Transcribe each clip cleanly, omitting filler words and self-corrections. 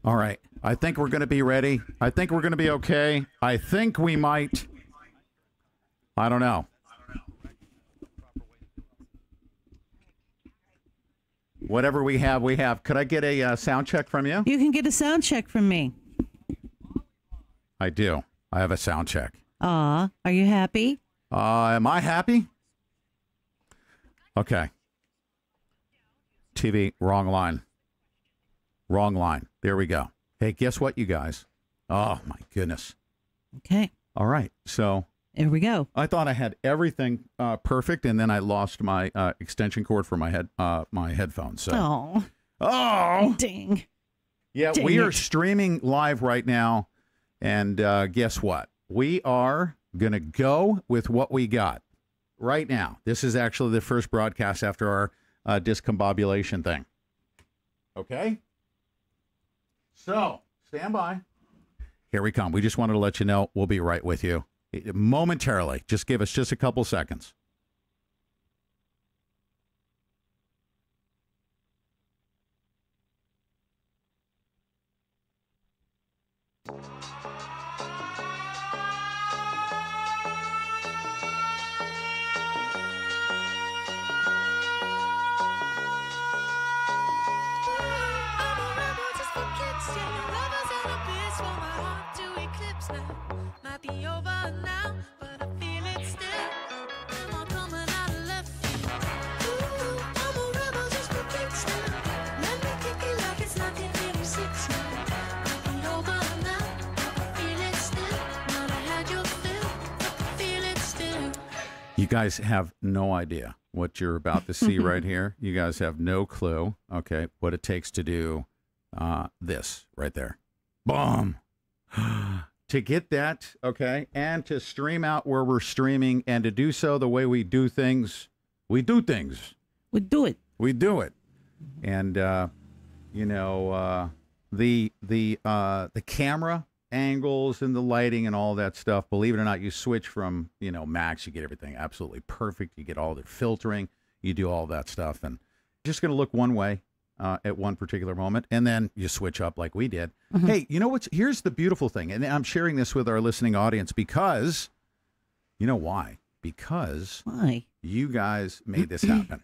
All right. I think we're going to be ready. I think we're going to be okay. I think we might. I don't know. Whatever we have, we have. Could I get a sound check from you? You can get a sound check from me. I do. I have a sound check. Are you happy? Am I happy? Okay. TV, wrong line. Wrong line. There we go. Hey, guess what, you guys? Oh, my goodness. Okay. All right. So here we go. I thought I had everything perfect, and then I lost my extension cord for my headphones. So. Oh, dang. Yeah, dang we are it. streaming live right now, and guess what? We are going to go with what we got right now. This is actually the first broadcast after our discombobulation thing. Okay? So, stand by. Here we come. We just wanted to let you know we'll be right with you momentarily. Just give us just a couple seconds. You guys have no idea what you're about to see right here. You guys have no clue, okay, what it takes to do this right there. Boom. To get that, okay, and to stream out where we're streaming and to do so the way we do things, we do things. We do it. We do it. And, you know, the camera angles and the lighting and all that stuff, believe it or not, you switch from, you know, max, you get everything absolutely perfect. You get all the filtering, you do all that stuff, and just going to look one way at one particular moment, and then you switch up like we did. Mm-hmm. Hey, you know what's, here's the beautiful thing, and I'm sharing this with our listening audience because, you know why? Because Why? you guys made this happen.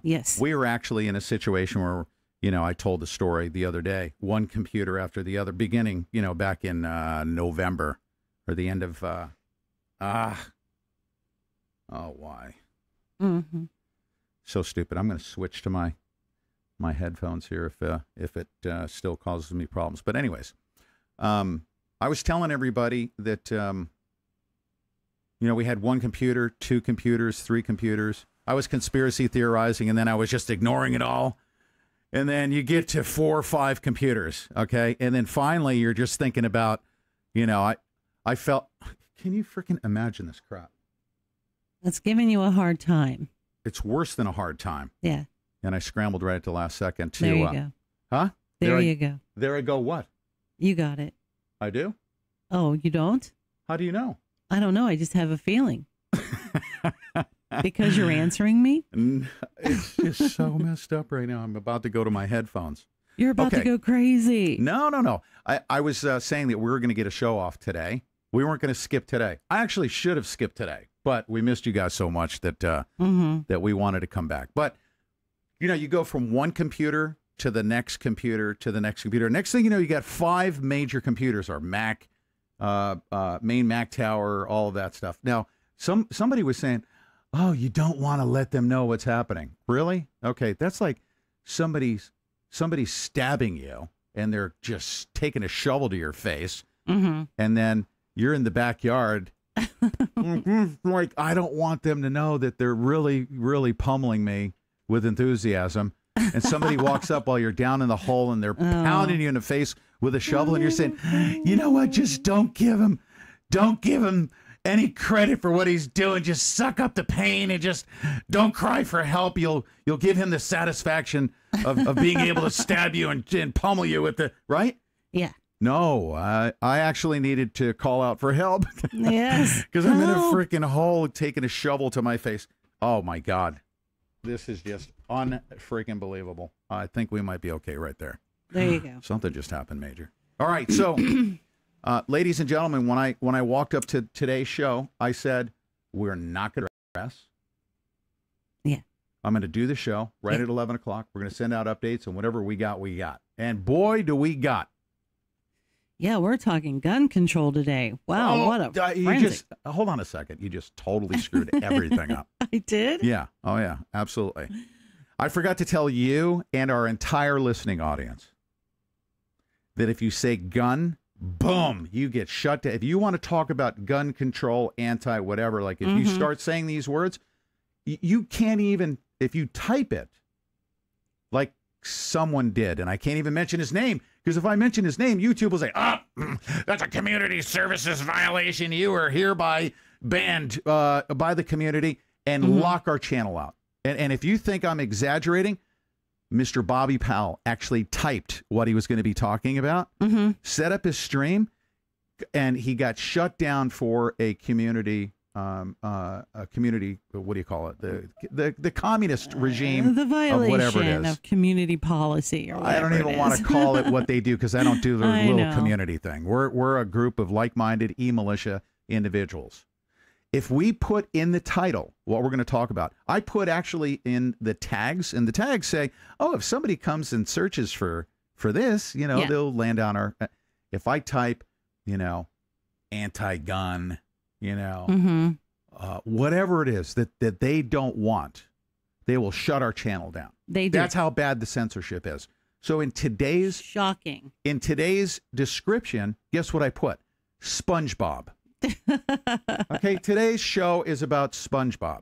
Yes. We were actually in a situation where, you know, I told the story the other day, one computer after the other, beginning, you know, back in November or the end of, why? Mm-hmm. So stupid. I'm going to switch to my headphones here if it still causes me problems. But anyways, I was telling everybody that, you know, we had one computer, two computers, three computers. I was conspiracy theorizing, and then I was just ignoring it all. And then you get to 4 or 5 computers, okay? And then finally you're just thinking about, you know, I felt, can you freaking imagine this crap? It's giving you a hard time. It's worse than a hard time. Yeah. And I scrambled right at the last second to... There you go. Huh? There you go. There I go what? You got it. I do? Oh, you don't? How do you know? I don't know. I just have a feeling. Because you're answering me? It's just so messed up right now. I'm about to go to my headphones. You're about to go crazy. No. I was saying that we were going to get a show off today. We weren't going to skip today. I actually should have skipped today, but we missed you guys so much that that we wanted to come back. But, you know, you go from one computer to the next computer to the next computer. Next thing you know, you got 5 major computers, or Mac, main Mac tower, all of that stuff. Now, somebody was saying, oh, you don't want to let them know what's happening. Really? Okay, that's like somebody's stabbing you, and they're just taking a shovel to your face, and then you're in the backyard. Like, I don't want them to know that they're really, really pummeling me with enthusiasm. And somebody walks up while you're down in the hole, and they're pounding you in the face with a shovel, and you're saying, you know what? Just don't give him any credit for what he's doing. Just suck up the pain and just don't cry for help. You'll give him the satisfaction of being able to stab you and pummel you with the, right? Yeah. No, I actually needed to call out for help. Yes. Because I'm in a freaking hole taking a shovel to my face. Oh my God. This is just unfreaking believable. I think we might be okay right there. There you go. Something just happened, Major. All right, so, ladies and gentlemen, when I walked up to today's show, I said, we're not going to stress. Yeah. I'm going to do the show right at 11 o'clock. We're going to send out updates, and whatever we got, we got. And boy, do we got. Yeah, we're talking gun control today. Wow, what a frenzy. Hold on a second. You just totally screwed everything up. I did? Yeah. Oh, yeah. Absolutely. I forgot to tell you and our entire listening audience that if you say gun, boom, you get shut down. If you want to talk about gun control, anti-whatever, like if you start saying these words, you can't even, if you type it like someone did, and I can't even mention his name, because if I mention his name, YouTube will say, that's a community services violation. You are hereby banned by the community and lock our channel out. And if you think I'm exaggerating, Mr. Bobby Powell actually typed what he was going to be talking about, set up his stream, and he got shut down for a community, what do you call it? The communist regime, the violation of whatever it is. Of community policy or whatever. I don't even want to call it what they do because I don't do the little community thing. We're a group of like-minded e-militia individuals. If we put in the title what we're going to talk about, I put actually in the tags, and the tags say, oh, if somebody comes and searches for this, they'll land on our, if I type, anti-gun, whatever it is that they don't want, they will shut our channel down. They do. That's how bad the censorship is. So in today's description, guess what I put? SpongeBob. Okay, today's show is about SpongeBob.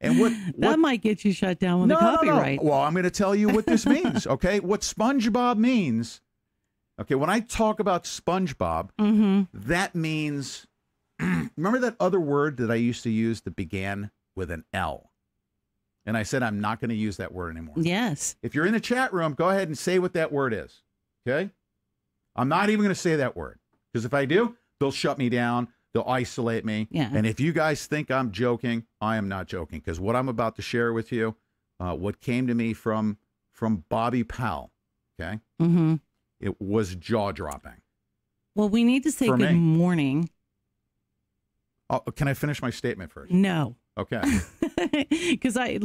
And what that might get you shut down with the copyright. No. Well, I'm going to tell you what this means, okay? What SpongeBob means, okay, when I talk about SpongeBob, that means, remember that other word that I used to use that began with an L? And I said I'm not going to use that word anymore. Yes. If you're in the chat room, go ahead and say what that word is, okay? I'm not even going to say that word, because if I do, they'll shut me down. They'll isolate me. Yeah. And if you guys think I'm joking, I am not joking, because what I'm about to share with you, what came to me from Bobby Powell, okay? It was jaw-dropping. Well, we need to say good morning. Oh, can I finish my statement first? No. Okay. Because I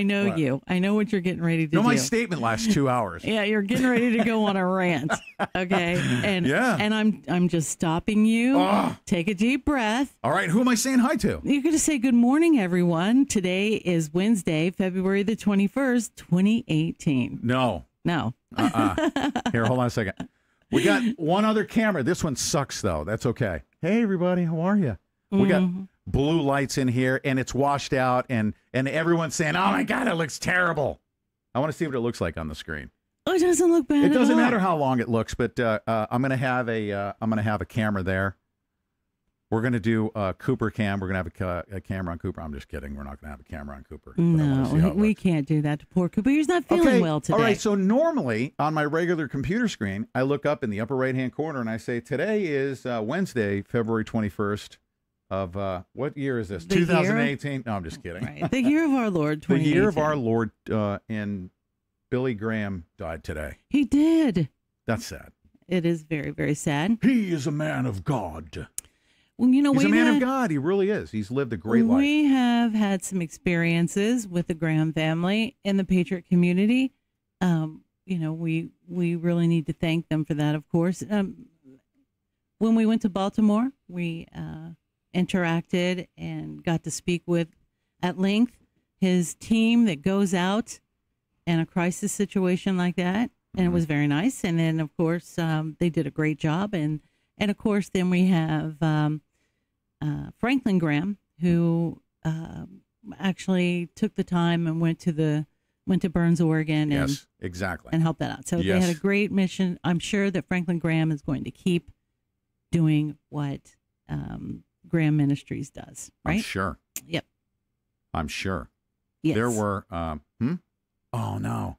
know you. I know what you're getting ready to do. No, my statement lasts 2 hours. Yeah, you're getting ready to go on a rant. Okay. And I'm just stopping you. Take a deep breath. All right. Who am I saying hi to? You're going to say good morning, everyone. Today is Wednesday, February the 21st, 2018. No. Here, hold on a second. We got one other camera. This one sucks, though. That's okay. Hey, everybody. How are you? We got blue lights in here, and it's washed out, and everyone's saying, "Oh my God, it looks terrible." I want to see what it looks like on the screen. Oh, it doesn't look bad. It doesn't matter how long it looks, but I'm gonna have a camera there. We're gonna do Cooper cam. We're gonna have a camera on Cooper. I'm just kidding. We're not gonna have a camera on Cooper. No, we can't do that to poor Cooper. He's not feeling well today. All right. So normally on my regular computer screen, I look up in the upper right-hand corner and I say, "Today is Wednesday, February 21st." Of what year is this? 2018? No, I'm just kidding. Right. The year of our Lord, 2018. The year of our Lord, and Billy Graham died today. He did. That's sad. It is very, very sad. He is a man of God. Well, he's a man of God. He really is. He's lived a great life. We have had some experiences with the Graham family in the Patriot community. We really need to thank them for that, of course. When we went to Baltimore, we interacted and got to speak with, at length, his team that goes out in a crisis situation like that. And it was very nice. And then, of course, they did a great job. And of course, then we have Franklin Graham, who actually took the time and went to Burns, Oregon. And, yes, exactly. And helped that out. So they had a great mission. I'm sure that Franklin Graham is going to keep doing what Graham Ministries does, right? I'm sure. Yep. I'm sure. Yes. There were, Oh, no.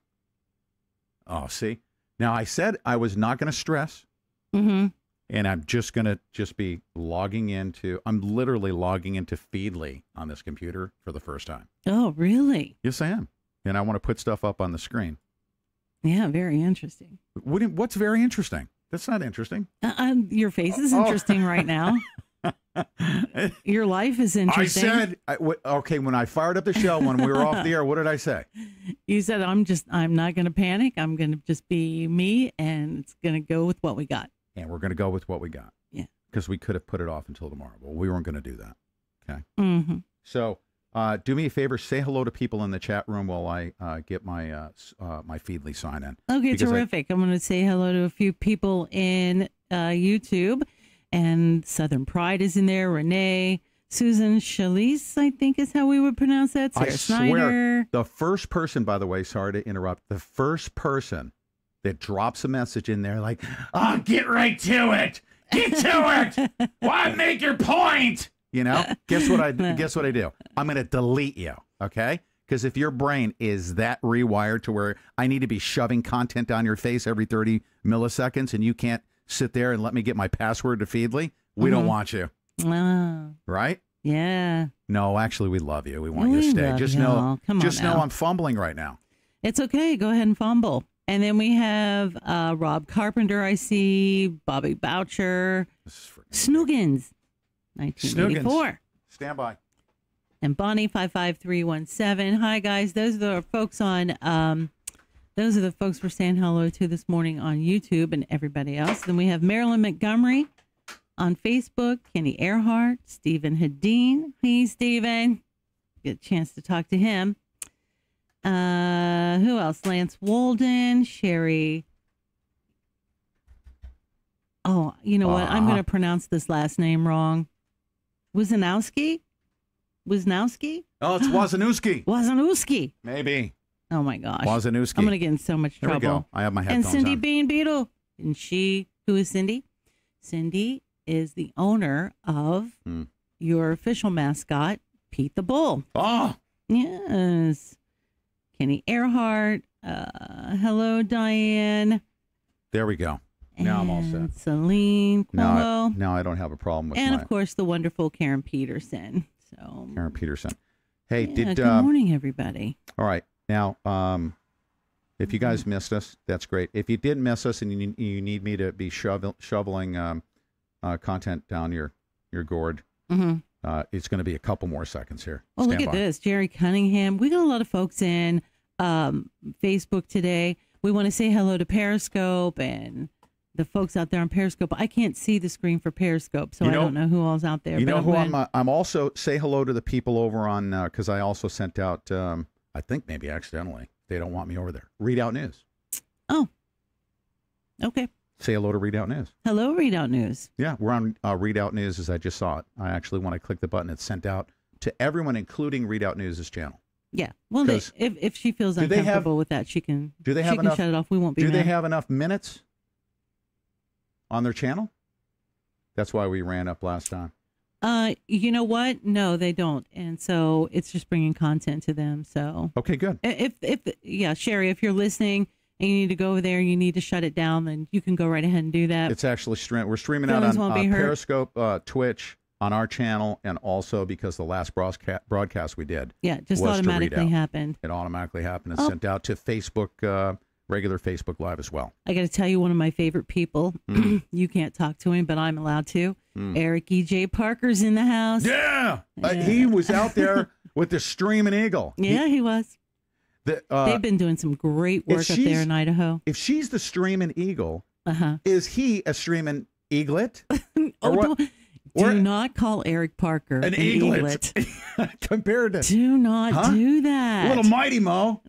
Oh, see? Now, I said I was not going to stress, and I'm just going to be I'm literally logging into Feedly on this computer for the first time. Oh, really? Yes, I am. And I want to put stuff up on the screen. Yeah, very interesting. What's very interesting? That's not interesting. Your face is interesting right now. Your life is interesting. I said, okay, when I fired up the show, when we were off the air, what did I say? You said, I'm not going to panic. I'm going to just be me, and it's going to go with what we got. And we're going to go with what we got. Yeah. Because we could have put it off until tomorrow, but we weren't going to do that. Okay. Mm-hmm. So do me a favor, say hello to people in the chat room while I get my my Feedly sign in. Okay, terrific. I'm going to say hello to a few people in YouTube. And Southern Pride is in there. Renee, Susan Shalise, I think is how we would pronounce that. Sarah Snyder. The first person, by the way, sorry to interrupt, the first person that drops a message in there like, oh, get right to it. Get to it. Why make your point? You know, guess what I do? I'm going to delete you. Okay. Because if your brain is that rewired to where I need to be shoving content down your face every 30 milliseconds and you can't sit there and let me get my password to Feedly, we don't want you. Right? Yeah. No, actually, we love you. We want you to stay. Just know I'm fumbling right now. It's okay. Go ahead and fumble. And then we have Rob Carpenter, I see, Bobby Boucher, Snoogans, 1984. Stand by. And Bonnie 55317. Hi guys, those are the folks on those are the folks we're saying hello to this morning on YouTube and everybody else. Then we have Marilyn Montgomery on Facebook, Kenny Earhart, Stephen Hadeen. Hey, Stephen. Get a chance to talk to him. Who else? Lance Walden, Sherry. Oh, you know what? I'm going to pronounce this last name wrong. Wozniacki? Oh, it's Wozniacki. Wozniacki. Maybe. Oh, my gosh. Wozniacki. I'm going to get in so much trouble. There we go. I have my headphones on. And Cindy on. Bean Beetle. And who is Cindy? Cindy is the owner of your official mascot, Pete the Bull. Oh. Yes. Kenny Earhart. Hello, Diane. There we go. Now I'm all set. Celine Cuomo. Now I don't have a problem with and of course, the wonderful Karen Peterson. Karen Peterson. Hey, good morning, everybody. All right. Now, if you guys missed us, that's great. If you did miss us and you need me to be shoveling content down your gourd, it's going to be a couple more seconds here. Oh, look at this. Jerry Cunningham. We got a lot of folks in Facebook today. We want to say hello to Periscope and the folks out there on Periscope. I can't see the screen for Periscope, so I don't know who all's out there. You know who I'm also say hello to the people over on, because I also sent out, I think maybe accidentally, they don't want me over there. Readout News. Oh, okay. Say hello to Readout News. Hello, Readout News. Yeah, we're on Readout News as I just saw it. I actually, when I click the button, it's sent out to everyone, including Readout News' channel. Yeah. Well, if she feels uncomfortable with that, she can, shut it off. We won't be mad. Do they have enough minutes on their channel? That's why we ran up last time. You know what? No, they don't. And so it's just bringing content to them. So okay, good. If Sherry, if you're listening and you need to go over there and you need to shut it down, then you can go right ahead and do that. It's actually we're streaming out on Periscope, Twitch, on our channel, and also because the last broadcast we did, just automatically happened. It automatically happened and sent out to Facebook. Regular Facebook Live as well. I got to tell you, one of my favorite people, you can't talk to him, but I'm allowed to. Eric E.J. Parker's in the house. Yeah. He was out there with the Streaming Eagle. Yeah, he was. They've been doing some great work up there in Idaho. If she's the Streaming Eagle, is he a Streaming Eaglet? Do not call Eric Parker an eaglet. Compared to... Do not do that. Little Mighty Mo.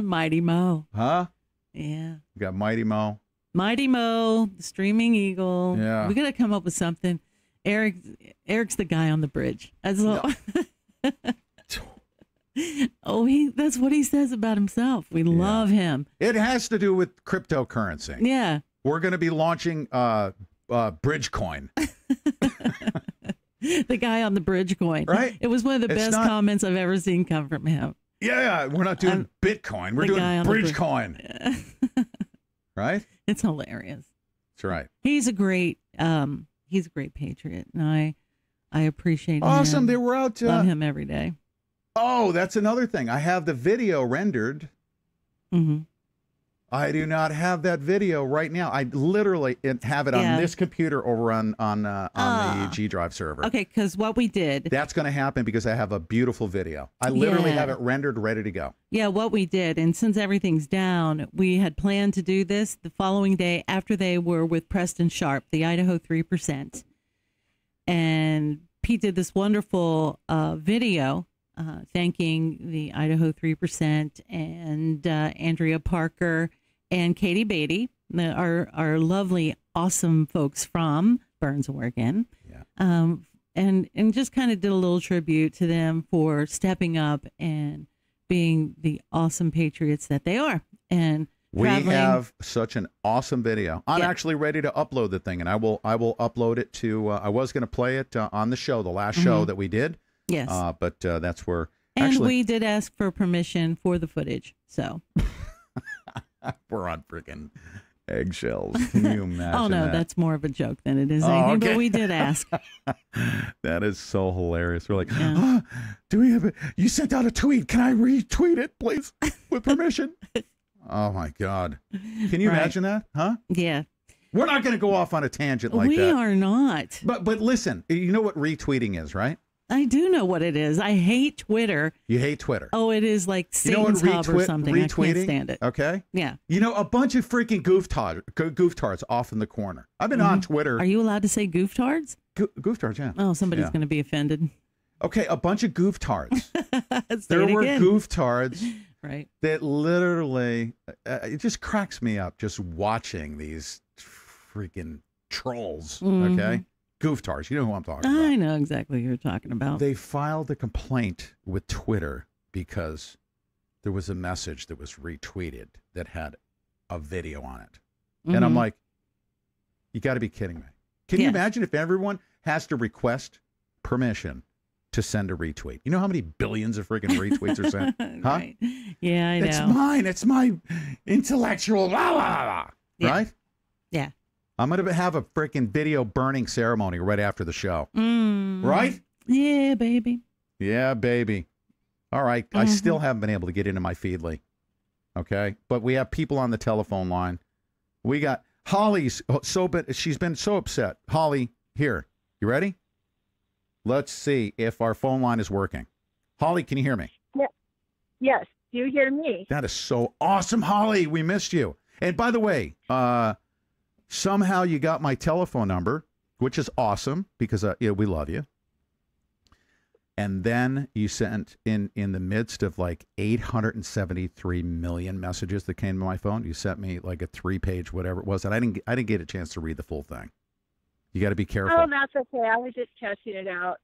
Mighty Mo. Huh? Yeah. We got Mighty Mo. Mighty Mo, the Streaming Eagle. Yeah. We got to come up with something. Eric's the guy on the bridge. That's all. No. That's what he says about himself. We love him. It has to do with cryptocurrency. Yeah. We're going to be launching Bridgecoin. The guy on the Bridgecoin. Right. It was one of the best comments I've ever seen come from him. Yeah, we're not doing Bitcoin. We're doing Bridgecoin. Right? It's hilarious. That's right. He's a great patriot, and I appreciate him. Awesome. They were out. Love him every day. Oh, that's another thing. I have the video rendered. I do not have that video right now. I literally have it on this computer over on the G Drive server. Okay, because what we did. That's going to happen because I have a beautiful video. I literally have it rendered, ready to go. Yeah, what we did, and since everything's down, we had planned to do this the following day after they were with Preston Sharp, the Idaho 3%. And Pete did this wonderful video thanking the Idaho 3% and Andrea Parker and Katie Beatty, our lovely, awesome folks from Burns, Oregon. Yeah. And just kind of did a little tribute to them for stepping up and being the awesome patriots that they are. And we have such an awesome video. I'm actually ready to upload the thing, and I will upload it to. I was going to play it on the show, the last show that we did. Yes. But that's where. And we did ask for permission for the footage, so. We're on freaking eggshells. Can you imagine? Oh, no, that's more of a joke than it is anything, but we did ask. That is so hilarious. We're like, do we have it? You sent out a tweet. Can I retweet it, please, with permission? Oh, my God. Can you imagine that? Huh? Yeah. We're not going to go off on a tangent like that. We are not. But listen, you know what retweeting is, right? I do know what it is. I hate Twitter. You hate Twitter. Oh, it is like Satan's hub or something. I can't stand it. Okay? Yeah. You know, a bunch of freaking gooftards off in the corner. I've been on Twitter. Are you allowed to say gooftards? Gooftards, yeah. Oh, somebody's going to be offended. Okay, a bunch of gooftards. There were gooftards right. that literally, it just cracks me up just watching these freaking trolls, okay? Gooftards, you know who I'm talking about. I know exactly who you're talking about. They filed a complaint with Twitter because there was a message that was retweeted that had a video on it. And I'm like, you got to be kidding me. Can you imagine if everyone has to request permission to send a retweet? You know how many billions of freaking retweets are sent? Huh? Right. Yeah, I know. It's mine. It's my intellectual blah, blah, blah. Yeah. Right? Yeah. I'm going to have a freaking video burning ceremony right after the show. Right? Yeah, baby. Yeah, baby. All right. I still haven't been able to get into my Feedly. Okay. But we have people on the telephone line. We got Holly's she's been so upset. Holly, here. You ready? Let's see if our phone line is working. Holly, can you hear me? Yeah. Yes. You hear me? That is so awesome, Holly. We missed you. And by the way, somehow you got my telephone number, which is awesome because we love you. And then you sent in the midst of like 873 million messages that came to my phone. You sent me like a 3-page whatever it was, and I didn't get a chance to read the full thing. You got to be careful. Oh, that's okay. I was just testing it out.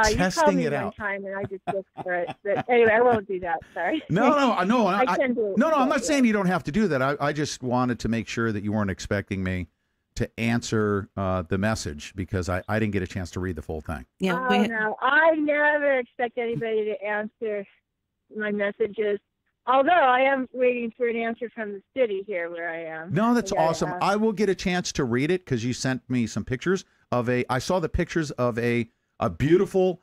You called me one time, and I just looked for it. But anyway, I won't do that. Sorry. No. I'm not it. saying you don't have to do that. I just wanted to make sure that you weren't expecting me to answer the message because I didn't get a chance to read the full thing. Yeah. No, I never expect anybody to answer my messages. Although I am waiting for an answer from the city here where I am. No, that's awesome. I will get a chance to read it because you sent me some pictures of I saw the pictures of a beautiful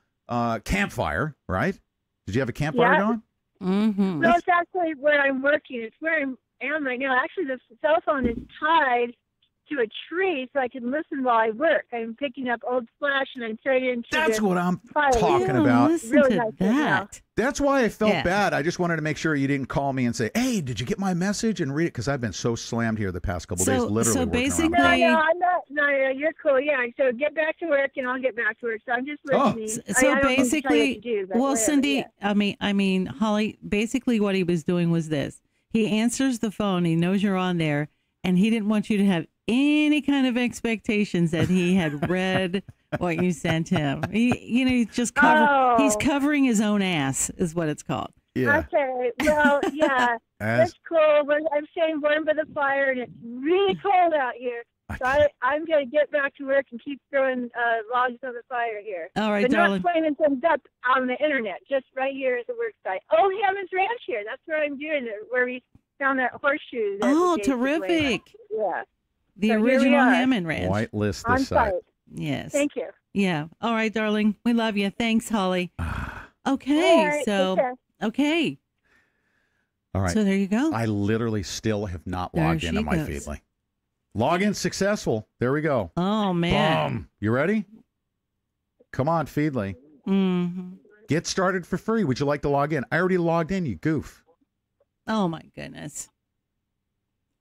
campfire, right? Did you have a campfire going? Mm-hmm. No, it's actually where I'm working. It's where I am right now. Actually, the cell phone is tied to a tree so I can listen while I work. I'm picking up old flash and I'm turning it into That's what I'm fire. talking about. Listen Really to nice that. That's why I felt bad. I just wanted to make sure you didn't call me and say, "Hey, did you get my message?" and read it because I've been so slammed here the past couple days, literally. So working basically, around. No, I'm not. No, you're cool. Yeah, so get back to work and I'll get back to work. So I'm just listening. So I don't basically, to do, well, whatever, Cindy, I mean, Holly. Basically, what he was doing was this: he answers the phone, he knows you're on there, and he didn't want you to have any kind of expectations that he had read what you sent him. He's just he's covering his own ass, is what it's called. Yeah. Okay. Well, yeah, that's cool. But I'm staying warm by the fire, and it's really cold out here. So I'm going to get back to work and keep throwing logs on the fire here. All right, but darling. not flaming things up on the internet, just right here at the work site. Oh, Hammond's Ranch here. That's where I'm doing it, where we found that horseshoe. Oh, terrific. Yeah. The original Hammond Ranch. Whitelist On this site. site. Yes. Thank you. Yeah. All right, darling. We love you. Thanks, Holly. Okay. All right, So, take care. okay. All right. So there you go. I literally still have not There logged she into my goes. Feedly. Login successful. There we go. Oh, man. Boom. You ready? Come on, Feedly. Mm-hmm. Get started for free. Would you like to log in? I already logged in, you goof. Oh, my goodness.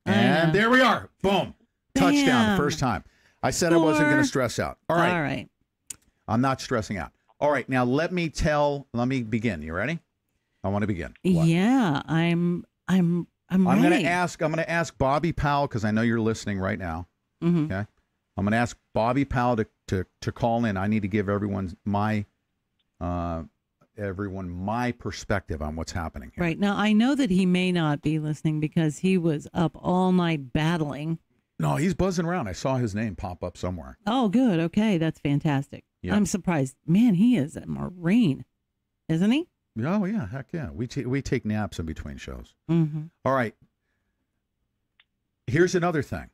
And there we are. Boom. Touchdown Bam. the first time. I said I wasn't going to stress out. All right. All right. I'm not stressing out. All right. Now let me begin. You ready? I want to begin. What? Yeah, I'm ready. I'm going to ask Bobby Powell, because I know you're listening right now. Mm-hmm. Okay. I'm going to ask Bobby Powell to call in. I need to give everyone my perspective on what's happening here. Right. Now, I know that he may not be listening because he was up all night battling. No, he's buzzing around. I saw his name pop up somewhere. Oh, good. Okay, that's fantastic. Yep. I'm surprised. Man, he is a Marine, isn't he? Oh, yeah. Heck yeah. We take naps in between shows. Mm-hmm. All right. Here's another thing,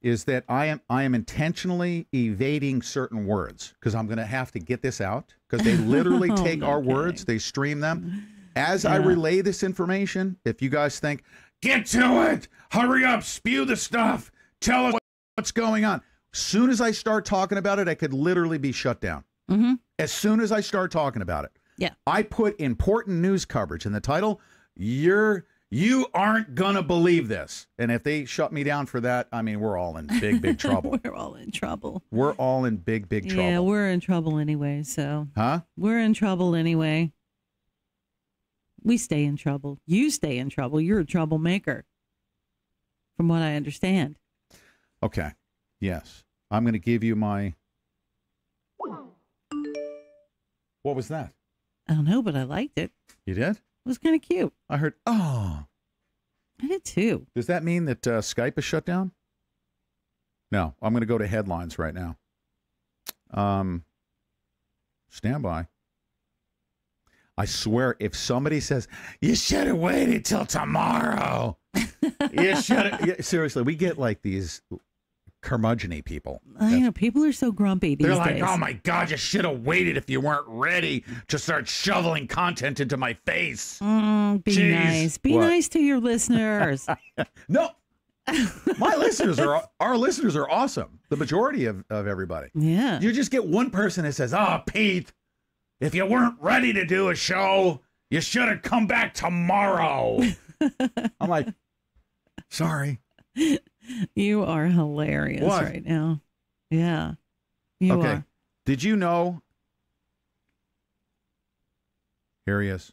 is that I am intentionally evading certain words because I'm going to have to get this out because they literally take our words, they stream them. As I relay this information, if you guys think, get to it, hurry up, spew the stuff, tell us what's going on. Soon as I start talking about it, I could literally be shut down. Mm-hmm. As soon as I start talking about it. Yeah. I put important news coverage in the title. You aren't gonna believe this. And if they shut me down for that, I mean, we're all in big trouble. We're all in trouble. We're all in big trouble. Yeah, we're in trouble anyway. So. Huh? We're in trouble anyway. We stay in trouble. You stay in trouble. You're a troublemaker, from what I understand. Okay. Yes. I'm going to give you my... What was that? I don't know, but I liked it. You did? It was kind of cute. I heard, oh. I did too. Does that mean that Skype is shut down? No. I'm going to go to headlines right now. Stand by. I swear, if somebody says, you should have waited till tomorrow. You should have. Seriously, we get like these curmudgeon-y people. I know. People are so grumpy these days. They're like, oh my God, you should have waited if you weren't ready to start shoveling content into my face. Be Jeez. nice. Be nice to your listeners. No. Our listeners are awesome. The majority of everybody. Yeah. You just get one person that says, oh, Pete, if you weren't ready to do a show, you should have come back tomorrow. I'm like, sorry. You are hilarious right now. Yeah. You are. Did you know? Here he is.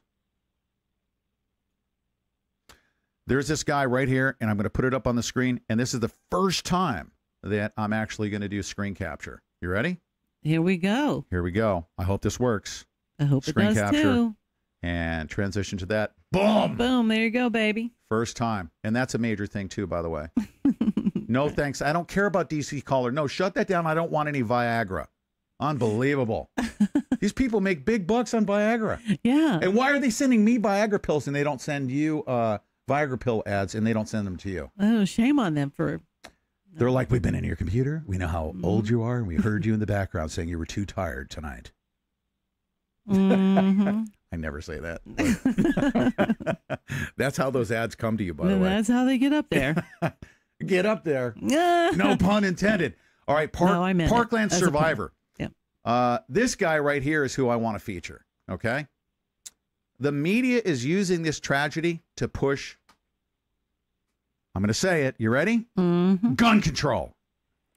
There's this guy right here, and I'm going to put it up on the screen. And this is the first time that I'm actually going to do screen capture. You ready? Here we go. Here we go. I hope this works. I hope Screen it does capture. too. And transition to that. Boom. Boom. There you go, baby. First time. And that's a major thing too, by the way. No thanks. I don't care about DC caller. No, shut that down. I don't want any Viagra. Unbelievable. These people make big bucks on Viagra. Yeah. And why are they sending me Viagra pills and they don't send you Viagra pill ads and they don't send them to you? Oh, shame on them for... They're like, we've been in your computer. We know how old you are. And we heard you in the background saying you were too tired tonight. Mm-hmm. I never say that. That's how those ads come to you, by the way. That's how they get up there. Get up there. No pun intended. All right, Parkland Survivor. Yeah. This guy right here is who I want to feature, okay? The media is using this tragedy to push, I'm going to say it. You ready? Mm-hmm. Gun control.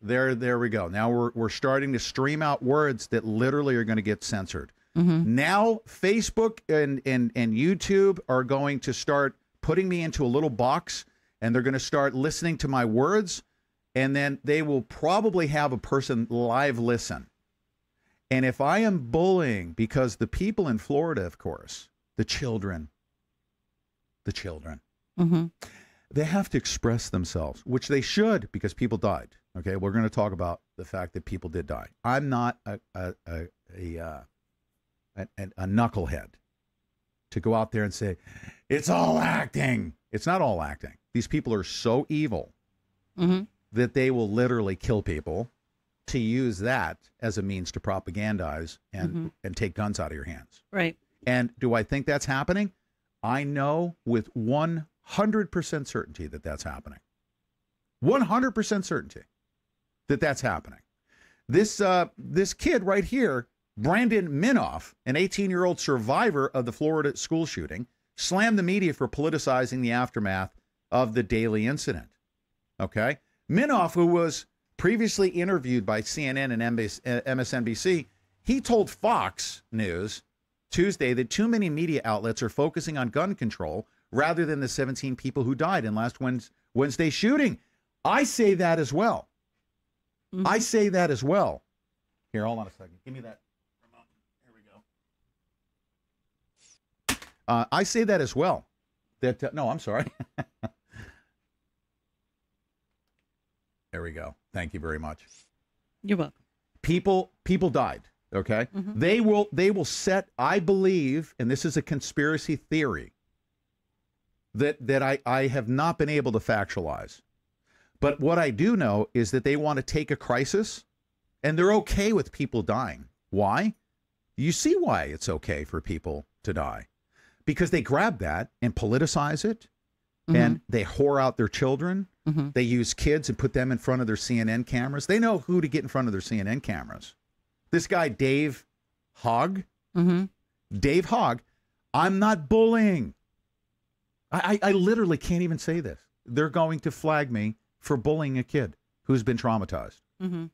There we go. Now we're starting to stream out words that literally are going to get censored. Mm-hmm. Now Facebook and YouTube are going to start putting me into a little box, and they're going to start listening to my words, and then they will probably have a person live listen. And if I am bullying, because the people in Florida, of course, the children, mm-hmm. they have to express themselves, which they should, because people died. Okay, we're going to talk about the fact that people did die. I'm not a knucklehead to go out there and say, it's all acting. It's not all acting. These people are so evil mm-hmm. that they will literally kill people to use that as a means to propagandize and take guns out of your hands. Right. And do I think that's happening? I know with 100% certainty that that's happening. 100% certainty that that's happening. This kid right here, Brandon Minoff, an 18-year-old survivor of the Florida school shooting, slammed the media for politicizing the aftermath of the Daley incident. Okay? Minoff, who was previously interviewed by CNN and MSNBC, he told Fox News Tuesday that too many media outlets are focusing on gun control rather than the 17 people who died in last Wednesday's shooting. I say that as well. Mm-hmm. I say that as well. Here, hold on a second. Give me that remote. Here we go. I say that as well. That no, I'm sorry. There we go. Thank you very much. You're welcome. People died. Okay. Mm-hmm. They will set, I believe, and this is a conspiracy theory that I have not been able to factualize. But what I do know is that they want to take a crisis and they're okay with people dying. Why? You see why it's okay for people to die. Because they grab that and politicize it, mm-hmm. and they whore out their children. Mm-hmm. They use kids and put them in front of their CNN cameras. They know who to get in front of their CNN cameras. This guy, Dave Hogg, mm-hmm. Dave Hogg, I'm not bullying. I literally can't even say this. They're going to flag me for bullying a kid who's been traumatized. Mm-hmm.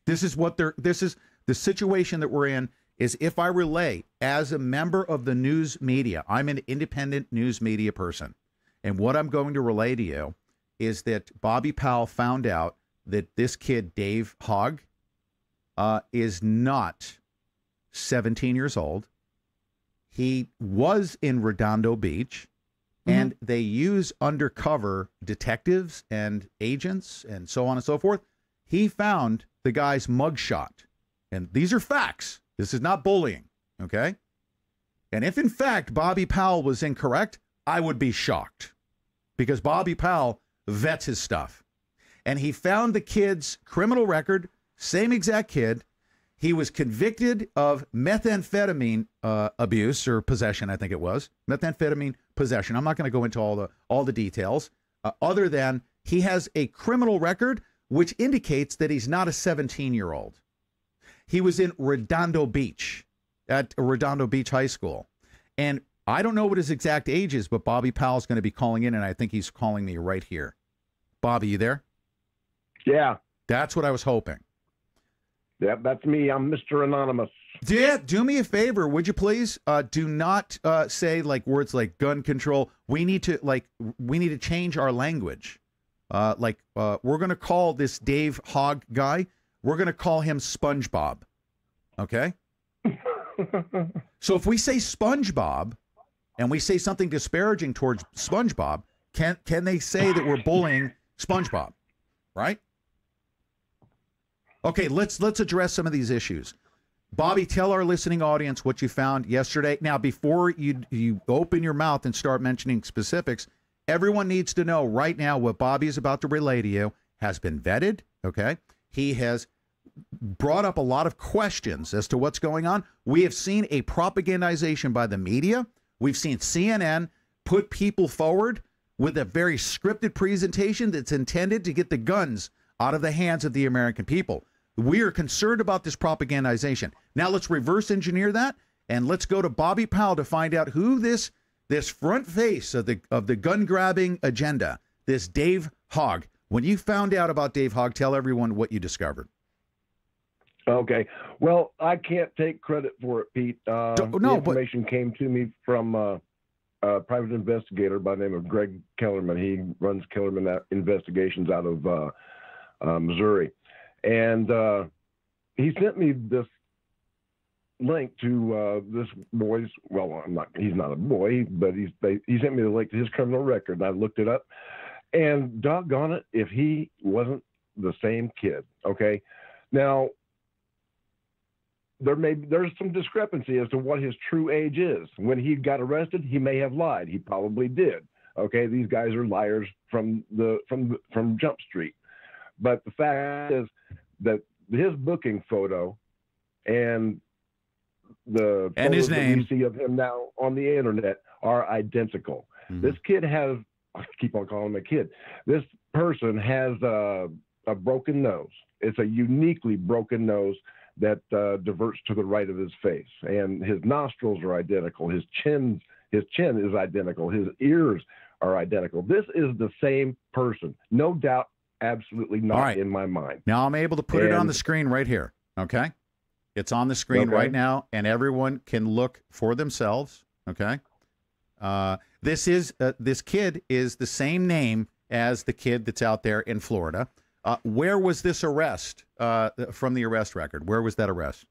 This is the situation that we're in. Is if I relay as a member of the news media, I'm an independent news media person. And what I'm going to relay to you is that Bobby Powell found out that this kid, Dave Hogg, is not 17 years old. He was in Redondo Beach, mm-hmm. and they use undercover detectives and agents and so on and so forth. He found the guy's mugshot. And these are facts. This is not bullying, okay? And if, in fact, Bobby Powell was incorrect, I would be shocked. Because Bobby Powell vets his stuff. And he found the kid's criminal record, same exact kid. He was convicted of methamphetamine abuse or possession, I think it was. Methamphetamine possession. I'm not going to go into all the details, other than he has a criminal record which indicates that he's not a 17-year-old. He was in Redondo Beach, at Redondo Beach High School. And I don't know what his exact age is, but Bobby Powell's going to be calling in, and I think he's calling me right here. Bobby, you there? Yeah. That's what I was hoping. Yep, that's me. I'm Mr. Anonymous. Yeah, do me a favor, would you please? Do not say like words like gun control. We need to change our language. We're going to call this Dave Hogg guy, we're going to call him SpongeBob. Okay? So if we say SpongeBob and we say something disparaging towards SpongeBob, can they say that we're bullying SpongeBob? Right? Okay, let's address some of these issues. Bobby, tell our listening audience what you found yesterday. Now, before you open your mouth and start mentioning specifics, everyone needs to know right now what Bobby is about to relay to you has been vetted, okay? He has brought up a lot of questions as to what's going on. We have seen a propagandization by the media. We've seen CNN put people forward with a very scripted presentation that's intended to get the guns out of the hands of the American people. We are concerned about this propagandization. Now let's reverse engineer that, and let's go to Bobby Powell to find out who this front face of the gun grabbing agenda, this Dave Hogg. When you found out about Dave Hogg, tell everyone what you discovered. Okay. Well, I can't take credit for it, Pete. The information came to me from a private investigator by the name of Greg Kellerman. He runs Kellerman Investigations out of Missouri. And he sent me this link to this boy's, well, he's not a boy, but he sent me the link to his criminal record, and I looked it up. And doggone it, if he wasn't the same kid, okay? Now, there's some discrepancy as to what his true age is. When he got arrested, he may have lied. He probably did. Okay, these guys are liars from Jump Street. But the fact is that his booking photo and the and his photos name that we see of him now on the internet are identical. This kid has, I keep on calling him a kid. This person has a broken nose. It's a uniquely broken nose that diverts to the right of his face. And his nostrils are identical. His chin is identical. His ears are identical. This is the same person. No doubt, absolutely not in my mind. Now I'm able to put it on the screen right here, okay? It's on the screen right now, and everyone can look for themselves, okay? This kid is the same name as the kid that's out there in Florida. Where was this arrest from the arrest record? Where was that arrest?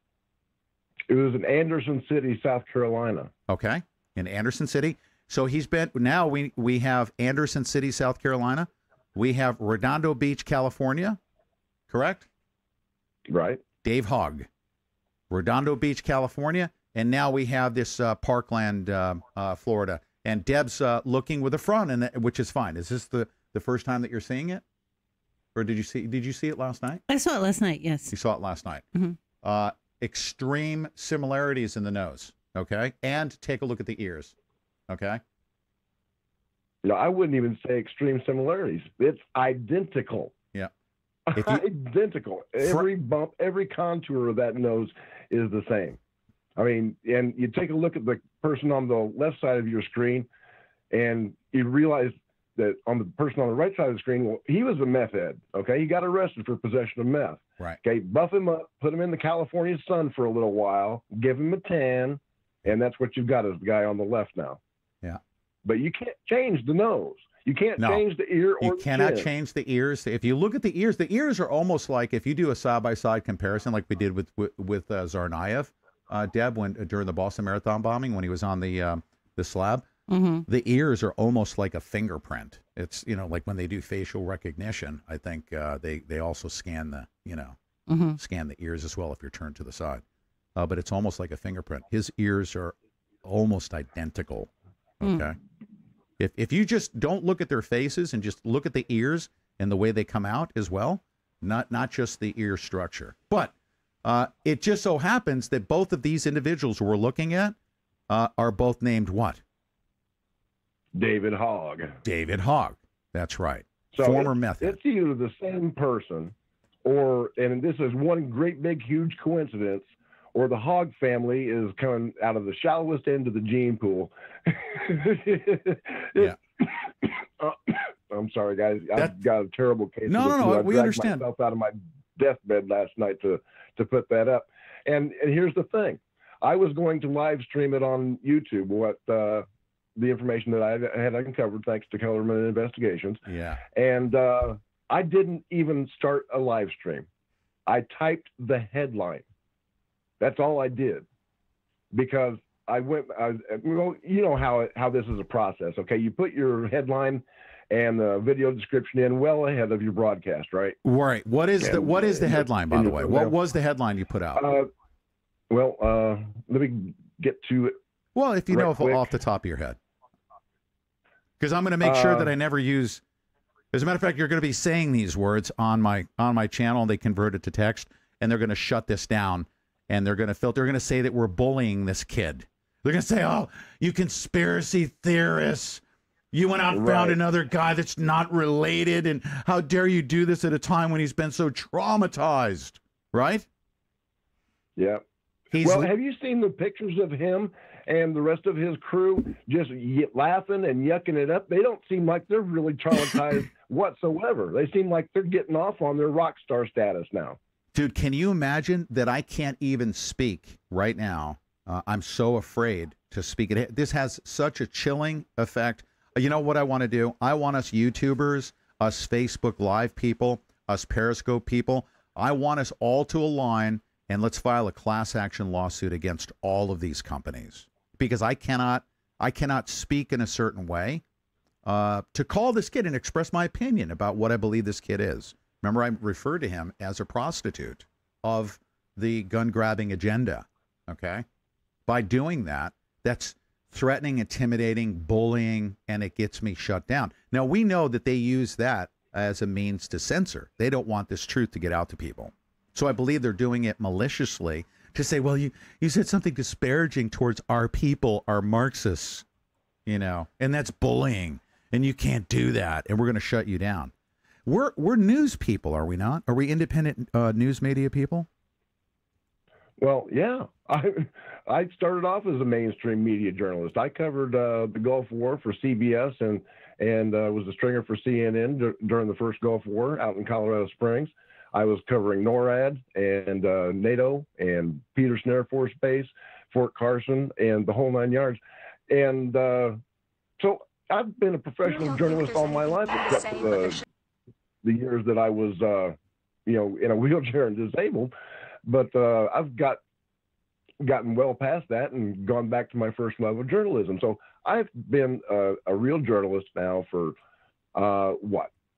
It was in Anderson City, South Carolina. Okay, in Anderson City. So he's been, now we have Anderson City, South Carolina. We have Redondo Beach, California, correct? Right. Dave Hogg, Redondo Beach, California. And now we have this Parkland, Florida. And Deb's looking with the front, which is fine. Is this the first time that you're seeing it? Or did you see it last night? I saw it last night, yes. You saw it last night. Extreme similarities in the nose, okay? And take a look at the ears, okay? No, I wouldn't even say extreme similarities. It's identical. Yeah. Identical. Every bump, every contour of that nose is the same. I mean, and you take a look at the person on the left side of your screen, and you realize that on the person on the right side of the screen, well, he was a meth head, okay? He got arrested for possession of meth. Right. Okay, buff him up, put him in the California sun for a little while, give him a tan, and that's what you've got as the guy on the left now. Yeah. But you can't change the nose. You can't change the ear or the You cannot chin. change the ears. If you look at the ears are almost like, if you do a side-by-side comparison like we did with Tsarnaev, Deb, during the Boston Marathon bombing, when he was on the slab, the ears are almost like a fingerprint. It's, like when they do facial recognition, I think they also scan scan the ears as well if you're turned to the side. But it's almost like a fingerprint. His ears are almost identical. Okay. If you just don't look at their faces and just look at the ears and the way they come out as well, not just the ear structure. But it just so happens that both of these individuals we're looking at are both named what? David Hogg. David Hogg. That's right. So former meth head. It's either the same person, and this is one great big huge coincidence, or the Hogg family is coming out of the shallowest end of the gene pool. Yeah. I'm sorry, guys. I've got a terrible case. No. We understand. I dragged myself out of my deathbed last night to put that up. And here's the thing. I was going to live stream it on YouTube, the information that I had uncovered thanks to Kellerman Investigations. Yeah. And I didn't even start a live stream. I typed the headline. That's all I did, because you know how this is a process. Okay, you put your headline and the video description in well ahead of your broadcast, right? Right. What is the headline, by the way? What was the headline you put out? Let me get to it. Well, if you know off the top of your head, because I'm going to make sure that I never use. As a matter of fact, you're going to be saying these words on my channel. They convert it to text, and they're going to shut this down. And they're going to filter. They're going to say that we're bullying this kid. They're going to say, "Oh, you conspiracy theorists! You went out and found another guy that's not related, and how dare you do this at a time when he's been so traumatized?" Right? Yeah. Well, have you seen the pictures of him and the rest of his crew just laughing and yucking it up? They don't seem like they're really traumatized whatsoever. They seem like they're getting off on their rock star status now. Dude, can you imagine that I can't even speak right now? I'm so afraid to speak. This has such a chilling effect. You know what I want to do? I want us YouTubers, us Facebook Live people, us Periscope people, I want us all to align, and let's file a class action lawsuit against all of these companies, because I cannot speak in a certain way to call this kid and express my opinion about what I believe this kid is. Remember, I referred to him as a prostitute of the gun-grabbing agenda, okay? By doing that, that's threatening, intimidating, bullying, and it gets me shut down. Now, we know that they use that as a means to censor. They don't want this truth to get out to people. So I believe they're doing it maliciously to say, well, you said something disparaging towards our people, our Marxists. you know, and that's bullying, and you can't do that, and we're going to shut you down. We're news people, are we not? Are we independent news media people? Well, yeah. I started off as a mainstream media journalist. I covered the Gulf War for CBS and was a stringer for CNN during the first Gulf War out in Colorado Springs. I was covering NORAD and NATO and Peterson Air Force Base, Fort Carson, and the whole 9 yards. And so I've been a professional journalist all my life, except for the years that I was, in a wheelchair and disabled. But I've gotten well past that and gone back to my first love of journalism. So I've been a real journalist now for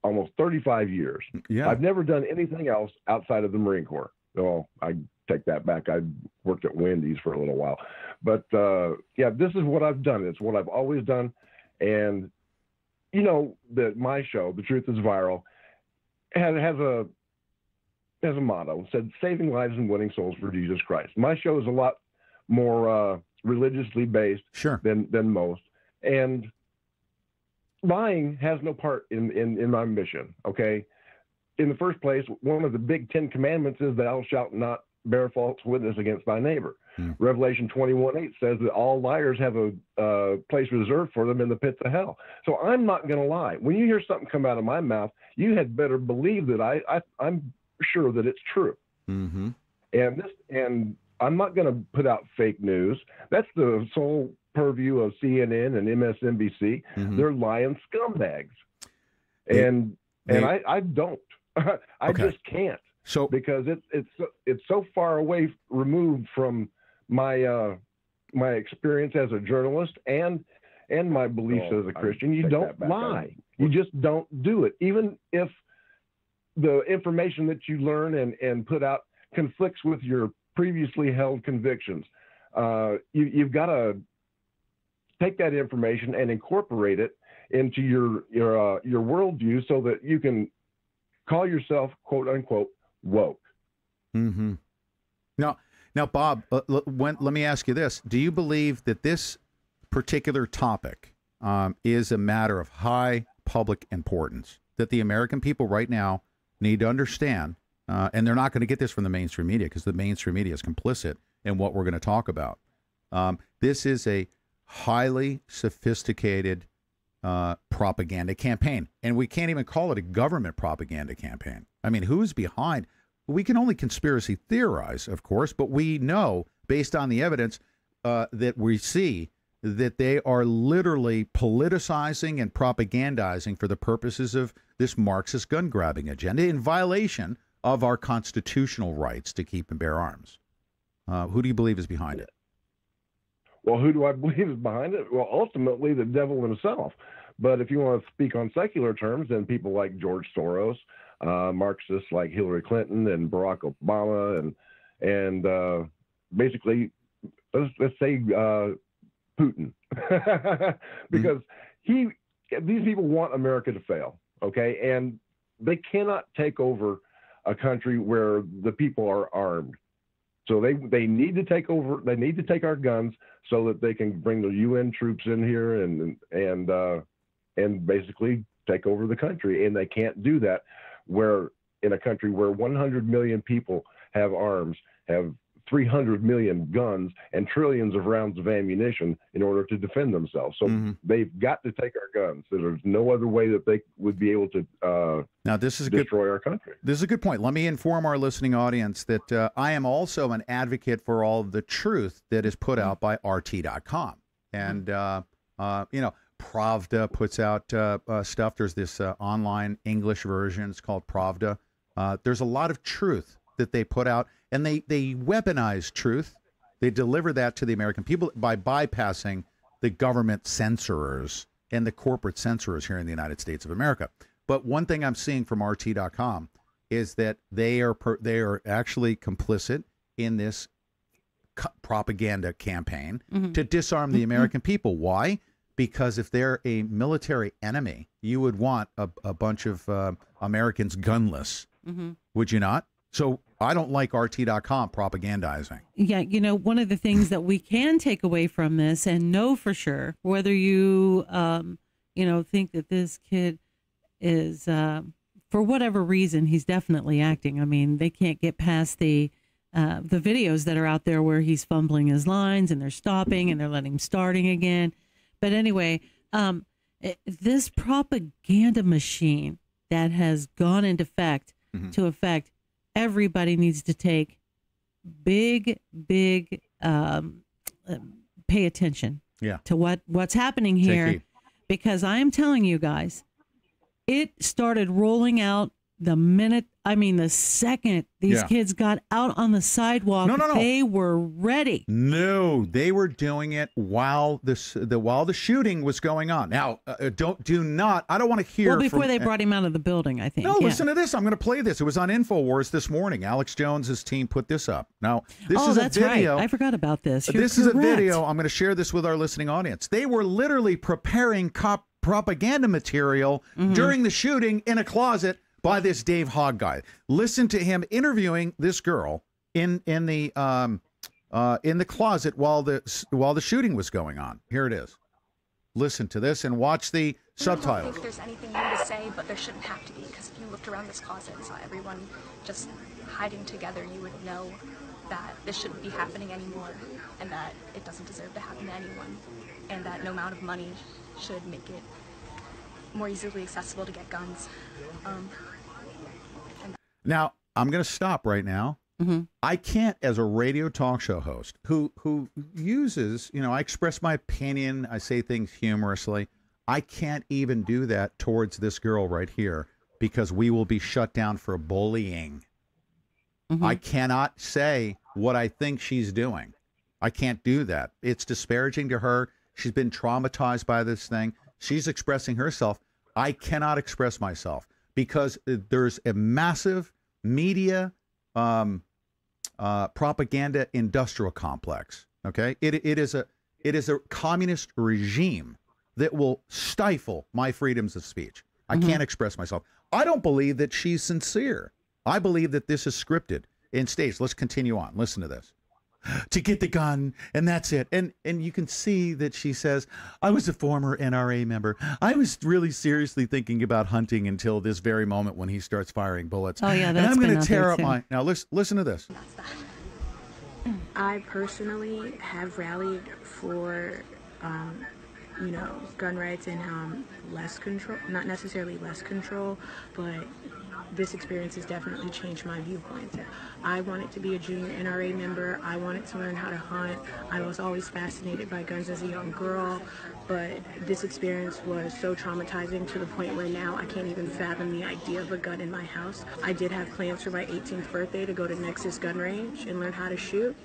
almost 35 years. Yeah. I've never done anything else outside of the Marine Corps. Well, I take that back. I worked at Wendy's for a little while. But this is what I've done. It's what I've always done. And you know that my show, The Truth is Viral, has a motto. It said, saving lives and winning souls for Jesus Christ. My show is a lot more religiously based than most. And lying has no part in my mission, okay? In the first place, one of the big 10 commandments is thou shalt not bear false witness against thy neighbor. Revelation 21:8 says that all liars have a place reserved for them in the pits of hell. So I'm not going to lie. When you hear something come out of my mouth, you had better believe that I'm sure that it's true. Mm-hmm. And I'm not going to put out fake news. That's the sole purview of CNN and MSNBC. Mm-hmm. They're lying scumbags. And I don't. I just can't. So because it's so far away removed from my my experience as a journalist and my beliefs as a Christian. You don't lie. You just don't do it. Even if the information that you learn and put out conflicts with your previously held convictions, you've got to take that information and incorporate it into your worldview so that you can call yourself, quote unquote, woke. Mm-hmm. Now, Bob, let me ask you this. Do you believe that this particular topic is a matter of high public importance, that the American people right now need to understand, and they're not going to get this from the mainstream media because the mainstream media is complicit in what we're going to talk about. This is a highly sophisticated propaganda campaign, and we can't even call it a government propaganda campaign. I mean, who's behind? We can only conspiracy theorize, of course, but we know, based on the evidence that we see, that they are literally politicizing and propagandizing for the purposes of this Marxist gun-grabbing agenda in violation of our constitutional rights to keep and bear arms. Who do you believe is behind it? Well, who do I believe is behind it? Well, ultimately, the devil himself. But if you want to speak on secular terms, then people like George Soros, Marxists like Hillary Clinton and Barack Obama, and basically, let's say Putin, because these people want America to fail, okay? And they cannot take over a country where the people are armed. So they need to take over. They need to take our guns so that they can bring the UN troops in here and basically take over the country. And they can't do that in a country where 100 million people have arms, have 300 million guns, and trillions of rounds of ammunition in order to defend themselves. So they've got to take our guns. There's no other way that they would be able to destroy our country. This is a good point. Let me inform our listening audience that I am also an advocate for all of the truth that is put out by RT.com. And, Pravda puts out stuff. There's this online English version. It's called Pravda. There's a lot of truth that they put out, and they weaponize truth. They deliver that to the American people by bypassing the government censorers and the corporate censorers here in the United States of America. But one thing I'm seeing from RT.com is that they are actually complicit in this propaganda campaign to disarm the American people. Why? Because if they're a military enemy, you would want a bunch of Americans gunless, would you not? So I don't like RT.com propagandizing. Yeah, you know, one of the things that we can take away from this and know for sure, whether you, you know, think that this kid is, for whatever reason, he's definitely acting. I mean, they can't get past the videos that are out there where he's fumbling his lines and they're stopping and they're letting him starting again. But anyway, this propaganda machine that has gone into effect to affect everybody needs to take big pay attention to what's happening here, because I am telling you guys, it started rolling out the second these kids got out on the sidewalk. No. They were ready. No, they were doing it while the shooting was going on. Now, I don't want to hear. Well, before they brought him out of the building, I think. No, listen to this. I'm going to play this. It was on InfoWars this morning. Alex Jones's team put this up. Now, this is a video. Right. I forgot about this. This is a video. I'm going to share this with our listening audience. They were literally preparing propaganda material during the shooting in a closet by this Dave Hogg guy. Listen to him interviewing this girl in the closet while the shooting was going on. Here it is. Listen to this and watch the subtitles. I don't think there's anything new to say, but there shouldn't have to be, because if you looked around this closet and saw everyone just hiding together, you would know that this shouldn't be happening anymore, and that it doesn't deserve to happen to anyone, and that no amount of money should make it more easily accessible to get guns. Now, I'm going to stop right now. I can't, as a radio talk show host who uses, I express my opinion, I say things humorously. I can't even do that towards this girl right here, because we will be shut down for bullying. I cannot say what I think she's doing. I can't do that. It's disparaging to her. She's been traumatized by this thing. She's expressing herself. I cannot express myself because there's a massive media propaganda industrial complex. Okay, it is a communist regime that will stifle my freedoms of speech. I can't express myself. I don't believe that she's sincere. I believe that this is scripted and staged. Let's continue on. Listen to this. To get the gun, and that's it. And you can see that she says, I was a former NRA member. I was really seriously thinking about hunting until this very moment when he starts firing bullets. Oh, yeah, and I'm going to tear up my... Now, listen to this. I personally have rallied for, gun rights and less control, not necessarily less control, but this experience has definitely changed my viewpoints. I wanted to be a junior NRA member. I wanted to learn how to hunt. I was always fascinated by guns as a young girl, but this experience was so traumatizing to the point where now I can't even fathom the idea of a gun in my house. I did have plans for my 18th birthday to go to Nexus gun range and learn how to shoot,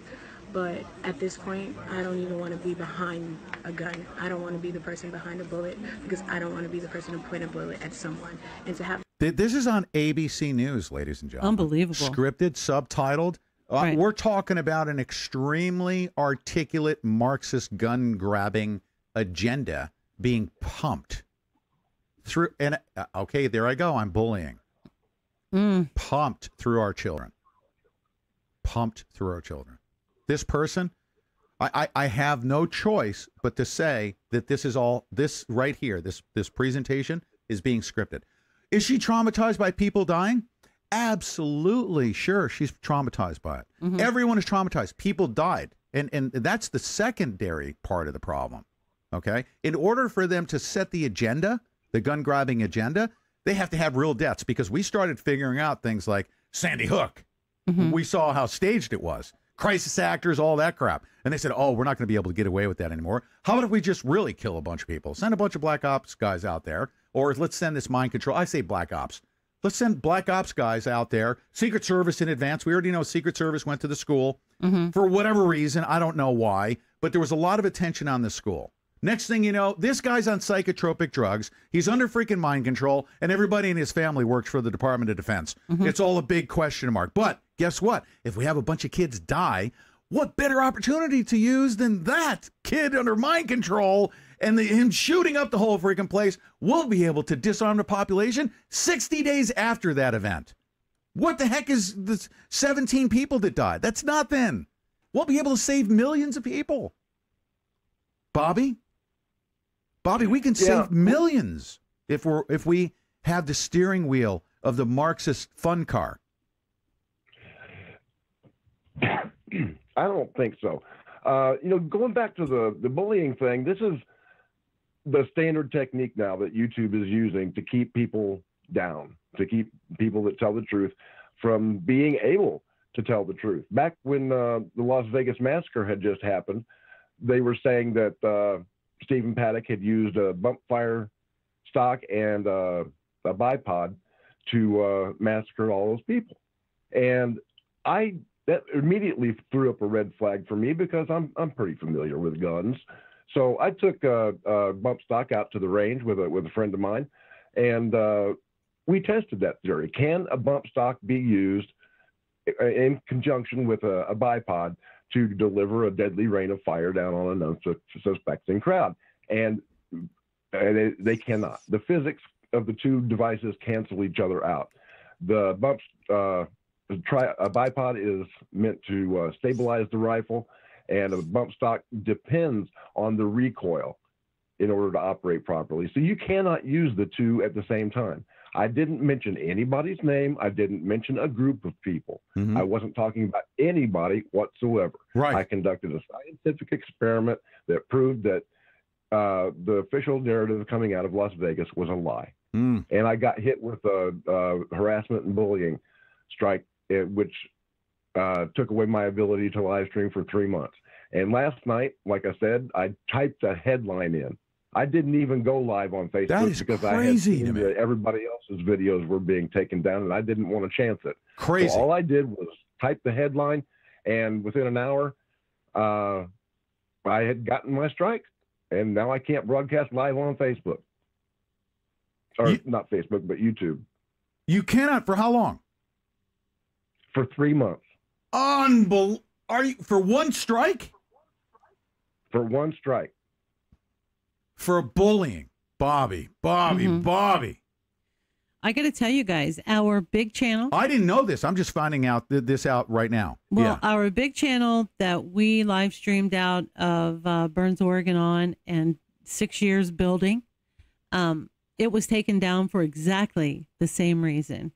but at this point, I don't even want to be behind a gun. I don't want to be the person behind a bullet, because I don't want to be the person to point a bullet at someone. And to have... This is on ABC News, ladies and gentlemen. Unbelievable. Scripted, subtitled. Right. We're talking about an extremely articulate Marxist gun-grabbing agenda being pumped through. And okay, there I go. I'm bullying. Pumped through our children. Pumped through our children. This person, I have no choice but to say that this right here, this presentation is being scripted. Is she traumatized by people dying? Absolutely, sure, she's traumatized by it. Everyone is traumatized. People died, and that's the secondary part of the problem. Okay, in order for them to set the agenda, the gun-grabbing agenda, they have to have real deaths, because we started figuring out things like Sandy Hook. We saw how staged it was. Crisis actors, all that crap. And they said, oh, we're not going to be able to get away with that anymore. How about if we just really kill a bunch of people? Send a bunch of black ops guys out there. Or let's send this mind control. I say black ops. Let's send black ops guys out there. Secret Service in advance. We already know Secret Service went to the school for whatever reason. I don't know why. But there was a lot of attention on this school. Next thing you know, this guy's on psychotropic drugs. He's under freaking mind control. And everybody in his family works for the Department of Defense. It's all a big question mark. But guess what? If we have a bunch of kids die, what better opportunity to use than that kid under mind control and him shooting up the whole freaking place? We'll be able to disarm the population 60 days after that event. What the heck is the 17 people that died? That's nothing. We'll be able to save millions of people. Bobby, we can save millions if we have the steering wheel of the Marxist fun car. I don't think so. Going back to the bullying thing, this is the standard technique now that YouTube is using to keep people down, to keep people that tell the truth from being able to tell the truth. Back when the Las Vegas massacre had just happened, they were saying that Stephen Paddock had used a bump fire stock and a bipod to massacre all those people. And that immediately threw up a red flag for me because I'm pretty familiar with guns. So I took a bump stock out to the range with a friend of mine, and we tested that theory. Can a bump stock be used in conjunction with a bipod to deliver a deadly rain of fire down on an unsuspecting crowd? And they cannot. The physics of the two devices cancel each other out. The a bipod is meant to stabilize the rifle, and a bump stock depends on the recoil in order to operate properly. So you cannot use the two at the same time. I didn't mention anybody's name. I didn't mention a group of people. Mm-hmm. I wasn't talking about anybody whatsoever. Right. I conducted a scientific experiment that proved that the official narrative coming out of Las Vegas was a lie. And I got hit with a harassment and bullying strike, which took away my ability to live stream for 3 months. And last night, like I said, I typed a headline in. I didn't even go live on Facebook because I had seen that everybody else's videos were being taken down, and I didn't want to chance it. Crazy. So all I did was type the headline, and within an hour, I had gotten my strike, and now I can't broadcast live on Facebook. Or not Facebook, but YouTube. You cannot for how long? For 3 months. Are you for one strike? For one strike. For bullying. Bobby. Bobby. I got to tell you guys, our big channel. I didn't know this. I'm just finding out this out right now. Well, our big channel that we live streamed out of Burns, Oregon on, and 6 years building, it was taken down for exactly the same reason.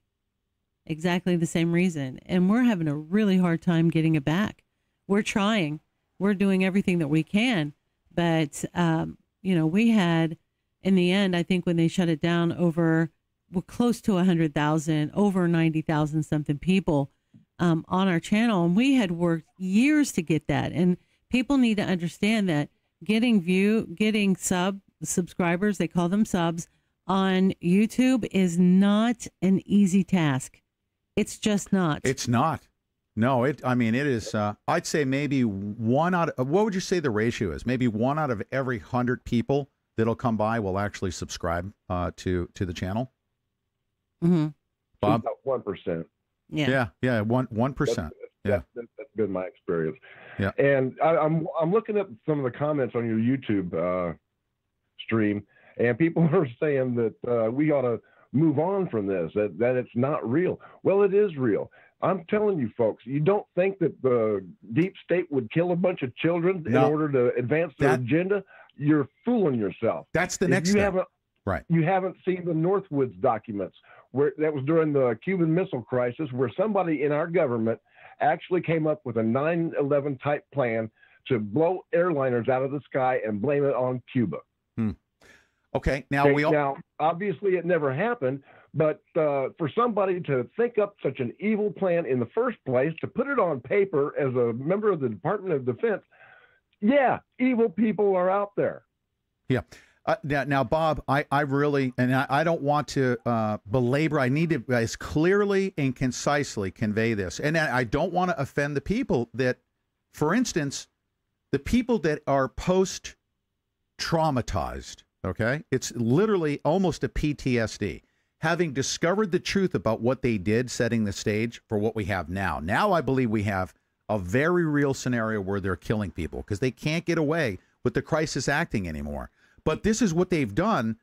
Exactly the same reason. And we're having a really hard time getting it back. We're trying. We're doing everything that we can. But, we had, in the end, I think when they shut it down, we're close to 100,000, over 90,000 something people on our channel. And we had worked years to get that. And people need to understand that getting subscribers, they call them subs, on YouTube is not an easy task. It's just not. It's not. No, it is, I'd say maybe what would you say the ratio is? Maybe 1 out of every 100 people that'll come by will actually subscribe to the channel. Mm-hmm. Bob? About 1%. Yeah. 1%. That's been my experience. Yeah. And I'm looking at some of the comments on your YouTube stream, and people are saying that we ought to move on from this, that it's not real. Well, it is real. I'm telling you, folks, you don't think that the deep state would kill a bunch of children in order to advance their agenda? You're fooling yourself. That's the next step. Right. You haven't seen the Northwoods documents, where that was during the Cuban Missile Crisis, where somebody in our government actually came up with a 9/11 type plan to blow airliners out of the sky and blame it on Cuba. Okay. Now obviously it never happened, but for somebody to think up such an evil plan in the first place, to put it on paper as a member of the Department of Defense, evil people are out there. Yeah. Now, Bob, I really, and I don't want to belabor, I need to as clearly and concisely convey this. And I don't want to offend the people that, for instance, the people that are post-traumatized, okay? It's literally almost a PTSD. Having discovered the truth about what they did, setting the stage for what we have now. Now I believe we have a very real scenario where they're killing people because they can't get away with the crisis acting anymore. But this is what they've done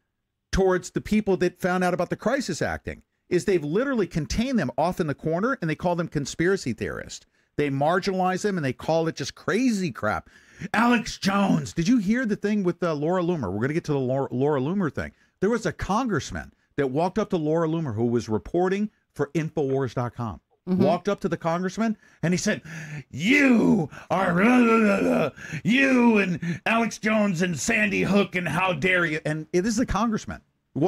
towards the people that found out about the crisis acting. is they've literally contained them off in the corner, and they call them conspiracy theorists. They marginalize them, and they call it just crazy crap. Alex Jones. Did you hear the thing with Laura Loomer? We're going to get to the Laura Loomer thing. There was a congressman that walked up to Laura Loomer, who was reporting for Infowars.com. Walked up to the congressman, and he said, you are blah, blah, blah, blah. You and Alex Jones and Sandy Hook, and how dare you. And this is a congressman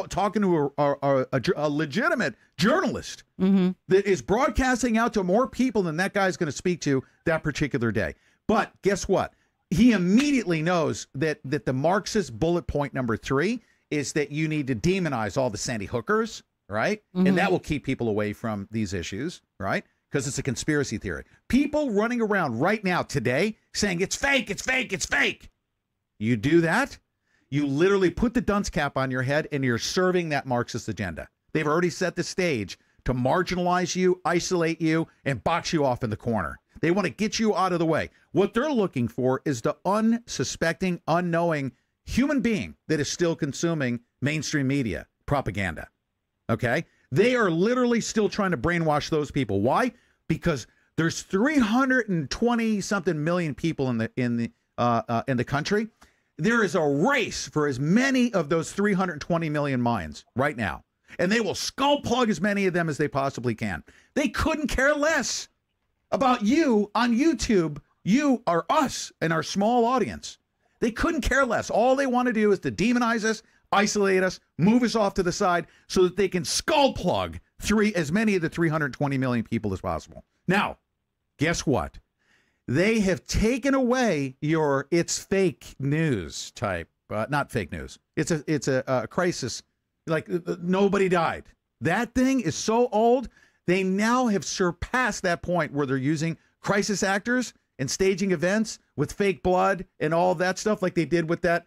talking to a legitimate journalist that is broadcasting out to more people than that guy's going to speak to that particular day. But guess what? He immediately knows that the Marxist bullet point number 3 is that you need to demonize all the Sandy Hookers, right? And that will keep people away from these issues, right? Because it's a conspiracy theory. People running around right now today saying it's fake, it's fake, it's fake. You do that, you literally put the dunce cap on your head, and you're serving that Marxist agenda. They've already set the stage to marginalize you, isolate you, and box you off in the corner. They want to get you out of the way. What they're looking for is the unsuspecting, unknowing human being that is still consuming mainstream media propaganda. Okay? They are literally still trying to brainwash those people. Why? Because there's 320 something million people in the country. There is a race for as many of those 320 million minds right now. And they will skull plug as many of them as they possibly can. They couldn't care less about you on YouTube. You are us and our small audience. They couldn't care less. All they want to do is to demonize us, isolate us, move us off to the side so that they can skull plug as many of the 320 million people as possible. Now, guess what? They have taken away your it's fake news type, not fake news. It's a crisis. Like nobody died. That thing is so old. They now have surpassed that point where they're using crisis actors and staging events with fake blood and all that stuff like they did with that.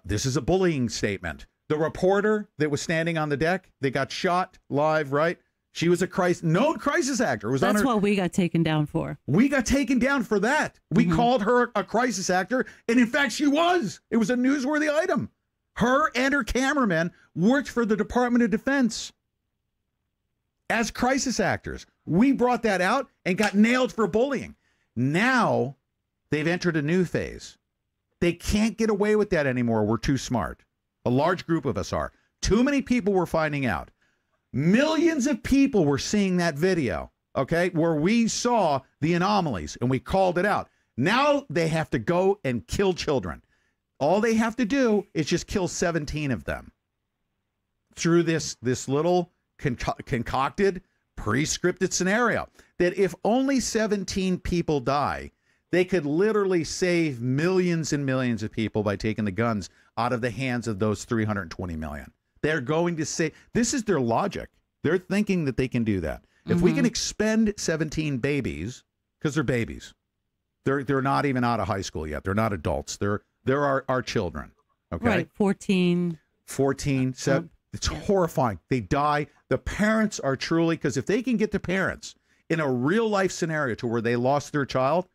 This is a bullying statement. The reporter that was standing on the deck, they got shot live, right? She was a known crisis actor. That's what we got taken down for. We got taken down for that. We called her a crisis actor, and in fact, she was. It was a newsworthy item. Her and her cameraman worked for the Department of Defense as crisis actors. We brought that out and got nailed for bullying. Now they've entered a new phase. They can't get away with that anymore. We're too smart. A large group of us are. Too many people were finding out. Millions of people were seeing that video, okay, where we saw the anomalies and we called it out. Now they have to go and kill children. All they have to do is just kill 17 of them through this little concocted, pre-scripted scenario that if only 17 people die, they could literally save millions and millions of people by taking the guns out of the hands of those 320 million. They're going to say, this is their logic. They're thinking that they can do that. If we can expend 17 babies, because they're babies, they're not even out of high school yet. They're not adults. They're our children. Okay. Right. 14, 7. It's horrifying. They die. The parents are truly, because if they can get the parents in a real life scenario to where they lost their child,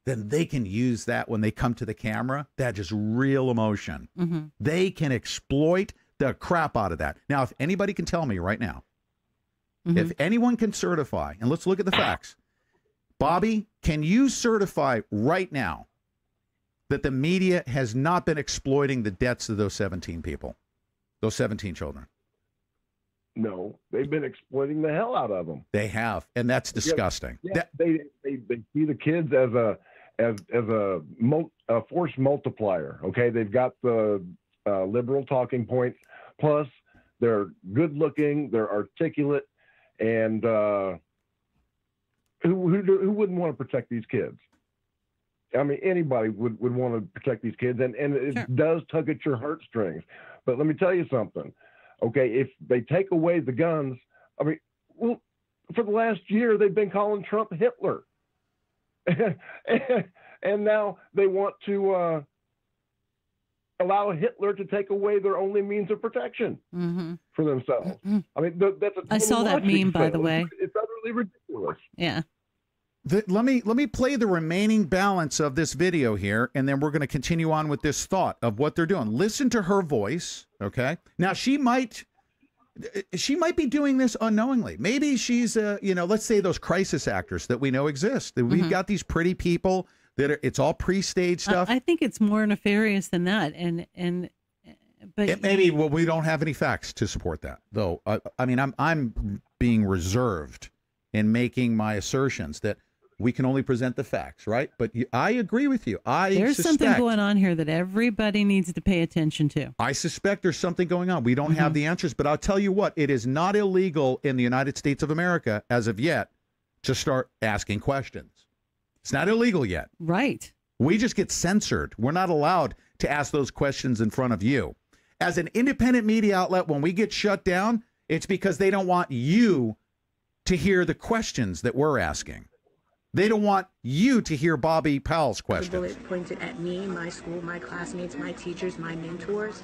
then they can use that when they come to the camera. That just real emotion. They can exploit the crap out of that. Now, if anybody can tell me right now, if anyone can certify, and let's look at the facts. Bobby, can you certify right now that the media has not been exploiting the deaths of those 17 people, those 17 children? No, they've been exploiting the hell out of them. They have, and that's disgusting. Yeah, they see the kids as a force multiplier. Okay, they've got the liberal talking points. Plus, they're good looking, they're articulate, and who wouldn't want to protect these kids? I mean, anybody would want to protect these kids, and it does tug at your heartstrings. But let me tell you something. Okay, if they take away the guns, I mean, well, for the last year they've been calling Trump Hitler, and now they want to allow Hitler to take away their only means of protection for themselves. I mean, that's a I saw that meme, by the way. It's utterly ridiculous. Yeah. Let me play the remaining balance of this video here, and then we're going to continue on with this thought of what they're doing. Listen to her voice, okay? Now, she might She might be doing this unknowingly. Maybe she's, let's say those crisis actors that we know exist. We've got these pretty people that it's all pre-staged stuff. I think it's more nefarious than that. But maybe we don't have any facts to support that, though. I'm being reserved in making my assertions that we can only present the facts, right? But I agree with you. There's something going on here that everybody needs to pay attention to. I suspect there's something going on. We don't have the answers, but I'll tell you what, it is not illegal in the United States of America as of yet to start asking questions. It's not illegal yet. Right. We just get censored. We're not allowed to ask those questions in front of you. As an independent media outlet, when we get shut down, it's because they don't want you to hear the questions that we're asking. They don't want you to hear Bobby Powell's questions. The bullet pointed at me, my school, my classmates, my teachers, my mentors.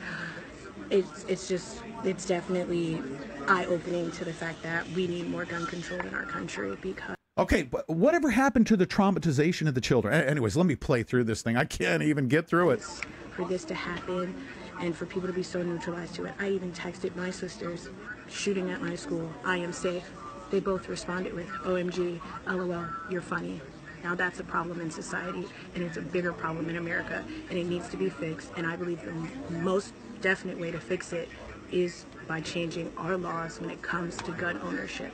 It's definitely eye-opening to the fact that we need more gun control in our country because... Okay, but whatever happened to the traumatization of the children? Anyways, let me play through this thing. I can't even get through it. For this to happen and for people to be so neutralized to it. I even texted my sisters, shooting at my school, I am safe. They both responded with, OMG, LOL, you're funny. Now that's a problem in society, and it's a bigger problem in America, and it needs to be fixed. And I believe the most definite way to fix it is by changing our laws when it comes to gun ownership.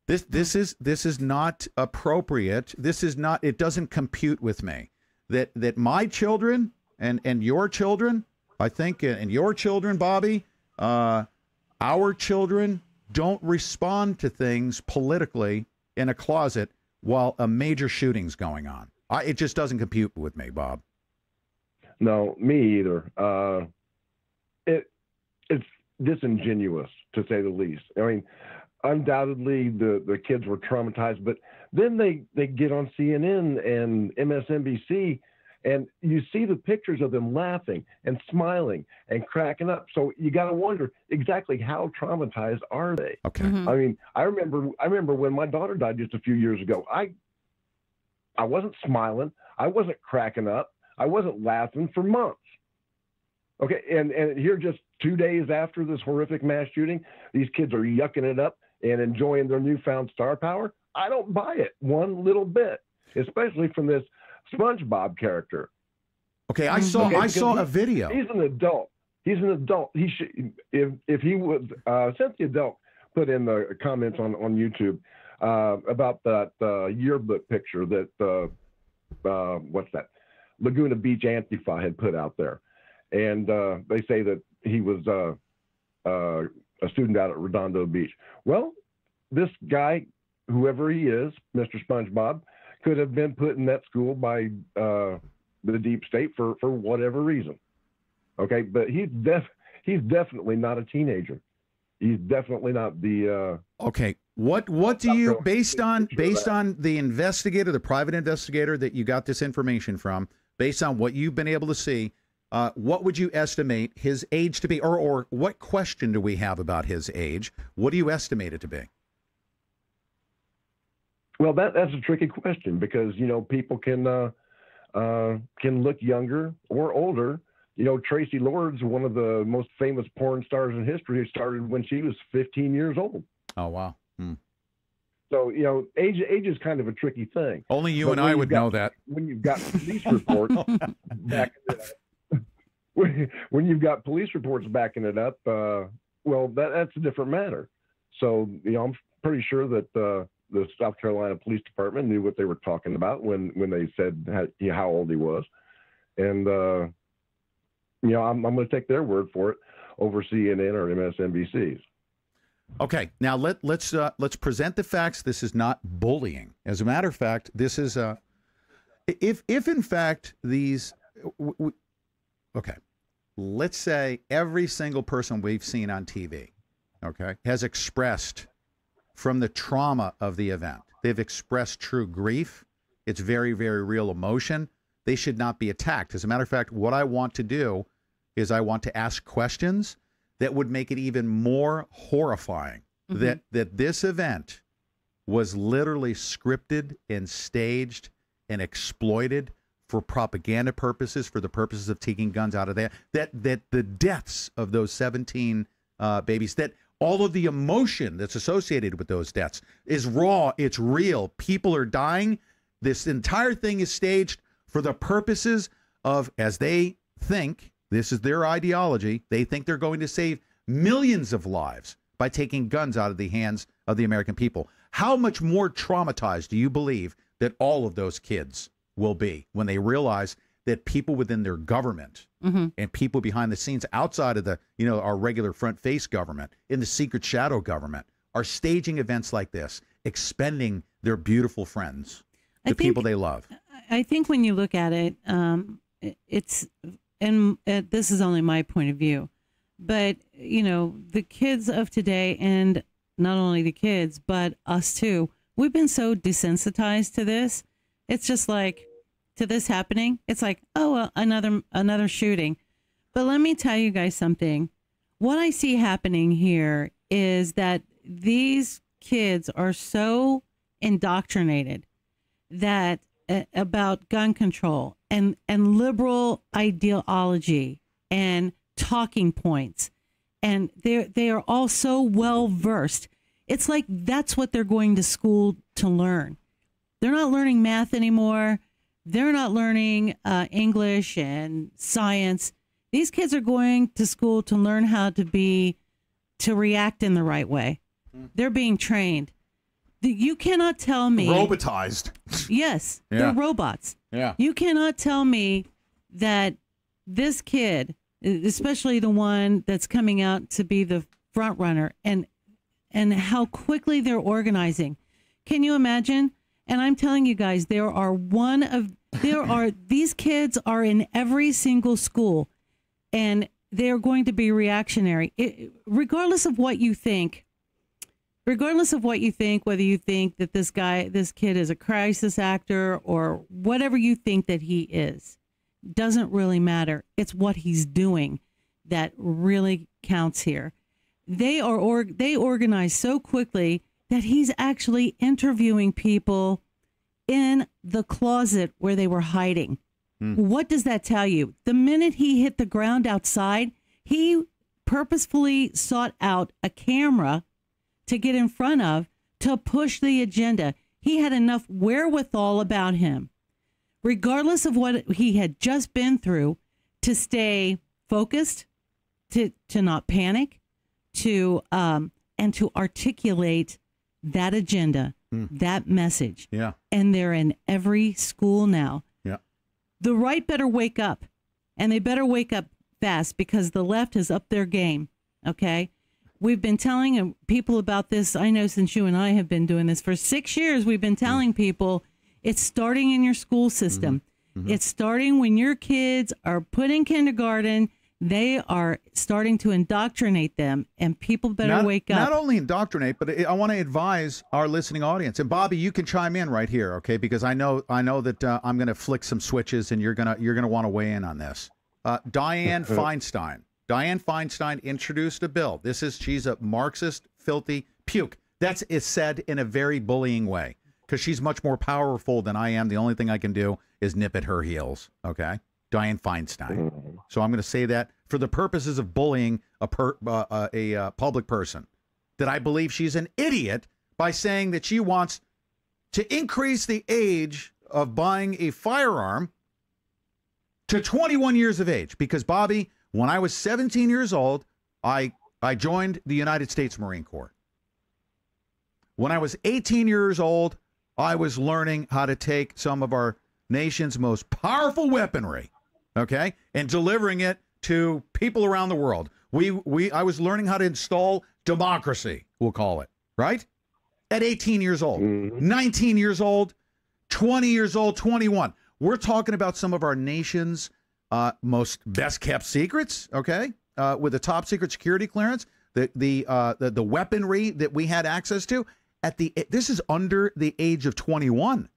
This is not appropriate. This is not. It doesn't compute with me that my children and your children, I think, and your children, Bobby, our children don't respond to things politically in a closet while a major shooting's going on. It just doesn't compute with me, Bob. No, me either. It's disingenuous, to say the least. I mean, undoubtedly the kids were traumatized, but then they get on CNN and MSNBC, and you see the pictures of them laughing and smiling and cracking up. So you got to wonder exactly how traumatized are they? Okay. I mean, I remember when my daughter died just a few years ago. I wasn't smiling. I wasn't cracking up. I wasn't laughing for months. Okay, and here just 2 days after this horrific mass shooting, these kids are yucking it up and enjoying their newfound star power. I don't buy it one little bit, especially from this SpongeBob character. Okay, I saw a video. He's an adult. He's an adult. He should, if he would, Cynthia Delk put in the comments on YouTube about that yearbook picture that what's that? Laguna Beach Antifa had put out there, and they say that he was a student out at Redondo Beach. Well, this guy, whoever he is, Mr. SpongeBob, could have been put in that school by the deep state for whatever reason. Okay, but he's definitely not a teenager. He's definitely not the. Okay, what do you, based on the investigator, the private investigator that you got this information from, based on what you've been able to see, what would you estimate his age to be, or what question do we have about his age? What do you estimate it to be? Well, that's a tricky question because, people can look younger or older. Tracy Lords, one of the most famous porn stars in history, started when she was 15 years old. Oh, wow. So, age is kind of a tricky thing. Only you and I would know that. When you've got police reports backing it up, when you've got police reports backing it up, well, that's a different matter. So, I'm pretty sure that the South Carolina Police Department knew what they were talking about when they said how old he was. And, I'm going to take their word for it over CNN or MSNBC's. Okay, now let's present the facts. This is not bullying. As a matter of fact, this is if in fact these okay, let's say every single person we've seen on TV, okay, has expressed from the trauma of the event. They've expressed true grief. It's very, very real emotion. They should not be attacked. As a matter of fact, what I want to do is I want to ask questions that would make it even more horrifying that this event was literally scripted and staged and exploited for propaganda purposes, for the purposes of taking guns out of there, that the deaths of those 17 babies, that All of the emotion that's associated with those deaths is raw. It's real. People are dying. This entire thing is staged for the purposes of, as they think, this is their ideology, they think they're going to save millions of lives by taking guns out of the hands of the American people. How much more traumatized do you believe that all of those kids will be when they realize that people within their government and people behind the scenes outside of the, our regular front face government, in the secret shadow government, are staging events like this, expending their beautiful friends, the people they love? I think when you look at it, it's, and this is only my point of view, but, the kids of today, and not only the kids, but us too, we've been so desensitized to this. It's just like, to this happening, it's like, oh, well, another shooting. But let me tell you guys something. What I see happening here is that these kids are so indoctrinated that about gun control and liberal ideology and talking points, and they are all so well versed. It's like that's what they're going to school to learn. They're not learning math anymore. They're not learning English and science. These kids are going to school to learn how to react in the right way. They're being trained. You cannot tell me. Robotized. Yes, Yeah. they're robots. Yeah. You cannot tell me that this kid, especially the one that's coming out to be the front runner, and how quickly they're organizing. Can you imagine? And I'm telling you guys, these kids are in every single school, and they're going to be reactionary. Regardless of what you think, whether you think that this kid is a crisis actor or whatever you think that he is, doesn't really matter. It's what he's doing that really counts here. They organize so quickly that he's actually interviewing people in the closet where they were hiding. What does that tell you? The minute he hit the ground outside, he purposefully sought out a camera to get in front of, to push the agenda. He had enough wherewithal about him, regardless of what he had just been through, to stay focused, to not panic, and to articulate that agenda, that message. Yeah. And they're in every school now. Yeah. The right better wake up, and they better wake up fast, because the left has upped their game. Okay. We've been telling people about this. I know since you and I have been doing this for 6 years, we've been telling people it's starting in your school system. It's starting when your kids are put in kindergarten. They are starting to indoctrinate them, and people better wake up. Not only indoctrinate, but I want to advise our listening audience. And Bobby, you can chime in right here, okay? Because I know that I'm going to flick some switches, and you're gonna want to weigh in on this. Dianne Feinstein. Dianne Feinstein introduced a bill. She's a Marxist, filthy puke. That's said in a very bullying way, because she's much more powerful than I am. The only thing I can do is nip at her heels, okay? Dianne Feinstein. So I'm going to say that for the purposes of bullying a public person, that I believe she's an idiot by saying that she wants to increase the age of buying a firearm to 21 years of age. Because, Bobby, when I was 17 years old, I joined the United States Marine Corps. When I was 18 years old, I was learning how to take some of our nation's most powerful weaponry, okay, and delivering it to people around the world. I was learning how to install democracy, we'll call it, right? At 18 years old, 19 years old, 20 years old, 21. We're talking about some of our nation's most best kept secrets, okay, with a top secret security clearance, the weaponry that we had access to this is under the age of 21.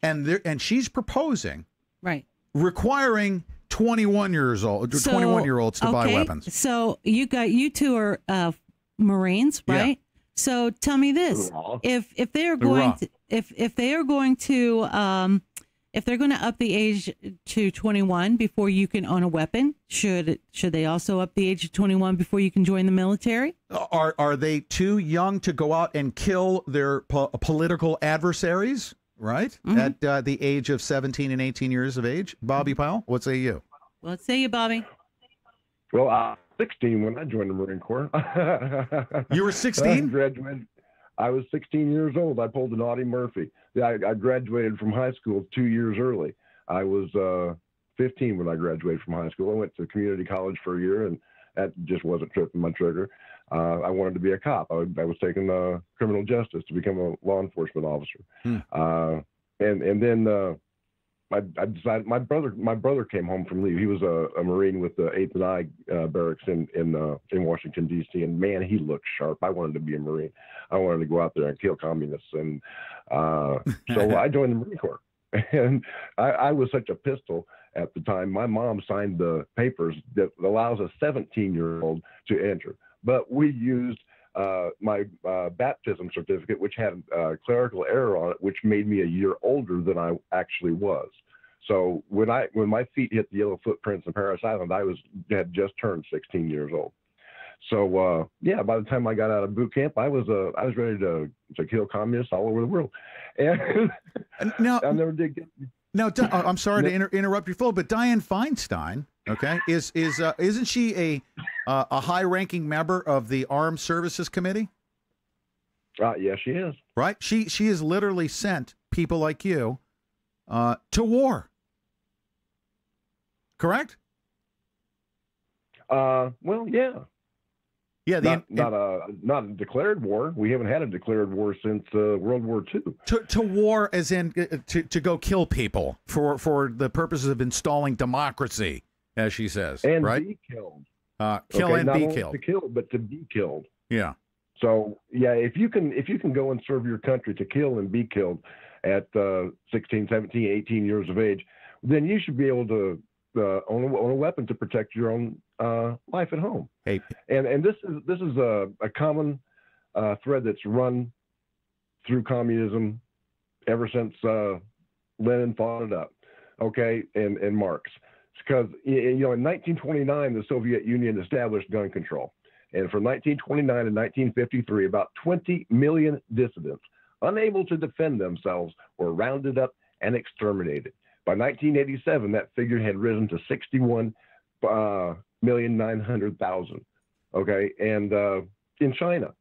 And she's proposing, right, requiring 21-year-olds to buy weapons. So you two are Marines, right? Yeah. So tell me this: if they are going to if they're going to up the age to 21 before you can own a weapon, should they also up the age of 21 before you can join the military? Are they too young to go out and kill their political adversaries, right? Mm-hmm. At the age of 17 and 18 years of age? Bobby Powell, what say you? Well, let's say you, Bobby. Well, 16 when I joined the Marine Corps. You were 16? I was 16 years old. I pulled an Audie Murphy. I graduated from high school 2 years early. I was 15 when I graduated from high school. I went to community college for a year, and that just wasn't tripping my trigger. I wanted to be a cop. I was taking criminal justice to become a law enforcement officer. And then I decided my brother came home from leave. He was a Marine with the 8th and I barracks in Washington D.C. And man, he looked sharp. I wanted to be a Marine. I wanted to go out there and kill communists. And so I joined the Marine Corps. And I was such a pistol at the time. My mom signed the papers that allows a 17-year-old to enter. But we used my baptism certificate, which had a clerical error on it, which made me a year older than I actually was. So when my feet hit the yellow footprints in Paris Island, I had just turned 16 years old. So yeah, by the time I got out of boot camp, I was ready to kill communists all over the world. And now, I never did get. Now, I'm sorry to interrupt your flow, but Dianne Feinstein, okay, isn't she a high-ranking member of the Armed Services Committee? Yes, she is. Right? She has literally sent people like you to war. Correct? Well, yeah. Yeah, not a declared war. We haven't had a declared war since World War II. To war, as in to go kill people for the purposes of installing democracy, as she says, and right? Be killed. Kill and not be only killed. To kill, but to be killed. Yeah. So yeah, if you can go and serve your country to kill and be killed at 16, 17, 18 years of age, then you should be able to own a weapon to protect your own life at home. Hey. And this is a common thread that's run through communism ever since Lenin thought it up, okay, and Marx. Because in 1929 the Soviet Union established gun control, and from 1929 to 1953, about 20 million dissidents unable to defend themselves were rounded up and exterminated. By 1987, that figure had risen to 61,900,000. Okay, and in China,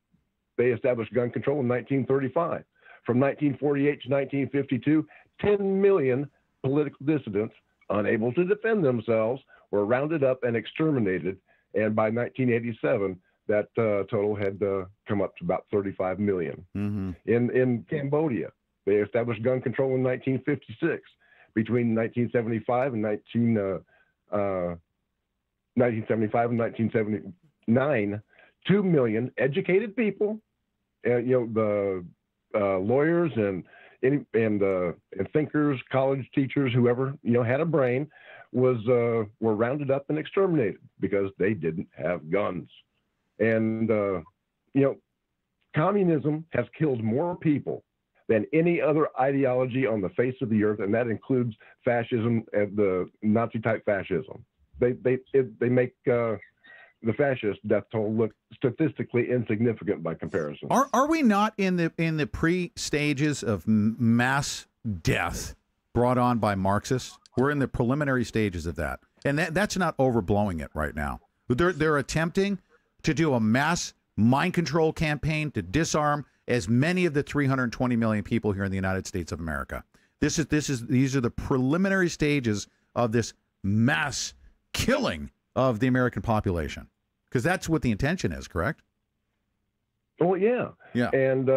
they established gun control in 1935. From 1948 to 1952, 10 million political dissidents unable to defend themselves were rounded up and exterminated. And by 1987, that total had come up to about 35 million. Mm-hmm. In Cambodia, they established gun control in 1956. Between 1975 and 1979, 2 million educated people, the lawyers and thinkers, college teachers, whoever had a brain, were rounded up and exterminated because they didn't have guns. And communism has killed more people than any other ideology on the face of the earth, and that includes fascism and the Nazi-type fascism. They make the fascist death toll look statistically insignificant by comparison. Are we not in the pre-stages of mass death brought on by Marxists? We're in the preliminary stages of that, and that's not overblowing it right now. They're attempting to do a mass mind control campaign to disarm as many of the 320 million people here in the United States of America. These are the preliminary stages of this mass killing of the American population, because that's what the intention is, correct? Oh yeah, yeah, and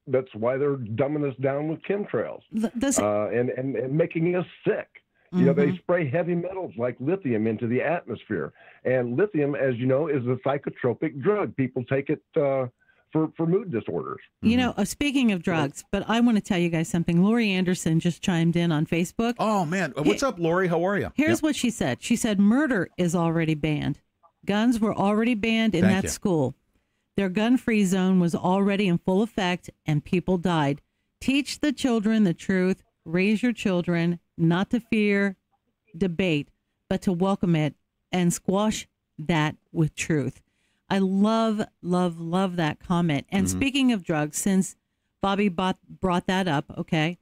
that's why they're dumbing us down with chemtrails and making us sick. Mm-hmm. They spray heavy metals like lithium into the atmosphere, and lithium, as you know, is a psychotropic drug. People take it for mood disorders. Speaking of drugs, but I want to tell you guys something. Lori Anderson just chimed in on Facebook. Oh, man. What's up, Lori? How are you? Here's what she said. She said murder is already banned. Guns were already banned in that school. Their gun-free zone was already in full effect, and people died. Teach the children the truth raise your children not to fear debate, but to welcome it and squash that with truth. I love, love, love that comment. And speaking of drugs, since Bobby brought that up, okay,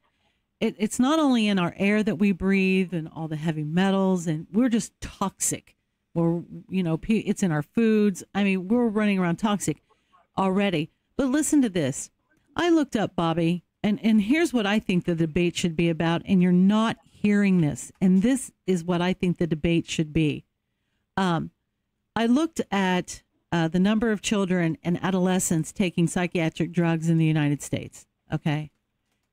it's not only in our air that we breathe and all the heavy metals, and we're just toxic. Or, it's in our foods. I mean, we're running around toxic already. But listen to this. I looked up, Bobby, and here's what I think the debate should be about, and you're not hearing this. And this is what I think the debate should be. I looked at the number of children and adolescents taking psychiatric drugs in the United States, okay?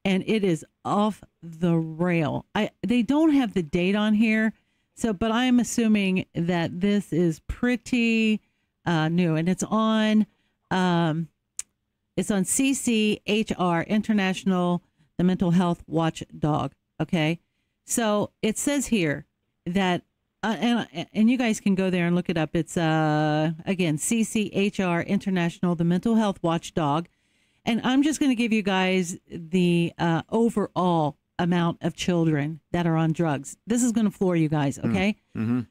And it is off the rail. They don't have the date on here, but I'm assuming that this is pretty new, and it's on CCHR, International, the Mental Health Watchdog. Okay, so it says here that, and you guys can go there and look it up. It's again CCHR, International, the Mental Health Watchdog, and I'm just going to give you guys the overall amount of children that are on drugs. This is going to floor you guys, okay? From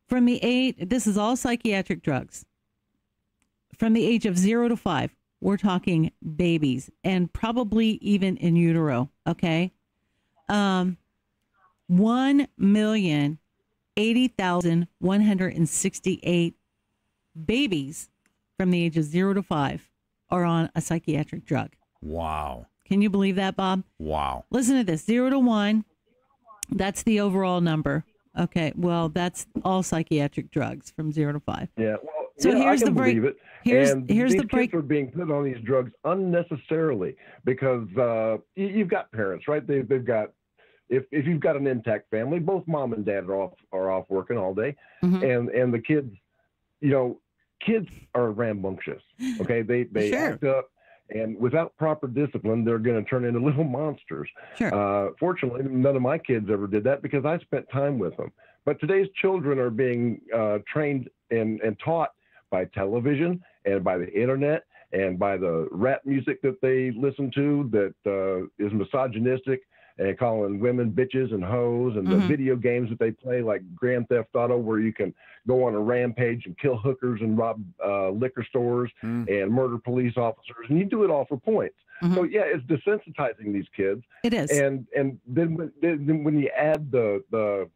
this is all psychiatric drugs. From the age of 0 to 5, we're talking babies, and probably even in utero, okay? 1,080,168 babies from the age of 0 to 5 are on a psychiatric drug. Wow. Can you believe that, Bob? Wow. Listen to this. 0 to 1, that's the overall number. Okay, well, that's all psychiatric drugs from 0 to 5. Yeah, well, so here's the break. Here's the break. Kids are being put on these drugs unnecessarily because you've got parents, right? They've got, if you've got an intact family, both mom and dad are off working all day, and the kids, kids are rambunctious. Okay, they sure. act up. And without proper discipline, they're going to turn into little monsters. Sure. Fortunately, none of my kids ever did that because I spent time with them. But today's children are being trained and taught by television and by the internet and by the rap music that they listen to that is misogynistic and calling women bitches and hoes, and the video games that they play like Grand Theft Auto, where you can go on a rampage and kill hookers and rob liquor stores and murder police officers, and you do it all for points. So yeah, it's desensitizing these kids. It is. And then when you add the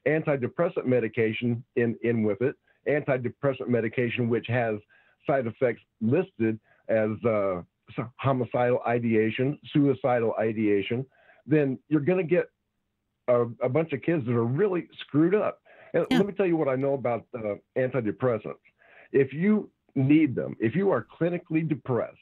antidepressant medication in with it, antidepressant medication which has side effects listed as homicidal ideation, suicidal ideation, then you're going to get a bunch of kids that are really screwed up. And let me tell you what I know about antidepressants. If you need them, if you are clinically depressed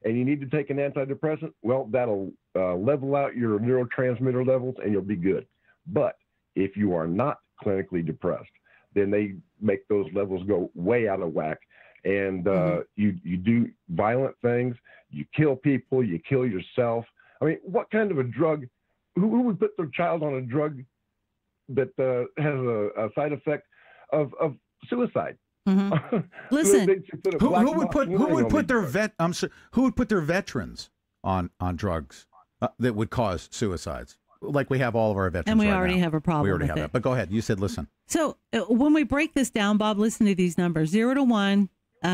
and you need to take an antidepressant, well, that'll level out your neurotransmitter levels and you'll be good. But if you are not clinically depressed, then they make those levels go way out of whack. And you do violent things, you kill people, you kill yourself. I mean, what kind of a drug, who would put their child on a drug that has a side effect of suicide? Listen, who would put their veterans on drugs that would cause suicides? Like we have all of our veterans. And we already have a problem. We already with have it. that. But go ahead. You said listen. So when we break this down, Bob, listen to these numbers. 0 to 1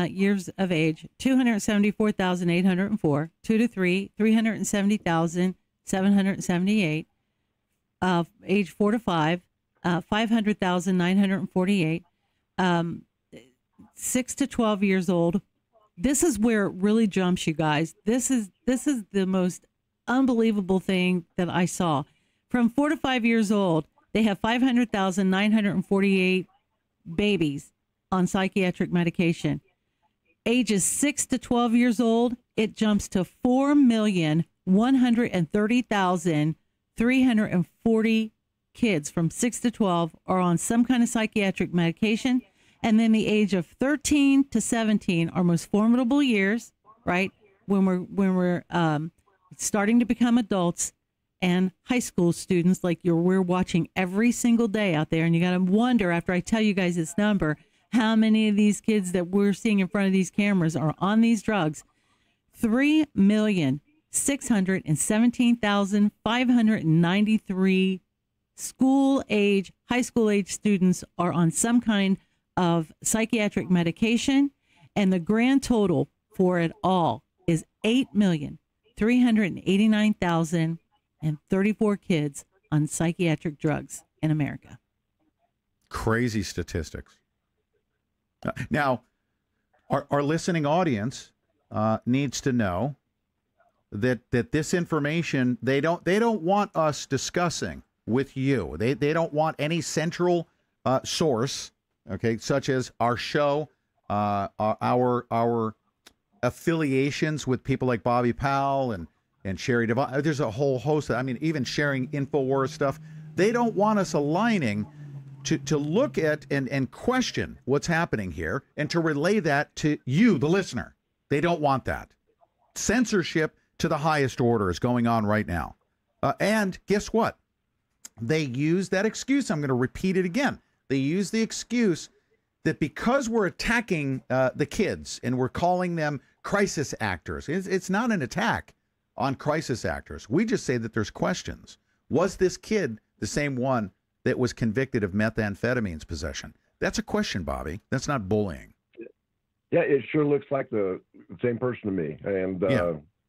years of age, 274,804. 2 to 3, 370,778. Age 4 to 5, 500,948. 6 to 12 years old. This is where it really jumps, you guys. This is the most unbelievable thing that I saw. From 4 to 5 years old, they have 500,948 babies on psychiatric medication. Ages 6 to 12 years old, it jumps to 4,130,340 kids from 6 to 12 are on some kind of psychiatric medication. And then the age of 13 to 17 are most formidable years, right? When we're starting to become adults, and high school students like we're watching every single day out there. And you got to wonder, after I tell you guys this number, how many of these kids that we're seeing in front of these cameras are on these drugs. 3,600,000 617,593 high school age students are on some kind of psychiatric medication, and the grand total for it all is 8,389,034 kids on psychiatric drugs in America. Crazy statistics. Now, our listening audience needs to know that this information they don't want us discussing with you. They don't want any central source, okay, such as our show, our affiliations with people like Bobby Powell and Sherry Devine. There's a whole host of, even sharing InfoWars stuff. They don't want us aligning to look at and question what's happening here and to relay that to you, the listener. They don't want that. Censorship to the highest order is going on right now. And guess what? They use that excuse. I'm going to repeat it again. They use the excuse that because we're attacking the kids and we're calling them crisis actors, it's not an attack on crisis actors. We just say that there's questions. Was this kid the same one that was convicted of methamphetamine's possession? That's a question, Bobby. That's not bullying. Yeah, it sure looks like the same person to me. And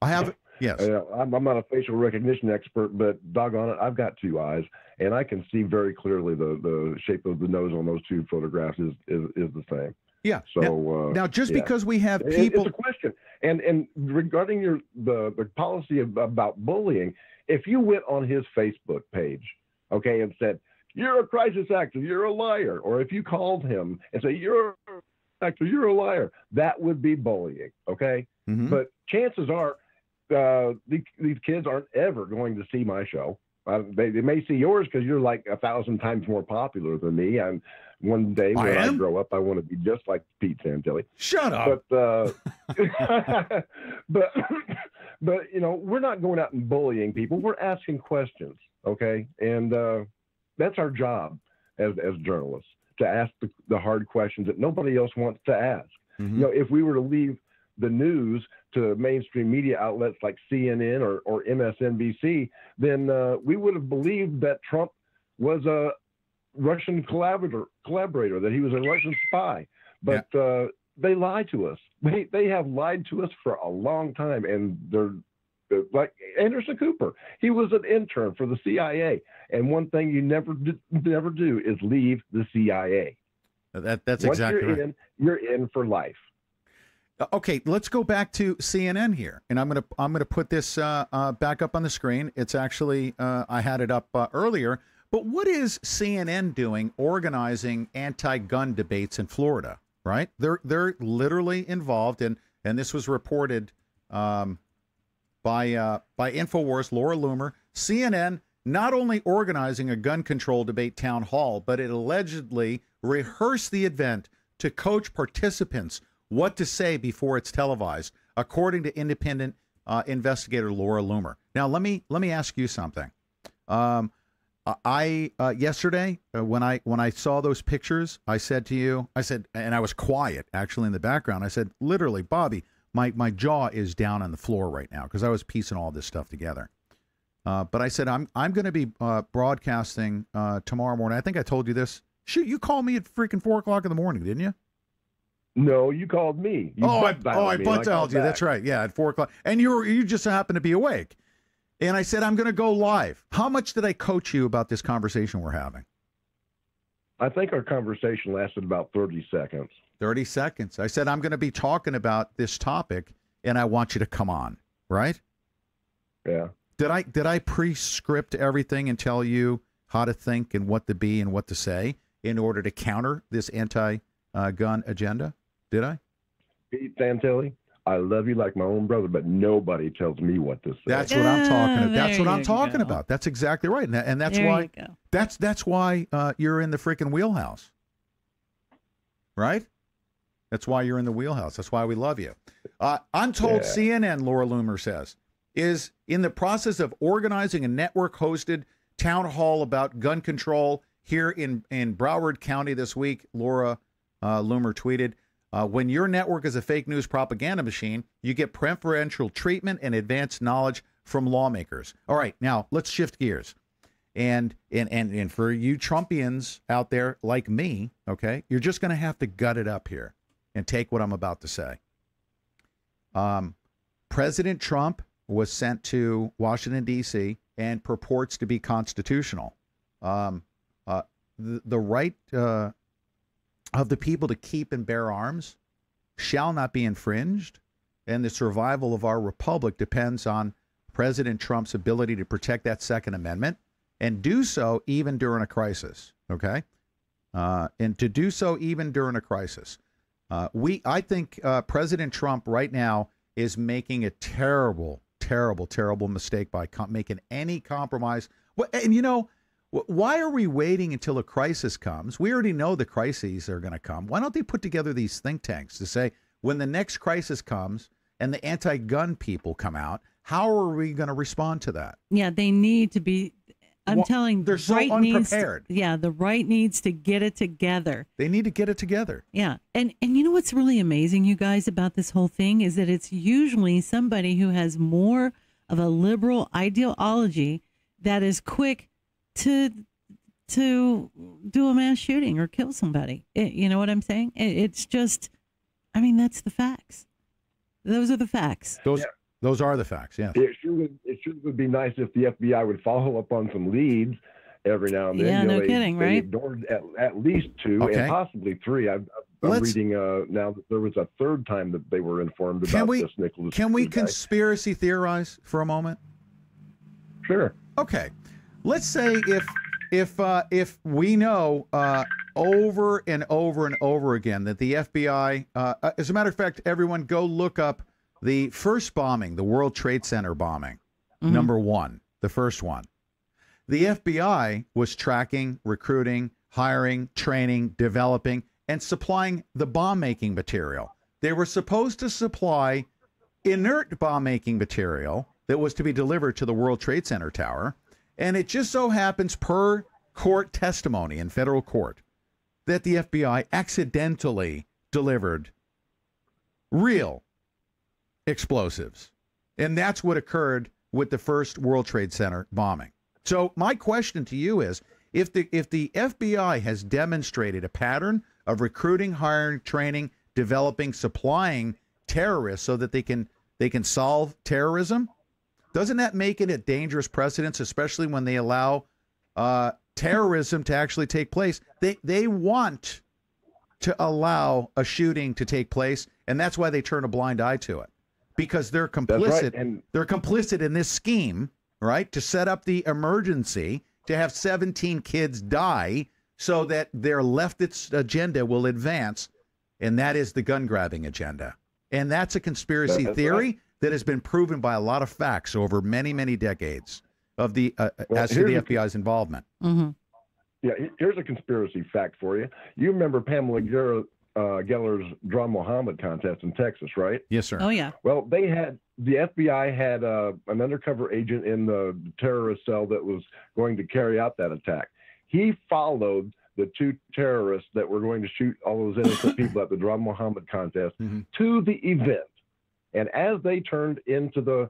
I have. Yes. I'm not a facial recognition expert, but doggone it, I've got two eyes, and I can see very clearly the shape of the nose on those two photographs is the same. Yeah. So now just because we have people, it's a question. And regarding the policy about bullying, if you went on his Facebook page, okay, and said you're a crisis actor, you're a liar, or if you called him and say you're a actor, you're a liar, that would be bullying. Okay. Mm-hmm. But chances are, these kids aren't ever going to see my show. They may see yours because you're like 1,000 times more popular than me. And one day when I grow up, I want to be just like Pete Santilli. Shut up. But but we're not going out and bullying people. We're asking questions, okay? And that's our job as journalists, to ask the hard questions that nobody else wants to ask. Mm-hmm. If we were to leave the news to mainstream media outlets like CNN or MSNBC, then we would have believed that Trump was a Russian collaborator, that he was a Russian spy. But they lied to us. They have lied to us for a long time, and they're like Anderson Cooper. He was an intern for the CIA, and one thing you never do is leave the CIA. That's Once exactly you're right. You're in for life. Okay, let's go back to CNN here, and I'm gonna put this back up on the screen. It's actually I had it up earlier, but what is CNN doing organizing anti-gun debates in Florida? Right, they're literally involved, and this was reported by InfoWars, Laura Loomer. CNN not only organizing a gun control debate town hall, but it allegedly rehearsed the event to coach participants what to say before it's televised, according to independent investigator Laura Loomer. Now, let me ask you something. I yesterday when I saw those pictures, I said to you, and I was quiet actually in the background. I said, literally, Bobby, my jaw is down on the floor right now because I was piecing all this stuff together. But I said I'm going to be broadcasting tomorrow morning. I think I told you this. Shoot, you called me at freaking 4 o'clock in the morning, didn't you? No, you called me. I butt dialed you. That's right. Yeah, at 4 o'clock. And you just happened to be awake. And I said, I'm going to go live. How much did I coach you about this conversation we're having? I think our conversation lasted about 30 seconds. 30 seconds. I said, I'm going to be talking about this topic, and I want you to come on, right? Yeah. Did I pre-script everything and tell you how to think and what to be and what to say in order to counter this anti-gun agenda? Did I? Pete Santilli, I love you like my own brother, but nobody tells me what to say. That's what I'm talking about. That's what I'm talking about. That's exactly right. And that's why that's why you're in the freaking wheelhouse. Right? That's why you're in the wheelhouse. That's why we love you. I'm told CNN, Laura Loomer says, is in the process of organizing a network-hosted town hall about gun control here in Broward County this week. Laura Loomer tweeted, When your network is a fake news propaganda machine, you get preferential treatment and advanced knowledge from lawmakers. All right, now let's shift gears. And for you Trumpians out there like me, okay, you're just going to have to gut it up here and take what I'm about to say. President Trump was sent to Washington, D.C., and purports to be constitutional. The right of the people to keep and bear arms shall not be infringed, and the survival of our republic depends on President Trump's ability to protect that Second Amendment and do so even during a crisis, okay? And to do so even during a crisis. I think President Trump right now is making a terrible mistake by making any compromise. And, you know, why are we waiting until a crisis comes? We already know the crises are going to come. Why don't they put together these think tanks to say, when the next crisis comes and the anti-gun people come out, how are we going to respond to that? Yeah, they need to be. I'm telling you, they're so unprepared. The right needs to get it together. They need to get it together. Yeah. And you know what's really amazing, you guys, about this whole thing is that it's usually somebody who has more of a liberal ideology that is quick to do a mass shooting or kill somebody. You know what I'm saying? It's just, I mean, that's the facts. Those are the facts. Those are the facts, yeah. It sure would be nice if the FBI would follow up on some leads every now and then. Yeah, no kidding, right? They ignored at least two and possibly three. I'm reading now that there was a third time that they were informed about this Nicolas Cruz. Can we conspiracy theorize for a moment? Sure. Okay. Let's say if we know over and over and over again that the FBI, as a matter of fact, everyone go look up the first bombing, the World Trade Center bombing, number one, the first one. The FBI was tracking, recruiting, hiring, training, developing, and supplying the bomb-making material. They were supposed to supply inert bomb-making material that was to be delivered to the World Trade Center tower. And it just so happens, per court testimony in federal court, that the FBI accidentally delivered real explosives. And that's what occurred with the first World Trade Center bombing. So my question to you is, if the FBI has demonstrated a pattern of recruiting, hiring, training, developing, supplying terrorists so that they can solve terrorism, doesn't that make it a dangerous precedent, especially when they allow terrorism to actually take place? They want to allow a shooting to take place, and that's why they turn a blind eye to it. Because they're complicit. Right. They're complicit in this scheme, right, to set up the emergency to have 17 kids die so that their leftist agenda will advance, and that is the gun-grabbing agenda. And that's a conspiracy theory that has been proven by a lot of facts over many, many decades of the as to the FBI's involvement. Mm-hmm. Yeah, here's a conspiracy fact for you. You remember Pamela Geller's Draw Muhammad contest in Texas, right? Yes, sir. Oh, yeah. Well, the FBI had an undercover agent in the terrorist cell that was going to carry out that attack. He followed the two terrorists that were going to shoot all those innocent people at the Draw Muhammad contest to the event. And as they turned into the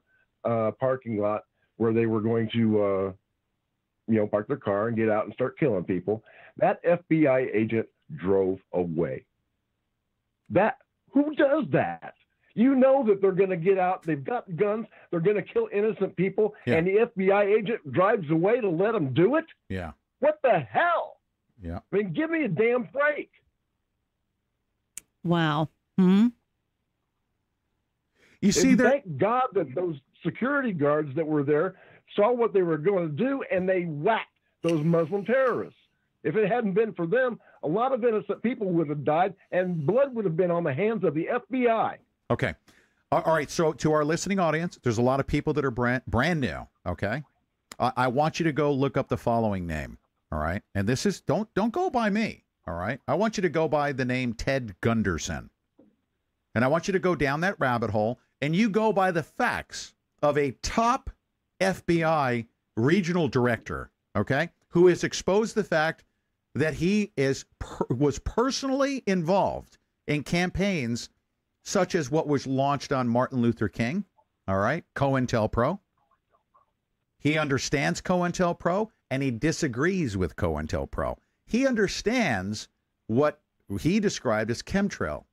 parking lot where they were going to, park their car and get out and start killing people, that FBI agent drove away. Who does that? You know that they're going to get out. They've got guns. They're going to kill innocent people. Yeah. And the FBI agent drives away to let them do it? Yeah. What the hell? Yeah. I mean, give me a damn break. Wow. You see, thank God that those security guards that were there saw what they were going to do, and they whacked those Muslim terrorists. If it hadn't been for them, a lot of innocent people would have died, and blood would have been on the hands of the FBI. Okay. All right. So to our listening audience, there's a lot of people that are brand new. Okay. I want you to go look up the following name. All right. And this is, don't go by me. All right. I want you to go by the name Ted Gunderson. And I want you to go down that rabbit hole, and you go by the facts of a top FBI regional director, okay, who has exposed the fact that he was personally involved in campaigns such as what was launched on Martin Luther King, all right, COINTELPRO. He understands COINTELPRO, and he disagrees with COINTELPRO. He understands what he described as chemtrail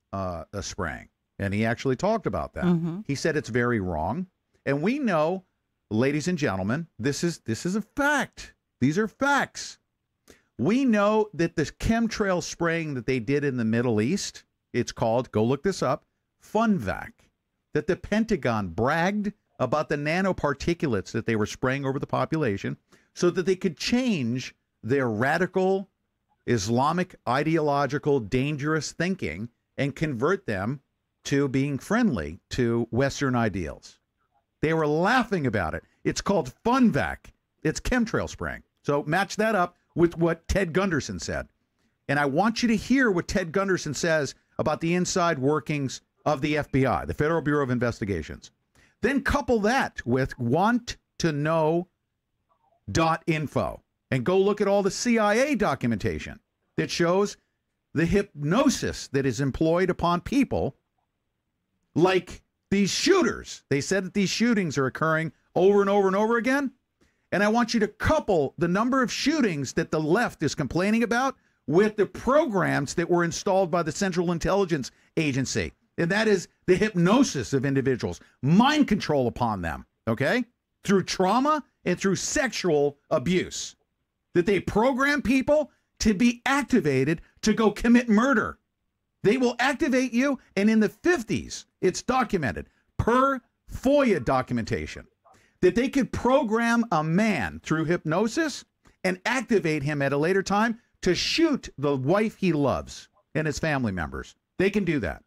spraying, and he actually talked about that. Mm-hmm. He said it's very wrong, and we know, ladies and gentlemen, this is a fact. These are facts. We know that the chemtrail spraying that they did in the Middle East, it's called, go look this up, FUNVAC, that the Pentagon bragged about the nanoparticulates that they were spraying over the population so that they could change their radical, Islamic, ideological, dangerous thinking and convert them to being friendly to Western ideals. They were laughing about it. It's called FUNVAC. It's chemtrail spraying. So match that up with what Ted Gunderson said. And I want you to hear what Ted Gunderson says about the inside workings of the FBI, the Federal Bureau of Investigations. Then couple that with wanttoknow.info and go look at all the CIA documentation that shows the hypnosis that is employed upon people like these shooters. They said that these shootings are occurring over and over and over again. And I want you to couple the number of shootings that the left is complaining about with the programs that were installed by the Central Intelligence Agency. And that is the hypnosis of individuals, mind control upon them, okay? Through trauma and through sexual abuse. That they program people to be activated to go commit murder. They will activate you, and in the 50s, it's documented, per FOIA documentation, that they could program a man through hypnosis and activate him at a later time to shoot the wife he loves and his family members. They can do that.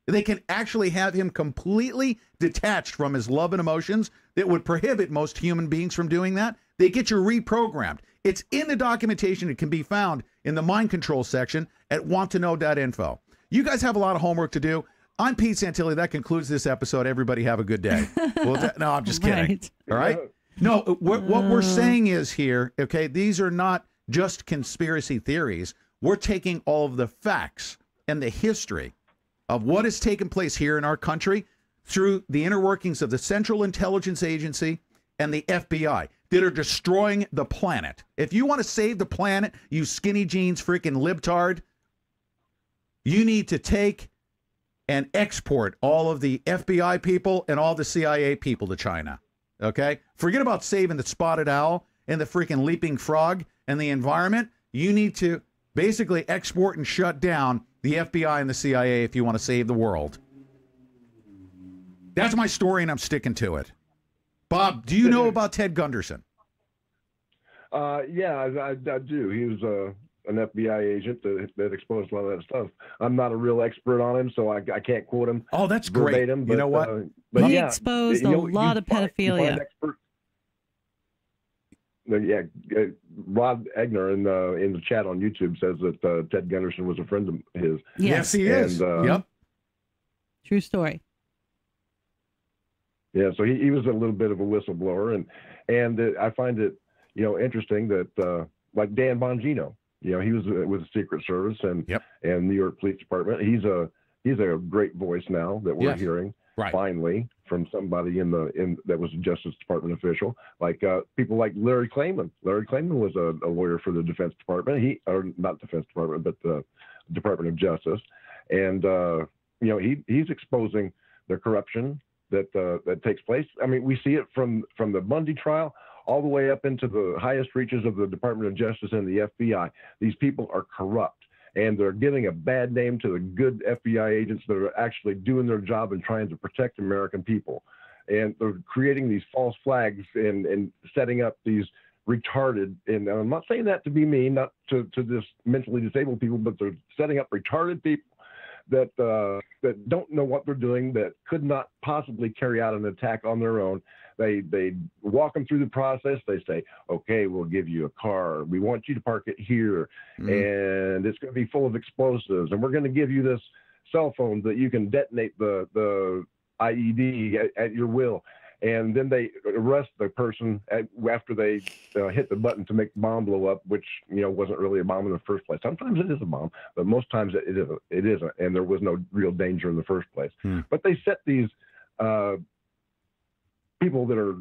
They can actually have him completely detached from his love and emotions that would prohibit most human beings from doing that. They get you reprogrammed. It's in the documentation. It can be found in the mind control section at wanttoknow.info. You guys have a lot of homework to do. I'm Pete Santilli. That concludes this episode. Everybody have a good day. No, I'm just kidding. Right. All right? No, what we're saying is here, okay, these are not just conspiracy theories. We're taking all of the facts and the history of what has taken place here in our country through the inner workings of the Central Intelligence Agency and the FBI that are destroying the planet. If you want to save the planet, you skinny jeans freaking libtard, you need to take and export all of the FBI people and all the CIA people to China. Okay? Forget about saving the spotted owl and the freaking leaping frog and the environment. You need to basically export and shut down the FBI and the CIA if you want to save the world. That's my story, and I'm sticking to it. Bob, do you know about Ted Gunderson? Yeah, I do. He was an FBI agent that exposed a lot of that stuff. I'm not a real expert on him, so I can't quote him. Oh, that's verbatim, great. But, you know what? But he exposed a lot of pedophilia. Rod Egner in the chat on YouTube says that Ted Gunderson was a friend of his. Yes, he is. Yep. True story. Yeah, so he was a little bit of a whistleblower, and I find it interesting that like Dan Bongino, he was with the Secret Service and New York Police Department. He's a great voice now that we're hearing finally from somebody that was a Justice Department official, like people like Larry Klayman. Larry Klayman was a lawyer for the Defense Department. Or not Defense Department, but the Department of Justice, and he's exposing the corruption that takes place. I mean, we see it from the Bundy trial all the way up into the highest reaches of the Department of Justice and the FBI. These people are corrupt, and they're giving a bad name to the good FBI agents that are actually doing their job and trying to protect American people. And they're creating these false flags and setting up these retarded, and I'm not saying that to be mean, not to just mentally disabled people, but they're setting up retarded people that don't know what they're doing, that could not possibly carry out an attack on their own. They walk them through the process. They say, okay, we'll give you a car. We want you to park it here, and it's going to be full of explosives, and we're going to give you this cell phone that you can detonate the IED at your will. and then they arrest the person after they hit the button to make the bomb blow up, which wasn't really a bomb in the first place. Sometimes it is a bomb, but most times it isn't, and there was no real danger in the first place. But they set these people that are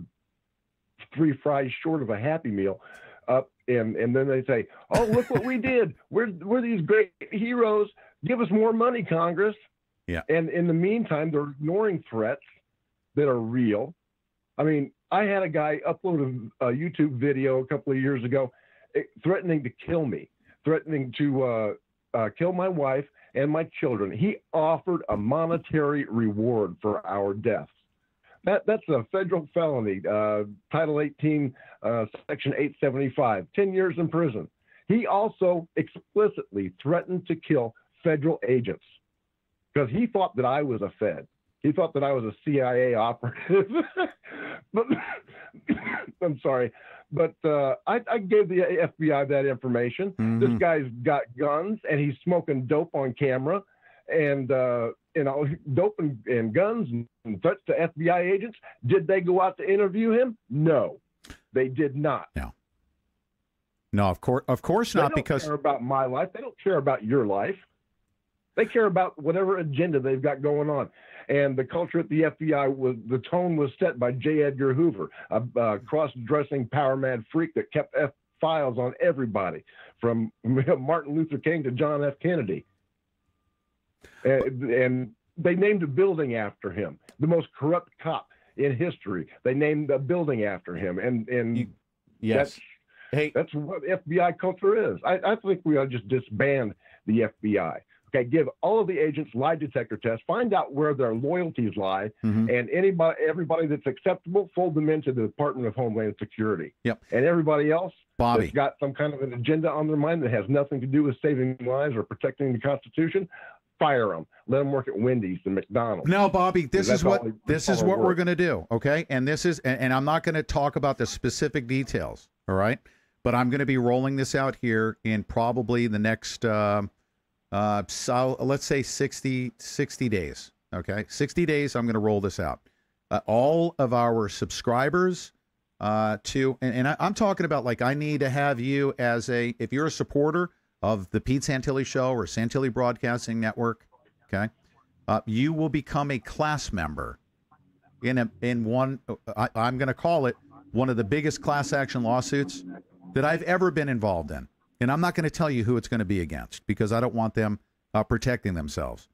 3 fries short of a Happy Meal up, and then they say, "Oh, look what we did! We're these great heroes. Give us more money, Congress." Yeah. And in the meantime, they're ignoring threats that are real. I mean, I had a guy upload a YouTube video a couple of years ago threatening to kill me, threatening to kill my wife and my children. He offered a monetary reward for our deaths. That's a federal felony, Title 18, Section 875, 10 years in prison. He also explicitly threatened to kill federal agents because he thought that I was a Fed. He thought that I was a CIA operative. But I'm sorry. But I gave the FBI that information. This guy's got guns, and he's smoking dope on camera. And, dope and guns and threats to FBI agents. Did they go out to interview him? No, they did not. No, of course not, because they don't care about my life. They don't care about your life. They care about whatever agenda they've got going on. And the culture at the FBI the tone was set by J. Edgar Hoover, a cross-dressing power-mad freak that kept files on everybody, from Martin Luther King to John F. Kennedy. And they named a building after him, the most corrupt cop in history. They named a building after him, and yes, that's what FBI culture is. I think we ought to just disband the FBI. Okay, give all of the agents lie detector tests, find out where their loyalties lie, and everybody that's acceptable, fold them into the Department of Homeland Security. Yep. And everybody else Bobby, that's got some kind of an agenda on their mind that has nothing to do with saving lives or protecting the Constitution, fire them. Let them work at Wendy's and McDonald's. No, Bobby, this is what we're going to do, okay? And this is, and I'm not going to talk about the specific details, all right? But I'm going to be rolling this out here in probably the next, so let's say 60 days, okay? 60 days, I'm going to roll this out. All of our subscribers and I'm talking about, like, I need to have you as if you're a supporter of the Pete Santilli Show or Santilli Broadcasting Network, okay, you will become a class member in one. I'm going to call it one of the biggest class action lawsuits that I've ever been involved in, and I'm not going to tell you who it's going to be against because I don't want them protecting themselves.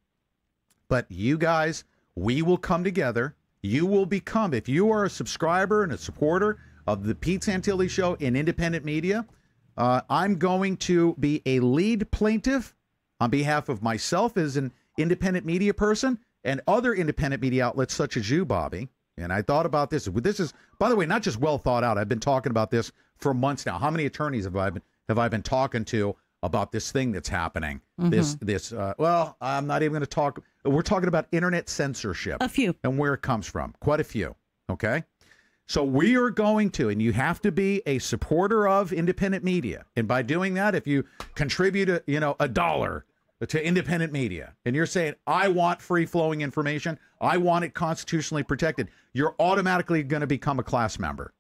But you guys, we will come together. You will become, if you are a subscriber and a supporter of the Pete Santilli Show in independent media. I'm going to be a lead plaintiff on behalf of myself as an independent media person and other independent media outlets such as you, Bobby. And I thought about this. This is, by the way, not just well thought out. I've been talking about this for months now. How many attorneys have I been talking to about this thing that's happening? Well, I'm not even going to talk. We're talking about internet censorship. A few. And where it comes from. Quite a few. Okay. So we are going to, and you have to be a supporter of independent media. And by doing that, if you contribute $1 to independent media, and you're saying, I want free-flowing information, I want it constitutionally protected, you're automatically going to become a class member.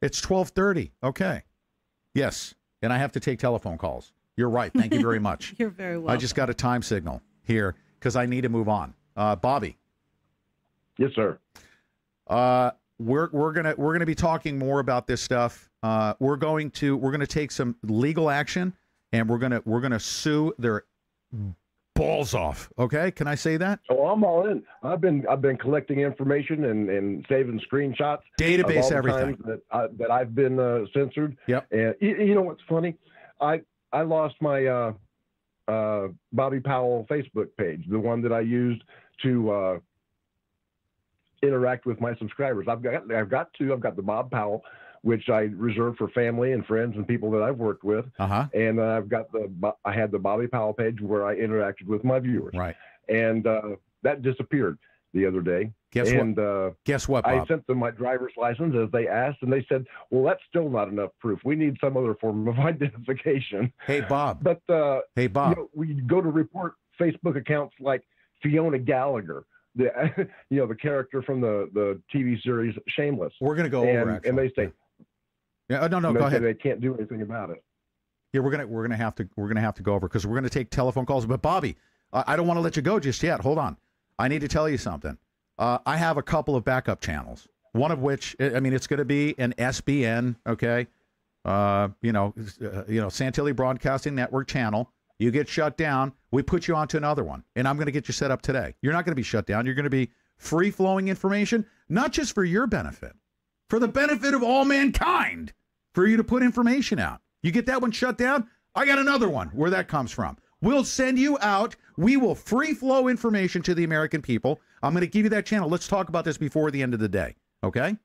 It's 12:30. Okay. Yes. And I have to take telephone calls. You're right. Thank you very much. You're very welcome. I just got a time signal here because I need to move on. Bobby. Yes, sir. We're gonna be talking more about this stuff. We're gonna take some legal action, and we're gonna sue their balls off. Okay, can I say that? Oh, I'm all in. I've been collecting information and saving screenshots, database, of all everything the times that I've been censored. Yep. And you know what's funny? I lost my Bobby Powell Facebook page, the one that I used to interact with my subscribers. I've got the Bob Powell, which I reserve for family and friends and people that I've worked with. And I had the Bobby Powell page where I interacted with my viewers. Right. And that disappeared the other day. Guess what, Bob? I sent them my driver's license as they asked, and they said, well, that's still not enough proof. We need some other form of identification. Hey, Bob. But hey, Bob. We go to report Facebook accounts like Fiona Gallagher, the the character from the TV series Shameless. We're going to go over actually. And they say, no, go ahead. They can't do anything about it. Yeah, we're gonna have to go over because we're gonna take telephone calls. But Bobby, I don't want to let you go just yet. Hold on, I need to tell you something. I have a couple of backup channels. One of which, I mean, it's going to be an SBN. Okay, Santilli Broadcasting Network channel. You get shut down, we put you onto another one, and I'm going to get you set up today. You're not going to be shut down. You're going to be free-flowing information, not just for your benefit, for the benefit of all mankind, for you to put information out. You get that one shut down, I got another one where that comes from. We'll send you out. We will free-flow information to the American people. I'm going to give you that channel. Let's talk about this before the end of the day, okay?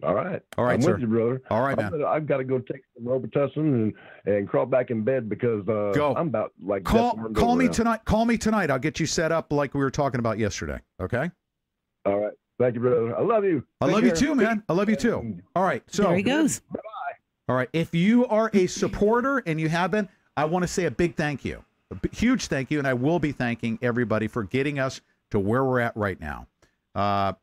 All right. All right, I'm sir. with you, brother. All right, man. I've got to go take some Robitussin and crawl back in bed because I'm about like call me tonight. Call me tonight. I'll get you set up like we were talking about yesterday. Okay. All right. Thank you, brother. I love you. I love you too, man. I love you too. All right. So there he goes. Bye-bye. All right. If you are a supporter and you have been, I want to say a big thank you, huge thank you, and I will be thanking everybody for getting us to where we're at right now.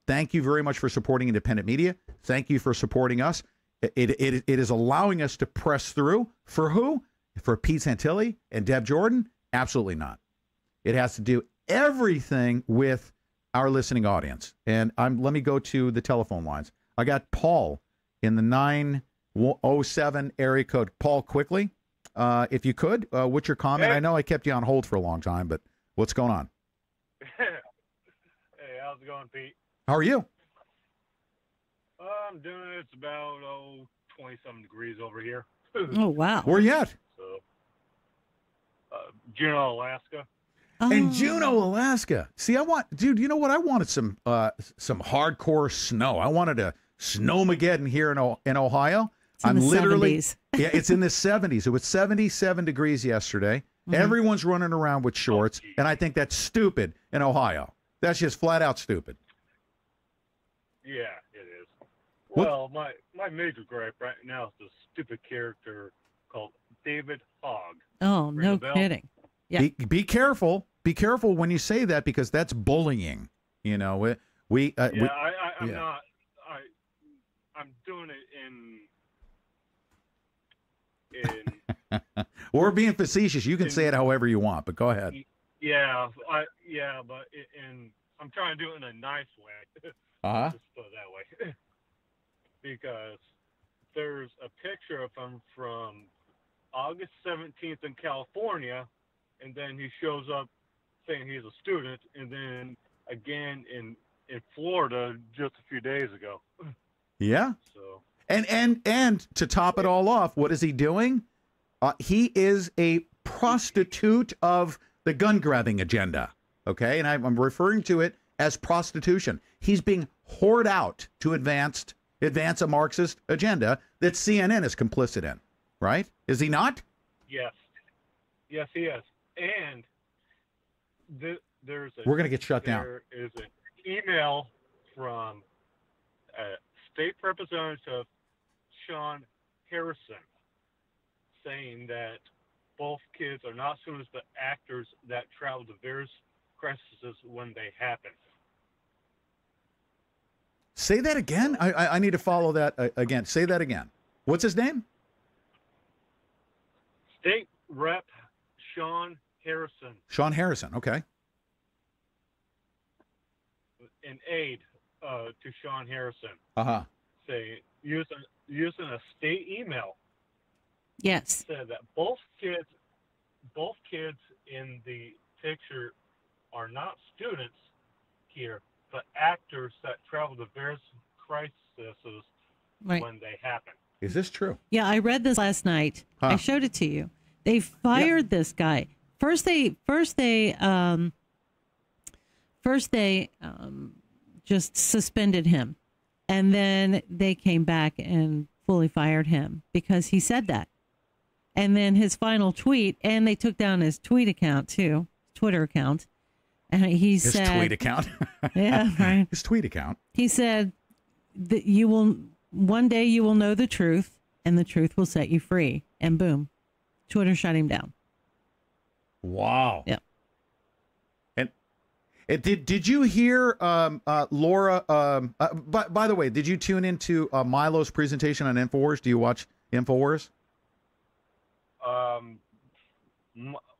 Thank you very much for supporting independent media. Thank you for supporting us. It is allowing us to press through. For who? For Pete Santilli and Deb Jordan? Absolutely not. It has to do everything with our listening audience. And let me go to the telephone lines. I got Paul in the 907 area code. Paul, quickly, if you could, what's your comment? Hey. I know I kept you on hold for a long time, but what's going on? Hey, how's it going, Pete? How are you? I'm doing it. It's about 20-something degrees over here. Oh, wow. Where you at? So, Juneau, Alaska. Oh. In Juneau, Alaska. See, dude, you know what? I wanted some hardcore snow. I wanted a snowmageddon here in Ohio. It's in the 70s. Yeah, it's in the 70s. It was 77 degrees yesterday. Mm-hmm. Everyone's running around with shorts, and I think that's stupid in Ohio. That's just flat out stupid. Yeah, it is. Well, my major gripe right now is this stupid character called David Hogg. Oh, no kidding. Yeah. Be careful. Be careful when you say that because that's bullying. You know, I'm not. I'm doing it in. We're being facetious. You can say it however you want, but go ahead. Yeah, but I'm trying to do it in a nice way. Uh-huh. Just put it that way. Because there's a picture of him from August 17th in California, and then he shows up saying he's a student, and then again in Florida just a few days ago. Yeah. So. And to top it all off, what is he doing? He is a prostitute of the gun grabbing agenda. Okay, and I'm referring to it as prostitution. He's being whored out to advance a Marxist agenda that CNN is complicit in, right? Is he not? Yes. Yes, he is. And we're going to get shut down. There is an email from State Representative Sean Harrison saying that both kids are not students but actors that travel to various crises when they happen. Say that again. I need to follow that again. Say that again. What's his name? State Rep Sean Harrison. Sean Harrison. Okay. An aide to Sean Harrison. Uh-huh. Say using a state email. Yes. Said that both kids in the picture are not students here, but actors that travel to various crises when they happen. Is this true? Yeah, I read this last night. Huh. I showed it to you. They fired this guy. First they just suspended him, and then they came back and fully fired him because he said that. And then his final tweet, and they took down his tweet account too, Twitter account. And he said, his tweet account. Yeah, right. His tweet account. He said that one day you will know the truth, and the truth will set you free. And boom, Twitter shut him down. Wow. Yeah. Did you hear Laura? By the way, did you tune into Milo's presentation on InfoWars? Do you watch InfoWars?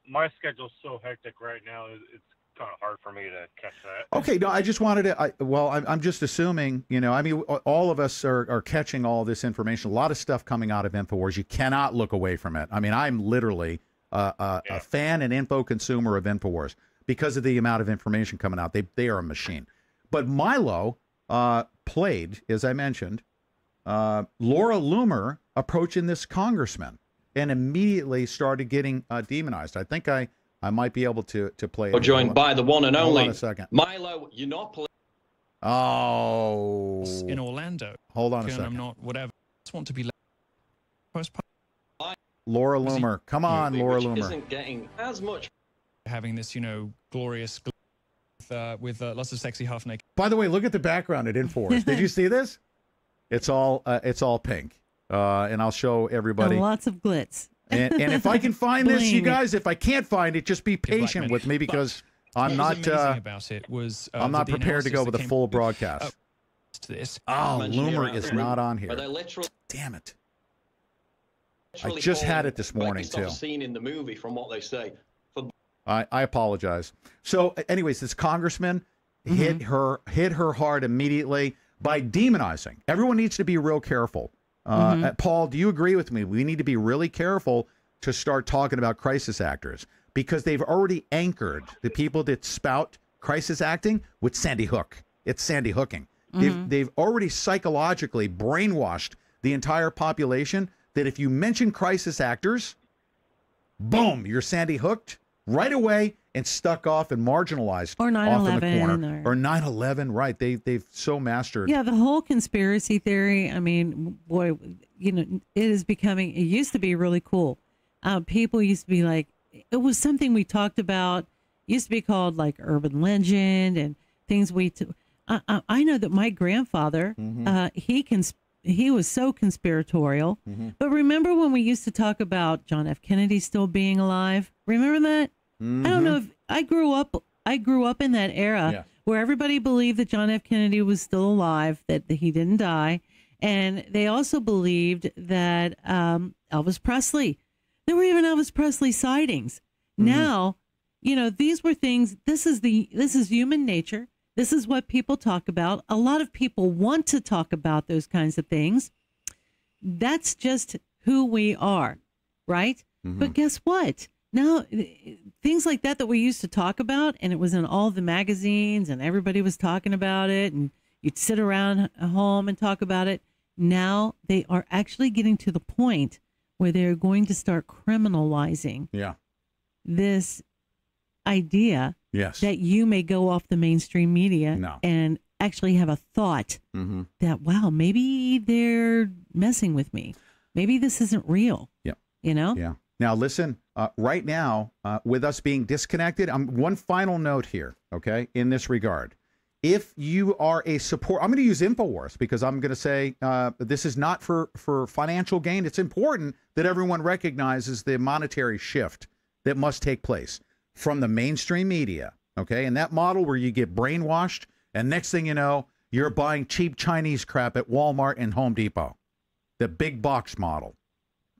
My schedule's so hectic right now. It's kind of hard for me to catch that. Okay, no, I just wanted to. I'm just assuming. I mean, all of us are catching all this information. A lot of stuff coming out of InfoWars. You cannot look away from it. I mean, I'm literally a fan and info consumer of InfoWars because of the amount of information coming out. They are a machine. But Milo played, as I mentioned, Laura Loomer approaching this congressman and immediately started getting demonized. I think I might be able to play it. Joined by the one and only. Hold on a second. Milo, you're not playing. Oh. In Orlando. Hold on a second. I'm not, whatever. I just want to be Laura Loomer. Come on, Laura Loomer. Isn't getting as much. Having this, glorious with lots of sexy half naked. By the way, look at the background at InfoWars. Did you see this? It's all pink. And I'll show everybody. And lots of glitz. And if I can find this, you guys, if I can't find it, just be patient with me because I'm not I'm not prepared to go with a full broadcast. Loomer is not on here. Damn it. I just had it this morning too. Seen in the movie from what they say. I apologize. So anyways, this congressman hit her hard immediately by demonizing. Everyone needs to be real careful. Paul, do you agree with me? We need to be really careful to start talking about crisis actors because they've already anchored the people that spout crisis acting with Sandy Hook. It's Sandy hooking. They've already psychologically brainwashed the entire population that if you mention crisis actors, boom, you're Sandy hooked right away and stuck off and marginalized or 9/11 or 9/11. Right. They've so mastered. Yeah. The whole conspiracy theory. I mean, boy, it is becoming, it used to be really cool. People used to be like, it was something we talked about. It used to be called like urban legend and things I know that my grandfather, he was so conspiratorial. But remember when we used to talk about John F. Kennedy still being alive? Remember that? I don't know if I grew up in that era where everybody believed that John F. Kennedy was still alive, that he didn't die. And they also believed that Elvis Presley, there were even Elvis Presley sightings. Now, these were things, this is human nature. This is what people talk about. A lot of people want to talk about those kinds of things. That's just who we are, right? But guess what? Now, things like that we used to talk about, and it was in all the magazines, and everybody was talking about it, and you'd sit around at home and talk about it. Now they are actually getting to the point where they're going to start criminalizing this idea that you may go off the mainstream media and actually have a thought that, wow, maybe they're messing with me. Maybe this isn't real. Yeah. Now, listen, right now, with us being disconnected, one final note here, okay, in this regard. If you are a support, I'm going to use InfoWars because I'm going to say this is not for financial gain. It's important that everyone recognizes the monetary shift that must take place from the mainstream media, okay? And that model where you get brainwashed and next thing you know, you're buying cheap Chinese crap at Walmart and Home Depot. The big box model,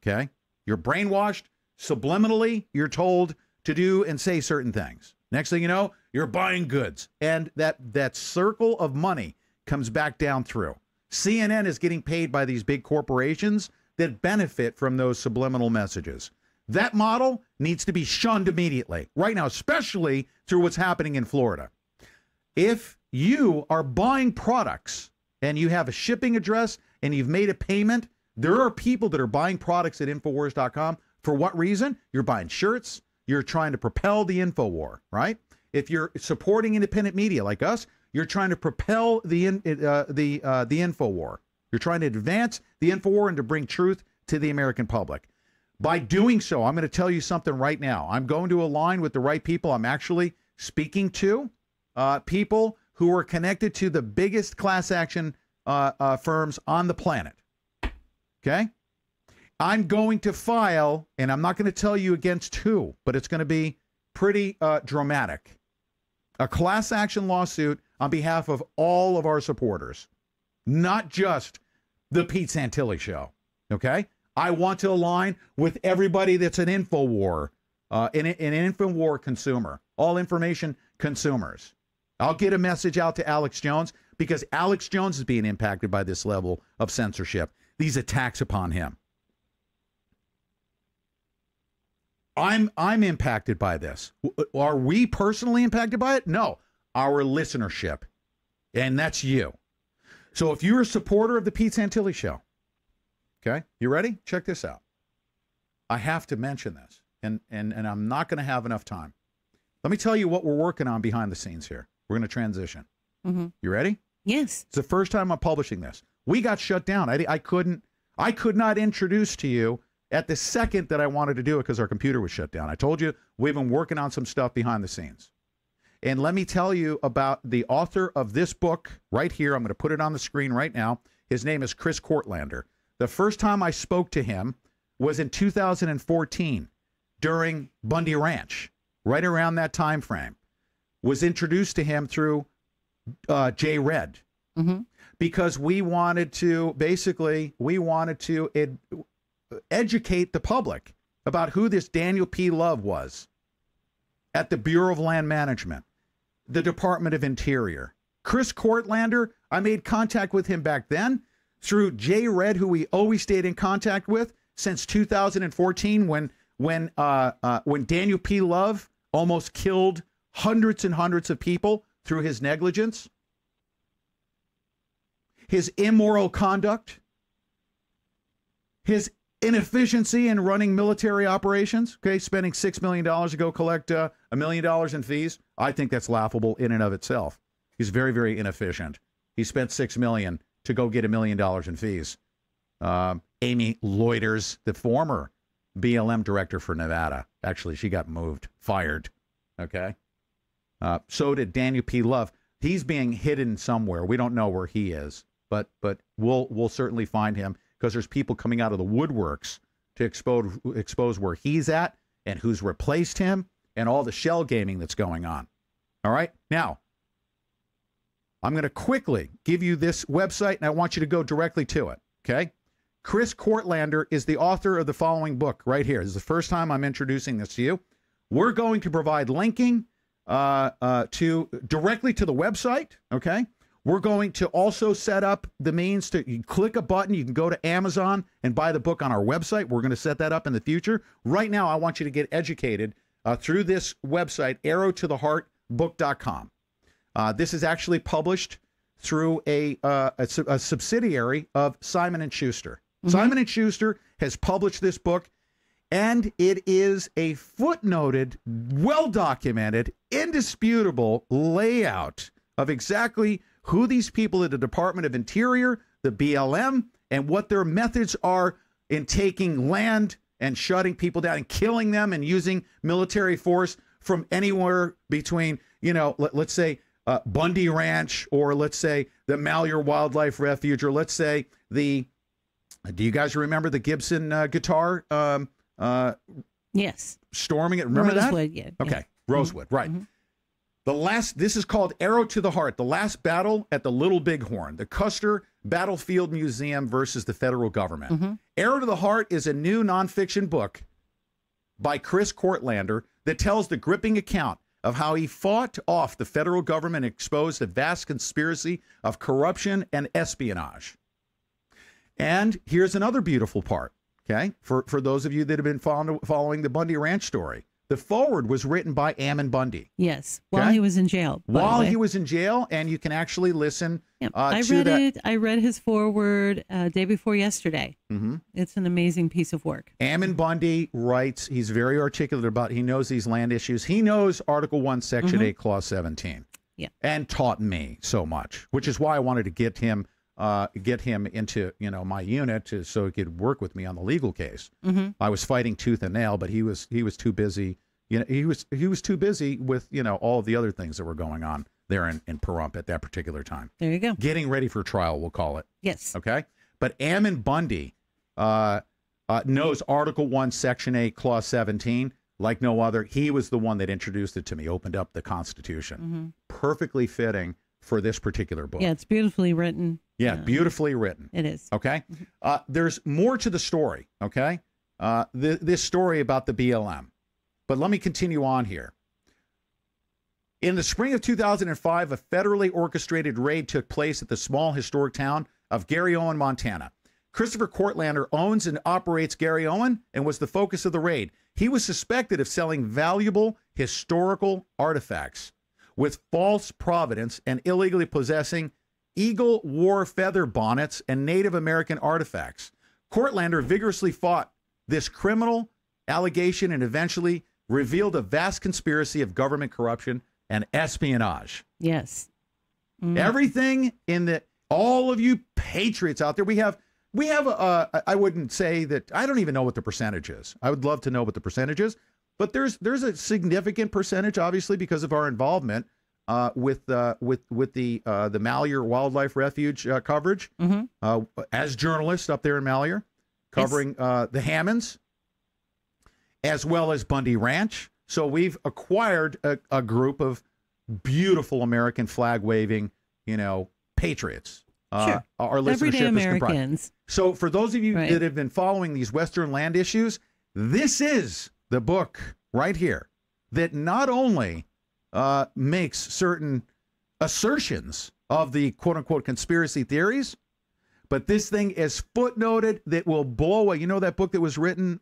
okay? You're brainwashed. Subliminally, you're told to do and say certain things. Next thing you know, you're buying goods. And that circle of money comes back down through. CNN is getting paid by these big corporations that benefit from those subliminal messages. That model needs to be shunned immediately, right now, especially through what's happening in Florida. If you are buying products and you have a shipping address and you've made a payment, there are people that are buying products at Infowars.com. For what reason? You're buying shirts. You're trying to propel the info war, right? If you're supporting independent media like us, you're trying to propel the info war. You're trying to advance the info war and to bring truth to the American public. By doing so, I'm going to tell you something right now. I'm going to align with the right people. I'm actually speaking to people who are connected to the biggest class action firms on the planet. Okay? I'm going to file, and I'm not going to tell you against who, but it's going to be pretty dramatic. A class action lawsuit on behalf of all of our supporters, not just the Pete Santilli show. Okay? I want to align with everybody that's an InfoWar, an InfoWar consumer, all information consumers. I'll get a message out to Alex Jones because Alex Jones is being impacted by this level of censorship, these attacks upon him. I'm impacted by this. Are we personally impacted by it? No. Our listenership. And that's you. So if you're a supporter of the Pete Santilli show, okay, you ready? Check this out. I have to mention this, and I'm not going to have enough time. Let me tell you what we're working on behind the scenes here. We're going to transition. Mm-hmm. You ready? Yes. It's the first time I'm publishing this. We got shut down. I could not introduce to you at the second that I wanted to do it because our computer was shut down. I told you we've been working on some stuff behind the scenes. And let me tell you about the author of this book right here. I'm going to put it on the screen right now. His name is Chris Courtlander. The first time I spoke to him was in 2014 during Bundy Ranch, right around that time frame. Was introduced to him through Jay Red. Mm-hmm. Because we wanted to, educate the public about who this Daniel P. Love was at the Bureau of Land Management, the Department of Interior. Chris Courtlander, I made contact with him back then through Jay Red, who we always stayed in contact with since 2014 when Daniel P. Love almost killed hundreds and hundreds of people through his negligence, his immoral conduct, his inefficiency in running military operations, okay, spending $6 million to go collect $1 million in fees. I think that's laughable in and of itself. He's very, very inefficient. He spent $6 million to go get $1 million in fees. Amy Loiters, the former BLM director for Nevada, actually, she got fired, okay? So did Daniel P. Love. He's being hidden somewhere. We don't know where he is, but we'll certainly find him, because there's people coming out of the woodworks to expose where he's at and who's replaced him and all the shell gaming that's going on. All right? Now, I'm going to quickly give you this website, and I want you to go directly to it, okay? Chris Courtlander is the author of the following book right here. This is the first time I'm introducing this to you. We're going to provide linking directly to the website, okay? We're going to also set up the means to, you click a button, you can go to Amazon and buy the book on our website. We're going to set that up in the future. Right now, I want you to get educated through this website, arrowtotheheartbook.com. This is actually published through a subsidiary of Simon & Schuster. Mm-hmm. Simon & Schuster has published this book, and it is a footnoted, well-documented, indisputable layout of exactly who these people at the Department of Interior, the BLM, and what their methods are in taking land and shutting people down and killing them and using military force from anywhere between, let's say Bundy Ranch, or let's say the Malheur Wildlife Refuge, or let's say do you guys remember the Gibson guitar? Yes. Storming it. Remember Rosewood, that? Yeah. Okay. Yeah. Rosewood, right. Mm-hmm. This is called Arrow to the Heart, the last battle at the Little Bighorn, the Custer Battlefield Museum versus the federal government. Mm-hmm. Arrow to the Heart is a new nonfiction book by Chris Courtlander that tells the gripping account of how he fought off the federal government and exposed a vast conspiracy of corruption and espionage. And here's another beautiful part, okay, for those of you that have been following the Bundy Ranch story. The foreword was written by Ammon Bundy. Yes, while he was in jail. While he was in jail, and you can actually listen to that. I read his foreword day before yesterday. Mm-hmm. It's an amazing piece of work. Ammon Bundy writes, he's very articulate about, he knows these land issues. He knows Article 1, Section 8, Clause 17. Yeah. And taught me so much, which is why I wanted to get him into my unit so he could work with me on the legal case. Mm-hmm. I was fighting tooth and nail, but he was too busy. He was too busy with all of the other things that were going on there in Pahrump at that particular time. There you go. Getting ready for trial, we'll call it. Yes. Okay. But Ammon Bundy knows Article 1, Section 8, Clause 17. like no other. He was the one that introduced it to me, opened up the Constitution. Perfectly fitting for this particular book. Yeah, it's beautifully written. Yeah, beautifully written. It is. Okay. There's more to the story. Okay. This story about the BLM. But let me continue on here. In the spring of 2005, a federally orchestrated raid took place at the small historic town of Garryowen, Montana. Christopher Courtlander owns and operates Garryowen and was the focus of the raid. He was suspected of selling valuable historical artifacts with false provenance and illegally possessing Eagle War feather bonnets and Native American artifacts. Courtlander vigorously fought this criminal allegation and eventually revealed a vast conspiracy of government corruption and espionage. Yes. Everything in the, all of you patriots out there, we have I wouldn't say that, I don't even know what the percentage is. I would love to know what the percentage is, but there's a significant percentage, obviously, because of our involvement with the Malheur Wildlife Refuge coverage as journalists up there in Malheur, covering the Hammonds, as well as Bundy Ranch. So we've acquired a group of beautiful American flag waving, patriots. Sure. Our listenership Everyday Americans. Is so for those of you that have been following these Western land issues, this is the book right here that not only makes certain assertions of the quote-unquote conspiracy theories, but this thing is footnoted that will blow away. You know that book that was written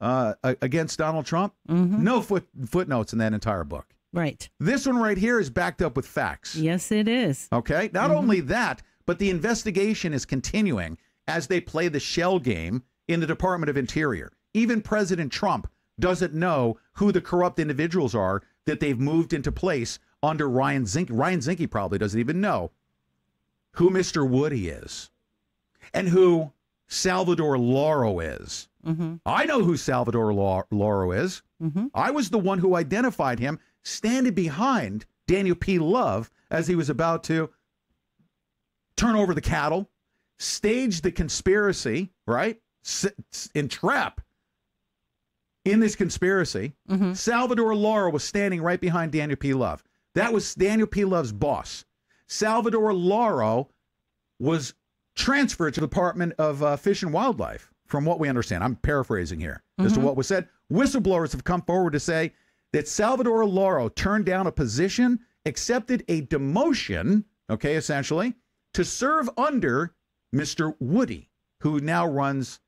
against Donald Trump? No footnotes in that entire book. Right. This one right here is backed up with facts. Yes, it is. Okay. Not only that, but the investigation is continuing as they play the shell game in the Department of Interior. Even President Trump doesn't know who the corrupt individuals are that they've moved into place under Ryan Zinke. Ryan Zinke probably doesn't even know who Mr. Woody is and who Salvador Lauro is. I know who Salvador Lauro is. I was the one who identified him standing behind Daniel P. Love as he was about to turn over the cattle, stage the conspiracy, right? Entrap in this conspiracy. Salvador Lauro was standing right behind Daniel P. Love. That was Daniel P. Love's boss. Salvador Lauro was transferred to the Department of Fish and Wildlife, from what we understand. I'm paraphrasing here as to what was said. Whistleblowers have come forward to say that Salvador Lauro turned down a position, accepted a demotion, okay, essentially, to serve under Mr. Woody, who now runs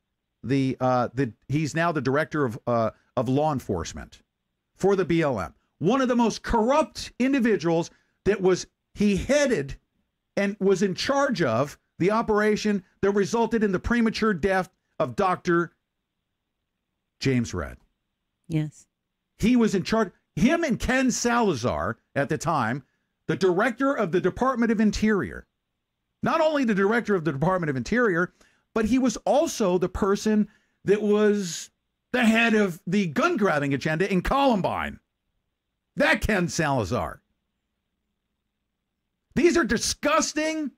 he's now the director of law enforcement for the BLM. One of the most corrupt individuals that he headed and was in charge of the operation that resulted in the premature death of Dr. James Redd. Yes. He was in charge. Him and Ken Salazar, at the time, the director of the Department of Interior. Not only the director of the Department of Interior, but he was also the person that was the head of the gun-grabbing agenda in Columbine. That Ken Salazar. These are disgusting,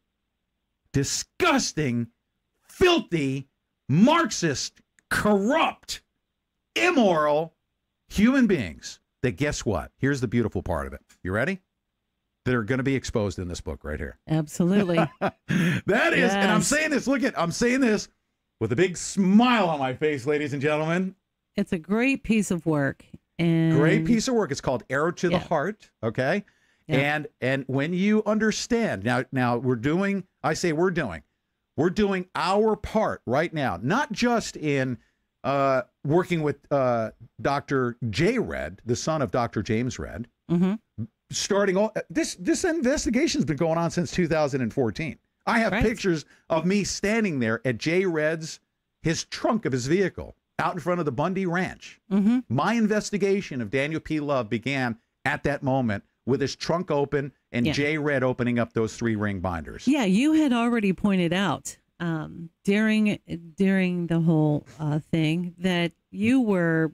filthy, Marxist, corrupt, immoral human beings that, guess what? Here's the beautiful part of it. You ready? That are going to be exposed in this book right here. Absolutely. That is, and I'm saying this, I'm saying this with a big smile on my face, ladies and gentlemen. It's a great piece of work. And great piece of work. It's called Arrow to the Heart. Okay. Yeah. And when you understand, now we're doing our part right now, not just in working with Dr. J. Redd, the son of Dr. James Redd. Starting all this investigation has been going on since 2014. I have pictures of me standing there at J. Redd's, his trunk of his vehicle out in front of the Bundy Ranch. My investigation of Daniel P. Love began at that moment with his trunk open and J. Redd opening up those 3 ring binders. Yeah, you had already pointed out during the whole thing that you were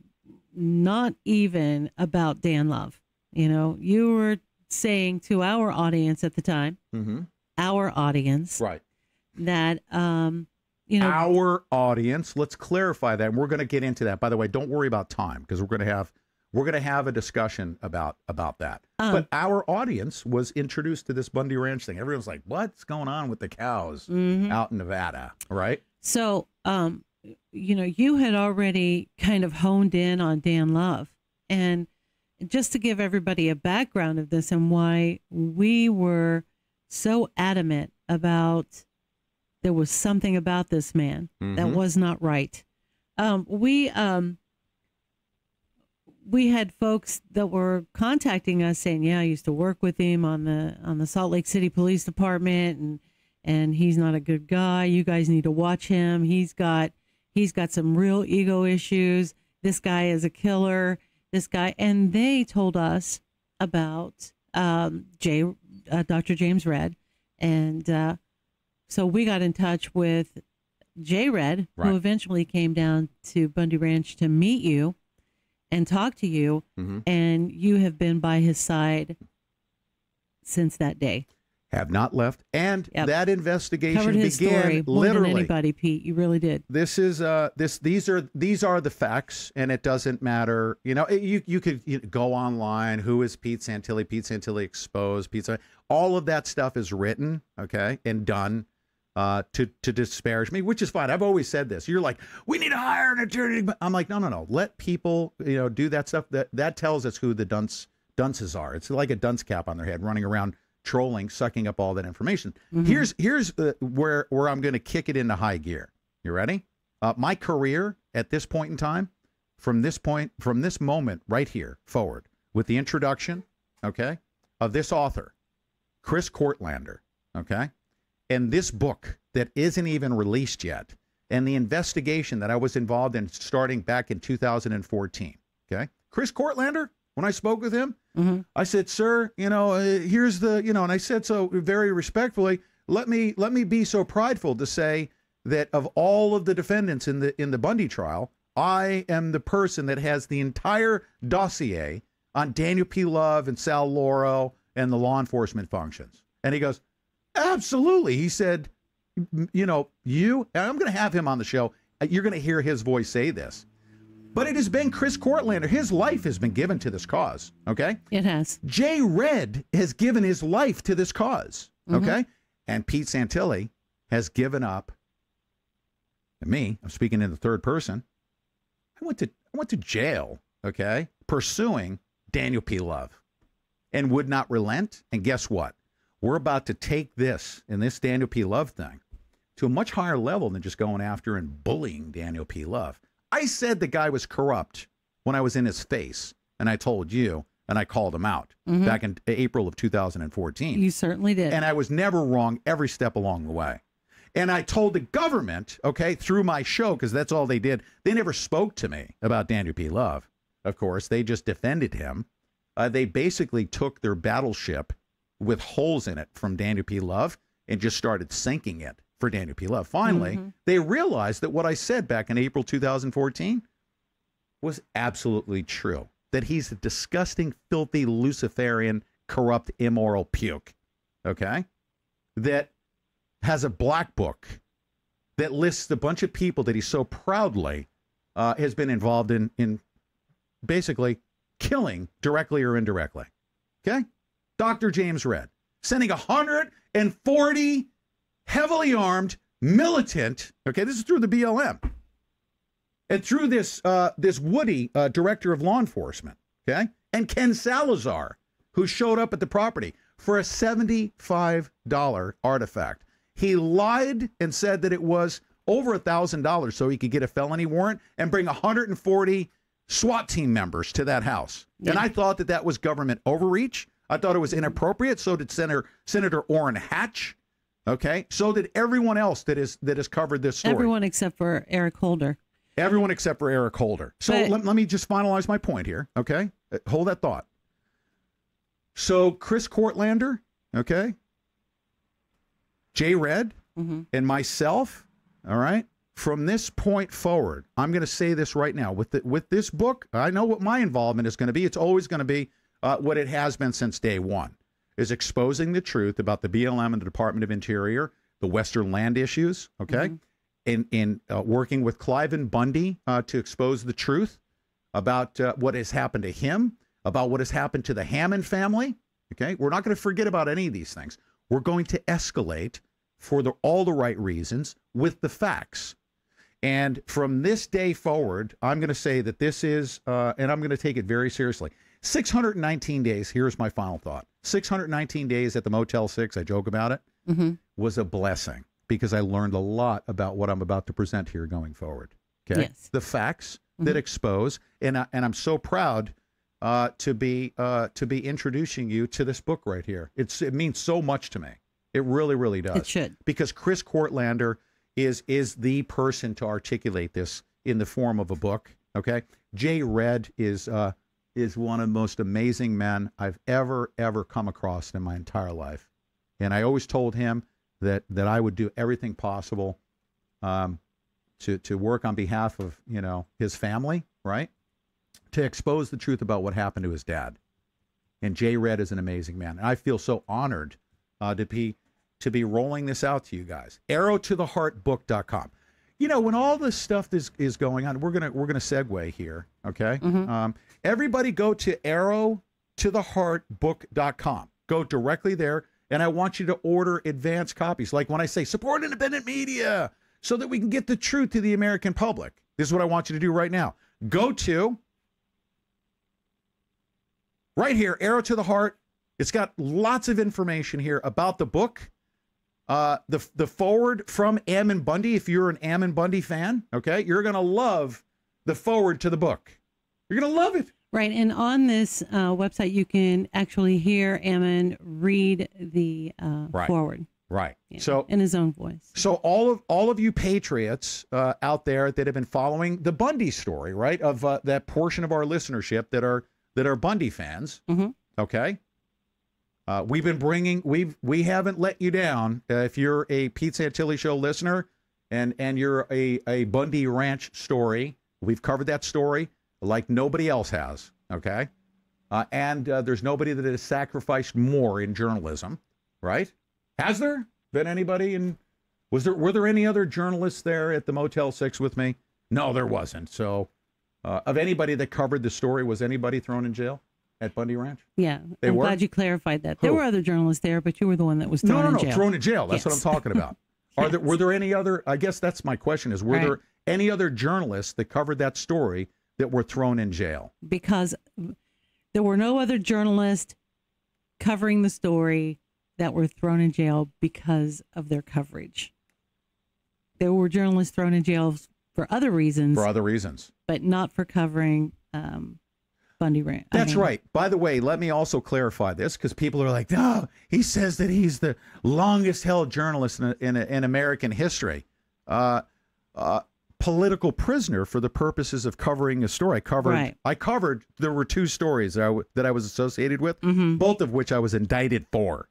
not even about Dan Love. You were saying to our audience at the time, our audience, right, that, our audience, let's clarify that. And we're going to get into that. By the way, don't worry about time because we're going to have We're going to have a discussion about that. But our audience was introduced to this Bundy Ranch thing. Everyone's like, what's going on with the cows out in Nevada, right? So, you had already kind of honed in on Dan Love. And just to give everybody a background of this and why we were so adamant about there was something about this man that was not right. We had folks that were contacting us saying, yeah, I used to work with him on the Salt Lake City Police Department, and he's not a good guy. You guys need to watch him. He's got some real ego issues. This guy is a killer. This guy. And they told us about Dr. James Redd. And so we got in touch with Jay Redd, who eventually came down to Bundy Ranch to meet you and talk to you, and you have been by his side since that day. Have not left, and that investigation covered his began story more literally. than anybody, Pete. You really did. This is these are the facts, and it doesn't matter. You could go online. Who is Pete Santilli? Pete Santilli exposed. All of that stuff is written, okay, and done. To disparage me, which is fine. I've always said this. You're like, we need to hire an attorney. I'm like, no. Let people, do that stuff. That tells us who the dunces are. It's like a dunce cap on their head, running around trolling, sucking up all that information. Here's where I'm going to kick it into high gear. You ready? My career at this point in time, from this moment right here forward, with the introduction, okay, of this author, Chris Courtlander, okay. And this book that isn't even released yet, and the investigation that I was involved in starting back in 2014. Okay, Chris Courtlander. When I spoke with him, I said, "Sir, here's the, and I said so very respectfully. Let me be so prideful to say that of all of the defendants in the Bundy trial, I am the person that has the entire dossier on Daniel P. Love and Sal Lauro and the law enforcement functions." And he goes, "Absolutely." He said, and I'm going to have him on the show. You're going to hear his voice say this. But it has been Chris Courtlander. His life has been given to this cause, okay? It has. Jay Redd has given his life to this cause, okay? And Pete Santilli has given up. And me, I'm speaking in the third person. I went to jail, okay, pursuing Daniel P. Love and would not relent. And guess what? We're about to take this Daniel P. Love thing to a much higher level than just going after and bullying Daniel P. Love. I said the guy was corrupt when I was in his face, and I told you, and I called him out back in April of 2014. You certainly did. And I was never wrong every step along the way. And I told the government, okay, through my show, because that's all they did. They never spoke to me about Daniel P. Love, of course. They just defended him. They basically took their battleship with holes in it from Daniel P. Love and just started sinking it for Daniel P. Love. Finally, they realized that what I said back in April 2014 was absolutely true, that he's a disgusting, filthy, Luciferian, corrupt, immoral puke, okay, that has a black book that lists a bunch of people that he so proudly has been involved in basically killing directly or indirectly, okay? Dr. James Redd, sending 140 heavily armed militant, okay, this is through the BLM, and through this Woody, director of law enforcement, okay, and Ken Salazar, who showed up at the property for a $75 artifact. He lied and said that it was over $1,000 so he could get a felony warrant and bring 140 SWAT team members to that house. Yeah. And I thought that was government overreach. I thought it was inappropriate. So did Senator Orrin Hatch. Okay. So did everyone else that has covered this story. Everyone except for Eric Holder. Everyone except for Eric Holder. So let me just finalize my point here. Okay. Hold that thought. So Chris Courtlander, okay, Jay Redd, and myself, all right, from this point forward, I'm going to say this right now. With this book, I know what my involvement is going to be. It's always going to be what it has been since day one, is exposing the truth about the BLM and the Department of Interior, the Western land issues, okay, in working with Clive and Bundy to expose the truth about what has happened to him, about what has happened to the Hammond family. Okay, we're not going to forget about any of these things. We're going to escalate for all the right reasons with the facts. And from this day forward, I'm going to say that this is, and I'm going to take it very seriously. 619 days, here's my final thought. 619 days at the Motel 6, I joke about it, was a blessing because I learned a lot about what I'm about to present here going forward. Okay, yes. The facts that expose, and I'm so proud to be introducing you to this book right here. It means so much to me. It really, really does. It should. Because Chris Courtlander is the person to articulate this in the form of a book. Okay, Jay Red is one of the most amazing men I've ever come across in my entire life, and I always told him that I would do everything possible to work on behalf of his family, right? To expose the truth about what happened to his dad. And Jay Red is an amazing man, and I feel so honored to be rolling this out to you guys. arrowtotheheartbook.com. When all this stuff is going on, we're gonna segue here, okay? Everybody go to arrowtotheheartbook.com. Go directly there, and I want you to order advance copies. Like when I say support independent media so that we can get the truth to the American public. This is what I want you to do right now. Go to right here, Arrow to the Heart. It's got lots of information here about the book. The forward from Ammon Bundy, if you're an Ammon Bundy fan, okay, you're going to love the forward to the book. You're going to love it. Right, and on this website, you can actually hear Ammon read the forward. Right. Yeah, so in his own voice. So all of you patriots out there that have been following the Bundy story, right, of that portion of our listenership that are Bundy fans, okay. We haven't let you down. If you're a Pete Santilli Show listener and you're a Bundy Ranch story, we've covered that story like nobody else has, okay? And there's nobody that has sacrificed more in journalism, right? Has there been anybody were there any other journalists there at the Motel 6 with me? No, there wasn't. So of anybody that covered the story, was anybody thrown in jail at Bundy Ranch? Yeah, I'm glad you clarified that. There were other journalists there, but you were the one that was thrown in jail. No, thrown in jail. That's what I'm talking about. Were there any other, I guess that's my question is, were there any other journalists that covered that story that were thrown in jail? Because there were no other journalists covering the story that were thrown in jail because of their coverage. There were journalists thrown in jail for other reasons. For other reasons. But not for covering Bundy Ranch. That's right. By the way, let me also clarify this because people are like, no, he says that he's the longest held journalist in American history. Political prisoner for the purposes of covering a story. I covered, there were two stories that I was associated with, both of which I was indicted for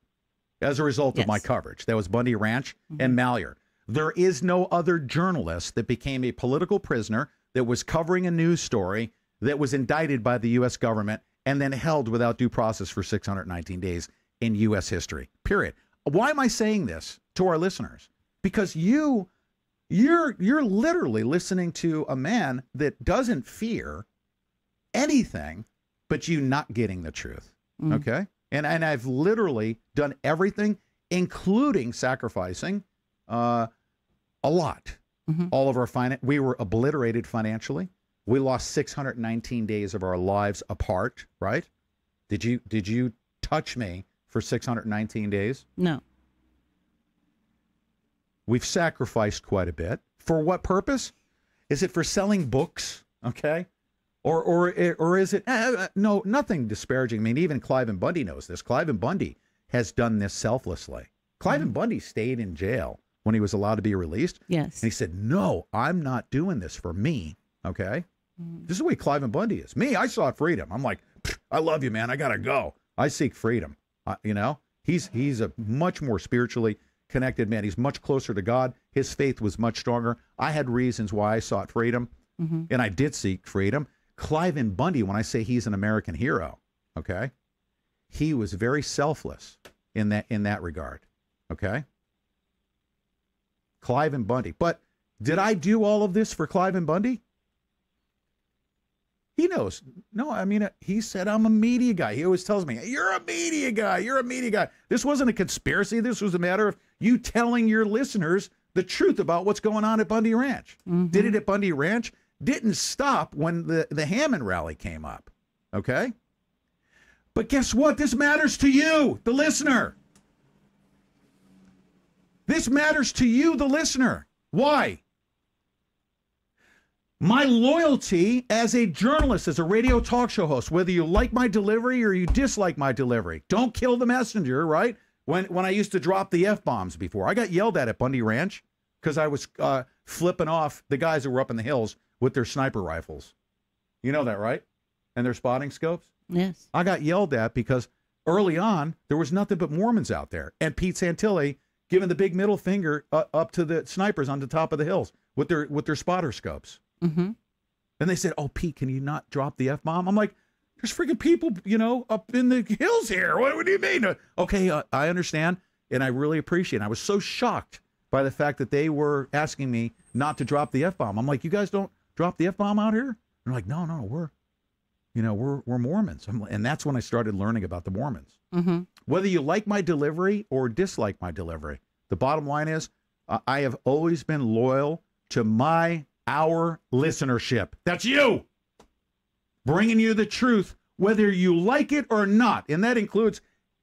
as a result of my coverage. That was Bundy Ranch and Malheur. There is no other journalist that became a political prisoner that was covering a news story that was indicted by the U.S. government and then held without due process for 619 days in U.S. history, period. Why am I saying this to our listeners? Because you're literally listening to a man that doesn't fear anything but you not getting the truth, okay? And I've literally done everything, including sacrificing a lot. All of our we were obliterated financially. We lost 619 days of our lives apart, right? Did you touch me for 619 days? No. We've sacrificed quite a bit. For what purpose? Is it for selling books? Okay. Or is it, no, nothing disparaging. I mean, even Cliven Bundy knows this. Cliven Bundy has done this selflessly. Cliven Bundy stayed in jail when he was allowed to be released. Yes. And he said, no, I'm not doing this for me. Okay. This is the way Cliven Bundy is. Me, I sought freedom. I'm like, I love you, man. I got to go. I seek freedom. He's a much more spiritually connected man. He's much closer to God. His faith was much stronger. I had reasons why I sought freedom, and I did seek freedom. Cliven Bundy, when I say he's an American hero, okay, he was very selfless in that regard, okay? Cliven Bundy. But did I do all of this for Cliven Bundy? He knows. No, I mean, he said, I'm a media guy. He always tells me, you're a media guy. You're a media guy. This wasn't a conspiracy. This was a matter of you telling your listeners the truth about what's going on at Bundy Ranch. Did it at Bundy Ranch? Didn't stop when the Hammond rally came up. Okay? But guess what? This matters to you, the listener. This matters to you, the listener. Why? My loyalty as a journalist, as a radio talk show host, whether you like my delivery or you dislike my delivery, don't kill the messenger, right? When I used to drop the F-bombs before, I got yelled at Bundy Ranch because I was flipping off the guys that were up in the hills with their sniper rifles. You know that, right? And their spotting scopes? Yes. I got yelled at because early on, there was nothing but Mormons out there. And Pete Santilli giving the big middle finger up to the snipers on the top of the hills with their spotter scopes. And they said, oh, Pete, can you not drop the F-bomb? I'm like, there's freaking people, up in the hills here. What do you mean? Okay, I understand, and I really appreciate it. I was so shocked by the fact that they were asking me not to drop the F-bomb. I'm like, you guys don't drop the F-bomb out here? They're like, no, we're Mormons. And that's when I started learning about the Mormons. Whether you like my delivery or dislike my delivery, the bottom line is I have always been loyal to our listenership. That's you. Bringing you the truth, whether you like it or not. And that includes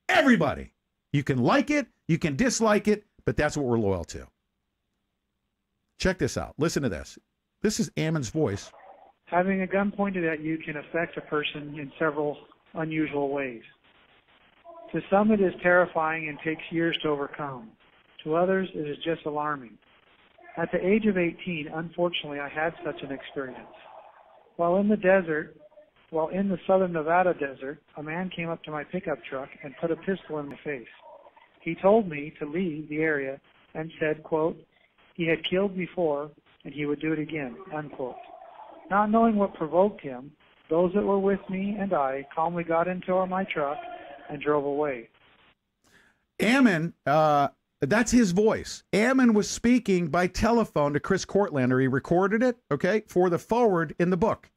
everybody. You can like it, you can dislike it, but that's what we're loyal to. Check this out. Listen to this. This is Ammon's voice. Having a gun pointed at you can affect a person in several unusual ways. To some, it is terrifying and takes years to overcome. To others, it is just alarming. At the age of 18, unfortunately, I had such an experience. While in the southern Nevada desert, a man came up to my pickup truck and put a pistol in my face. He told me to leave the area and said, quote, he had killed before and he would do it again, unquote. Not knowing what provoked him, those that were with me and I calmly got into my truck and drove away. Ammon, that's his voice. Ammon was speaking by telephone to Chris Cortlander. He recorded it, okay, for the forward in the book.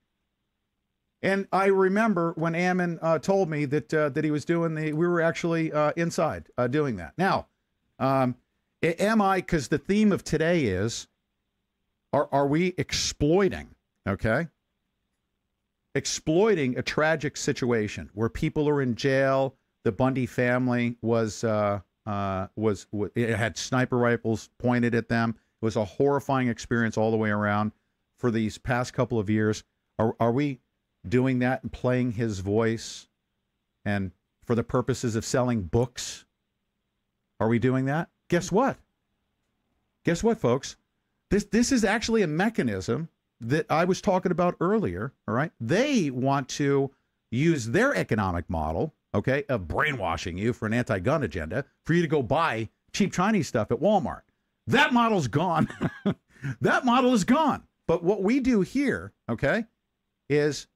And I remember when Ammon told me that he was doing we were actually inside doing that. Now, am I, because the theme of today is, are we exploiting, okay? Exploiting a tragic situation where people are in jail. The Bundy family it had sniper rifles pointed at them. It was a horrifying experience all the way around for these past couple of years. Are we doing that and playing his voice and for the purposes of selling books? Are we doing that? Guess what? Guess what, folks? This is actually a mechanism that I was talking about earlier, all right? They want to use their economic model, okay, of brainwashing you for an anti-gun agenda, for you to go buy cheap Chinese stuff at Walmart. That model's gone. That model is gone. But what we do here, okay, is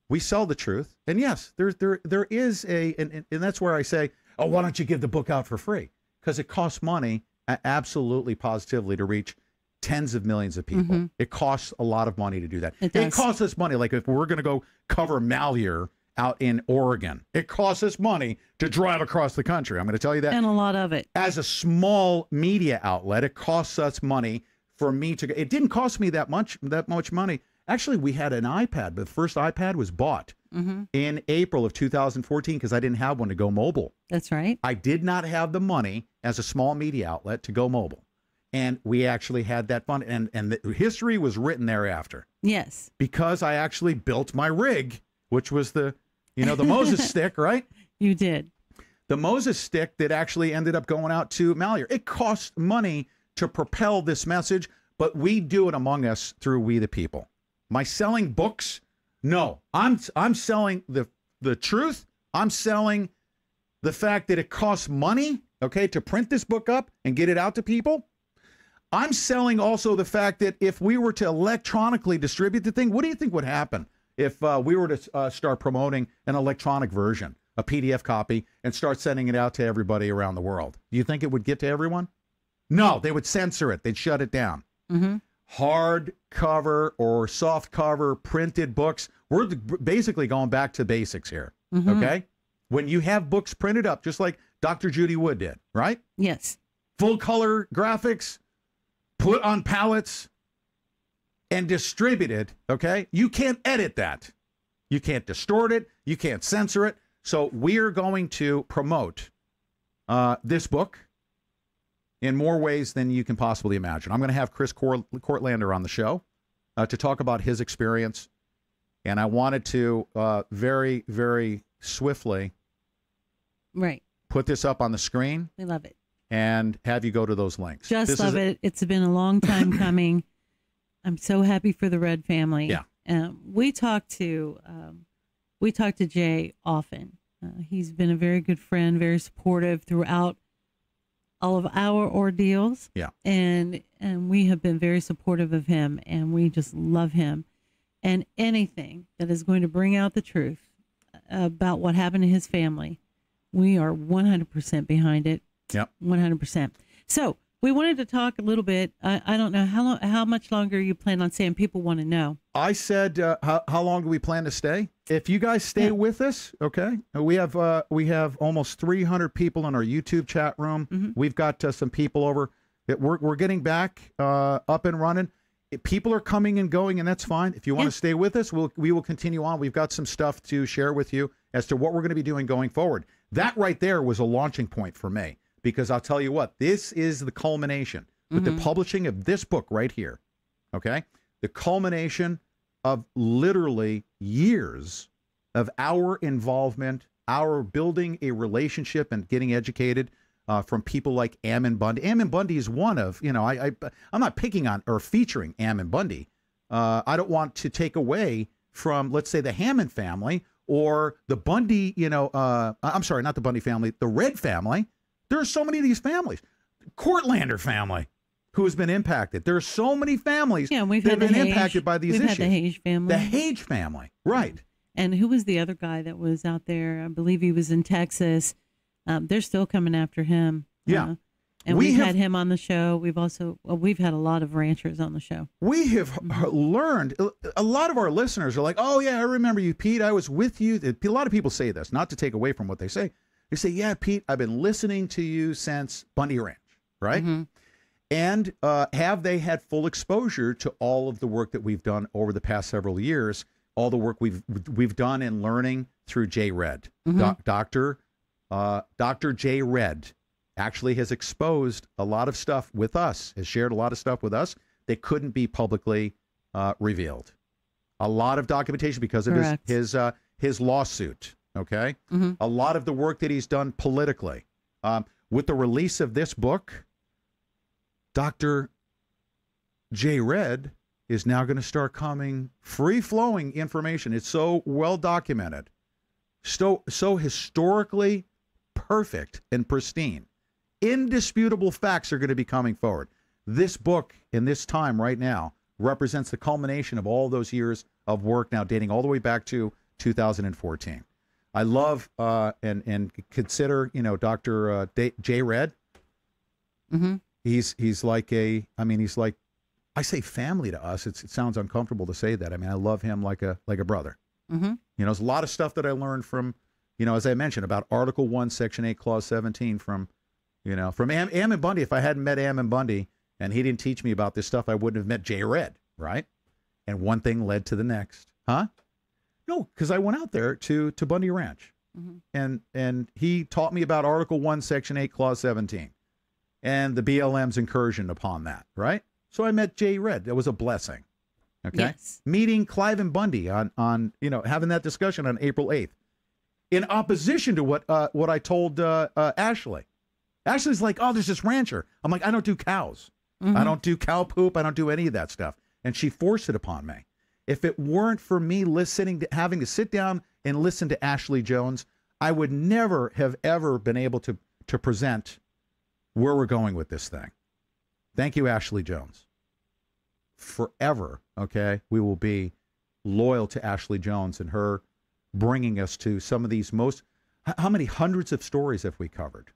we sell the truth. And yes, there is and that's where I say, oh, why don't you give the book out for free? Because it costs money, absolutely, positively, to reach tens of millions of people. It costs a lot of money to do that. It costs us money. Like if we're going to go cover Malheur out in Oregon, it costs us money to drive across the country. I'm going to tell you that. And a lot of it. As a small media outlet, it costs us money for me to go. It didn't cost me that much money. Actually, we had an iPad, but the first iPad was bought in April of 2014 because I didn't have one to go mobile. That's right. I did not have the money as a small media outlet to go mobile. And we actually had that fund, and the history was written thereafter. Yes. Because I actually built my rig, which was the Moses stick, right? You did. The Moses stick that actually ended up going out to Malheur. It costs money to propel this message, but we do it among us through We the People. Am I selling books? No. I'm selling the truth. I'm selling the fact that it costs money, okay, to print this book up and get it out to people. I'm selling also the fact that if we were to electronically distribute the thing, what do you think would happen if we were to start promoting an electronic version, a PDF copy, and start sending it out to everybody around the world? Do you think it would get to everyone? No, they would censor it. They'd shut it down. Hard cover or soft cover printed books We're basically going back to basics here, okay? When you have books printed up, just like Dr. Judy Wood did, right? Yes. Full color graphics, put on pallets, and distributed, okay? You can't edit that. You can't distort it. You can't censor it. So we're going to promote this book in more ways than you can possibly imagine. I'm going to have Chris Courtlander on the show to talk about his experience. And I wanted to very, very swiftly put this up on the screen. We love it. And have you go to those links. Just love it. It's been a long time coming. I'm so happy for the Red family. Yeah. We talk to Jay often. He's been a very good friend, very supportive throughout all of our ordeals. Yeah. And we have been very supportive of him, and we just love him. And anything that is going to bring out the truth about what happened to his family, we are 100% behind it. Yep. 100%. So we wanted to talk a little bit. I don't know how much longer you plan on staying. People want to know. I said, how long do we plan to stay? If you guys stay with us, okay. We have almost 300 people in our YouTube chat room. We've got some people over. We're getting back up and running. People are coming and going, and that's fine. If you want to stay with us, we will continue on. We've got some stuff to share with you as to what we're going to be doing going forward. That right there was a launching point for me. Because I'll tell you what, this is the culmination with the publishing of this book right here, okay? The culmination of literally years of our involvement, our building a relationship and getting educated from people like Ammon Bundy. Ammon Bundy is one of, I'm not picking on or featuring Ammon Bundy. I don't want to take away from, let's say, the Hammond family or the Bundy, I'm sorry, not the Bundy family, the Red family. There are so many of these families. Courtlander family, who has been impacted. There are so many families that have been impacted by these issues. We've had the Hage family. The Hage family, right. And who was the other guy that was out there? I believe he was in Texas. They're still coming after him. Yeah. And we've had him on the show. We've had a lot of ranchers on the show. We have learned, a lot of our listeners are like, oh, yeah, I remember you, Pete. I was with you. A lot of people say this, not to take away from what they say. They say, yeah, Pete, I've been listening to you since Bundy Ranch, right? And have they had full exposure to all of the work that we've done over the past several years, all the work we've done in learning through Jay Red? Dr. Jay Red actually has exposed a lot of stuff with us, has shared a lot of stuff with us that couldn't be publicly revealed. A lot of documentation because of his lawsuit. Okay. A lot of the work that he's done politically. With the release of this book, Dr. Jay Red is now going to start coming free-flowing information. It's so well documented, so historically perfect and pristine. Indisputable facts are going to be coming forward. This book in this time right now represents the culmination of all those years of work now dating all the way back to 2014. I love and consider, Dr. Jay Red. He's like I say family to us. It sounds uncomfortable to say that. I mean, I love him like a brother. There's a lot of stuff that I learned from, as I mentioned about Article 1, Section 8, Clause 17 from Ammon Bundy. If I hadn't met Ammon Bundy and he didn't teach me about this stuff, I wouldn't have met Jay Red, right? And one thing led to the next. Huh? No, because I went out there to Bundy Ranch, and he taught me about Article 1, Section 8, Clause 17, and the BLM's incursion upon that, right? So I met Jay Red. That was a blessing. Okay. Yes. Meeting Clive and Bundy on having that discussion on April 8th, in opposition to what I told Ashley. Ashley's like, oh, there's this rancher. I'm like, I don't do cows. I don't do cow poop. I don't do any of that stuff. And she forced it upon me. If it weren't for me having to sit down and listen to Ashley Jones, I would never have ever been able to present where we're going with this thing. Thank you, Ashley Jones. Forever, okay, we will be loyal to Ashley Jones and her bringing us to some of these how many hundreds of stories have we covered?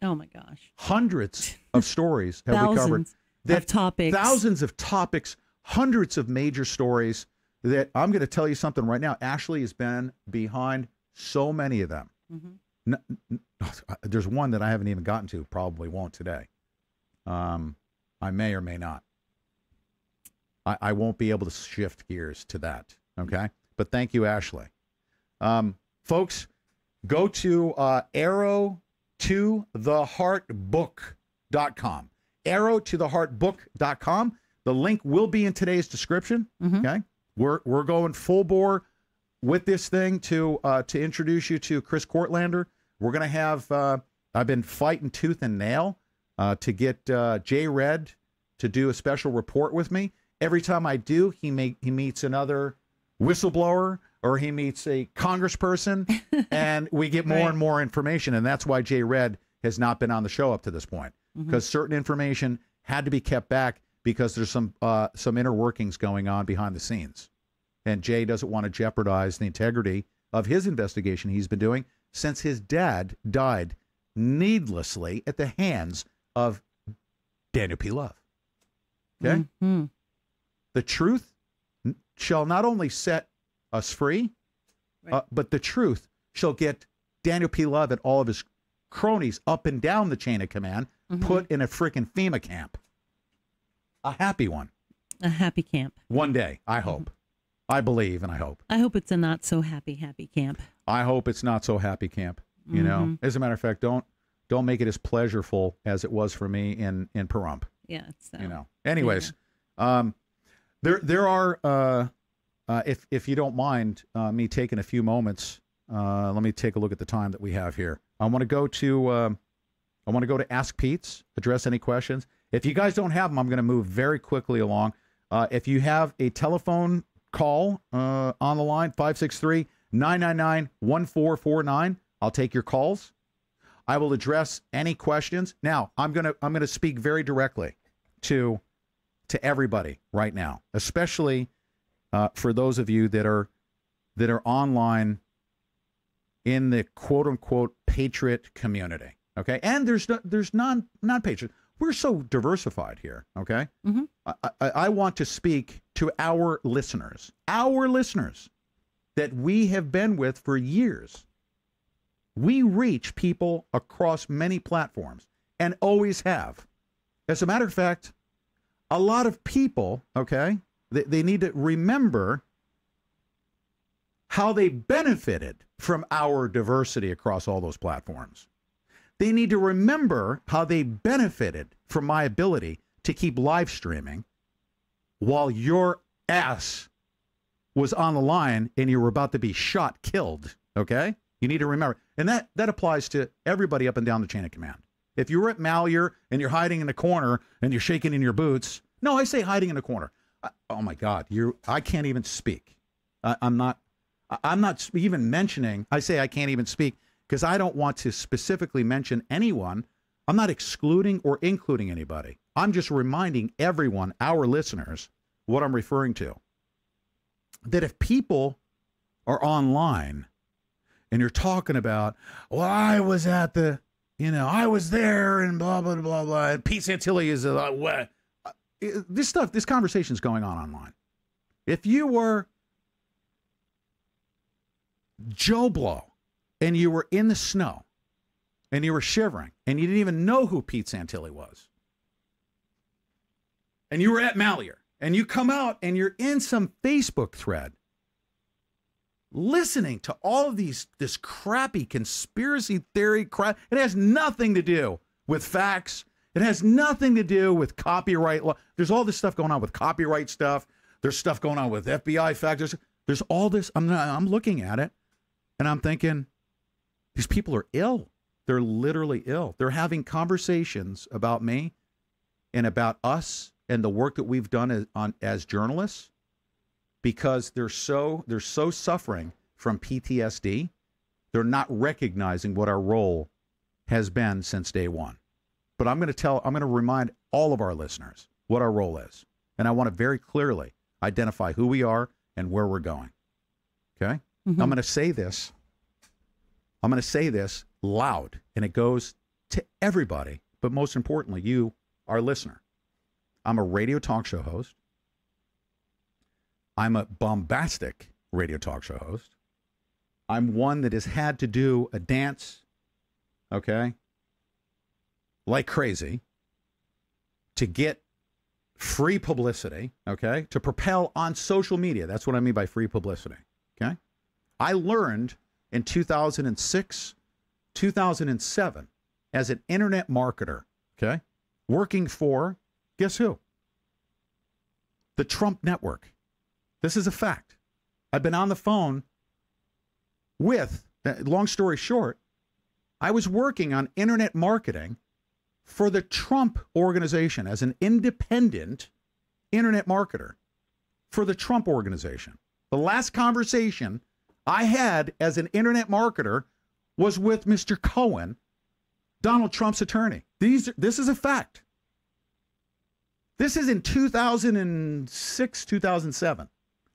Oh, my gosh. Hundreds of stories have we covered. Thousands of topics. Thousands of topics. Hundreds of major stories that I'm going to tell you something right now. Ashley has been behind so many of them. There's one that I haven't even gotten to, probably won't today. I may or may not. I won't be able to shift gears to that, okay? But thank you, Ashley. Folks, go to arrowtotheheartbook.com. arrowtotheheartbook.com. The link will be in today's description, okay? We're going full bore with this thing to introduce you to Chris Courtlander. We're going to have, I've been fighting tooth and nail to get Jay Red to do a special report with me. Every time I do, he meets another whistleblower or he meets a congressperson, and we get more and more information. And that's why Jay Red has not been on the show up to this point, because certain information had to be kept back because there's some inner workings going on behind the scenes. And Jay doesn't want to jeopardize the integrity of his investigation he's been doing since his dad died needlessly at the hands of Daniel P. Love. Okay? The truth shall not only set us free, but the truth shall get Daniel P. Love and all of his cronies up and down the chain of command, put in a freaking FEMA camp. A happy one. A happy camp. One day, I hope. I believe and I hope. I hope it's a not so happy camp. I hope it's not so happy camp. You know, as a matter of fact, don't make it as pleasureful as it was for me in Pahrump. Yeah. So, you know. Anyways, there are if you don't mind me taking a few moments, let me take a look at the time that we have here. I want to go to Ask Pete's, address any questions. If you guys don't have them, I'm going to move very quickly along. If you have a telephone call on the line, 563-999-1449. I'll take your calls. I will address any questions. Now, I'm gonna speak very directly to everybody right now, especially for those of you that are online in the quote unquote patriot community. Okay, and there's non-patriot. We're so diversified here. Okay, I want to speak to our listeners that we have been with for years. We reach people across many platforms and always have. As a matter of fact, a lot of people, okay, they need to remember how they benefited from our diversity across all those platforms. They need to remember how they benefited from my ability to keep live streaming while your ass was on the line and you were about to be shot, killed, okay? You need to remember. And that applies to everybody up and down the chain of command. If you're at Malheur and you're hiding in a corner and you're shaking in your boots, no, I say hiding in a corner. Oh my God, I can't even speak. I'm not even mentioning, I say I can't even speak because I don't want to specifically mention anyone. I'm not excluding or including anybody. I'm just reminding everyone, our listeners, what I'm referring to. That if people are online and you're talking about, well, I was at the, I was there and blah, blah, blah, blah. And Pete Santilli is this conversation is going on online. If you were Joe Blow and you were in the snow and you were shivering and you didn't even know who Pete Santilli was, and you were at Malheur and you come out and you're in some Facebook thread listening to all of this crappy conspiracy theory crap. It has nothing to do with facts. It has nothing to do with copyright law. There's all this stuff going on with copyright stuff. There's stuff going on with FBI factors. There's all this. I'm looking at it and I'm thinking, these people are ill. They're literally ill. They're having conversations about me and about us and the work that we've done as journalists, because they're so suffering from PTSD. They're not recognizing what our role has been since day one. But I'm going to remind all of our listeners what our role is. And I want to very clearly identify who we are and where we're going. Okay? I'm going to say this. I'm going to say this loud, and it goes to everybody, but most importantly, you, our listener. I'm a radio talk show host. I'm a bombastic radio talk show host. I'm one that has had to do a dance, okay, like crazy to get free publicity, okay, to propel on social media. That's what I mean by free publicity, okay? I learned in 2006, 2007 as an internet marketer, okay, working for, guess who? The Trump Network. This is a fact. I've been on the phone with, long story short, I was working on internet marketing for the Trump organization as an independent internet marketer for the Trump organization. The last conversation I had as an internet marketer was with Mr. Cohen, Donald Trump's attorney. This is a fact. This is in 2006, 2007.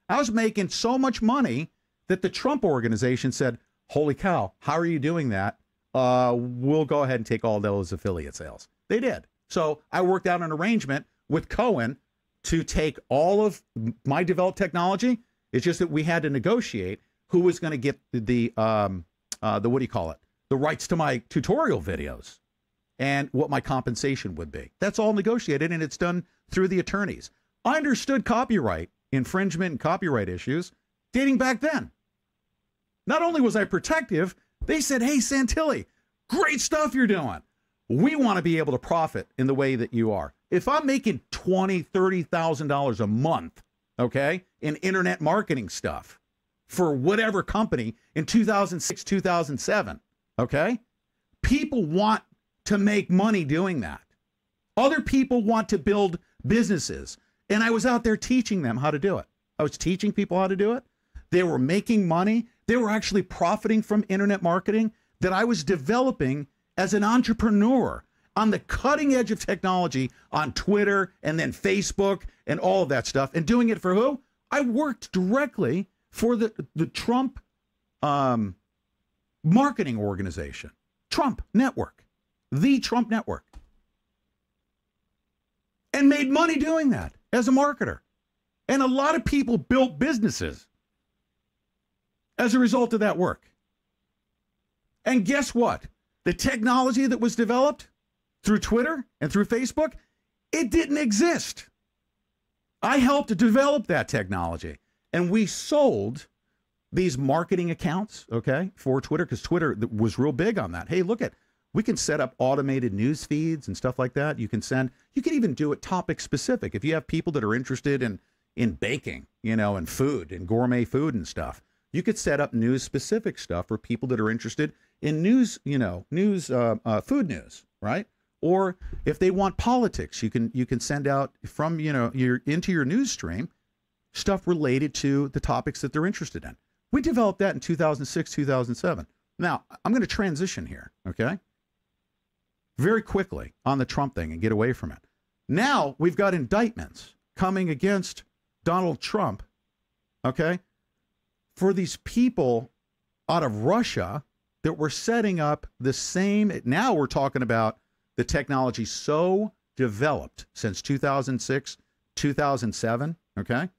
I was making so much money that the Trump organization said, holy cow, how are you doing that? We'll go ahead and take all those affiliate sales. They did. So I worked out an arrangement with Cohen to take all of my developed technology. It's just that we had to negotiate who was going to get the what do you call it? The rights to my tutorial videos and what my compensation would be. That's all negotiated, and it's done through the attorneys. I understood copyright infringement and copyright issues dating back then. Not only was I protective, they said, hey, Santilli, great stuff you're doing. We want to be able to profit in the way that you are. If I'm making $20,000, $30,000 a month, okay, in internet marketing stuff for whatever company in 2006, 2007, okay, people want to make money doing that. Other people want to build businesses. And I was out there teaching them how to do it. I was teaching people how to do it. They were making money. They were actually profiting from internet marketing that I was developing as an entrepreneur on the cutting edge of technology on Twitter and then Facebook and all of that stuff. And doing it for who? I worked directly for the Trump marketing organization, Trump Network, the Trump Network, and made money doing that as a marketer. And a lot of people built businesses as a result of that work. And guess what? The technology that was developed through Twitter and through Facebook, it didn't exist. I helped to develop that technology. And we sold these marketing accounts, okay, for Twitter, because Twitter was real big on that. Hey, look at, we can set up automated news feeds and stuff like that. You can even do it topic specific. If you have people that are interested in baking, you know, and food and gourmet food and stuff, you could set up news specific stuff for people that are interested in news, you know, food news, right? Or if they want politics, you can send out from, you know, into your news stream stuff related to the topics that they're interested in. We developed that in 2006, 2007. Now, I'm going to transition here, okay? Very quickly on the Trump thing and get away from it. Now, we've got indictments coming against Donald Trump, okay, for these people out of Russia that were setting up the same. Now we're talking about the technology so developed since 2006, 2007, okay?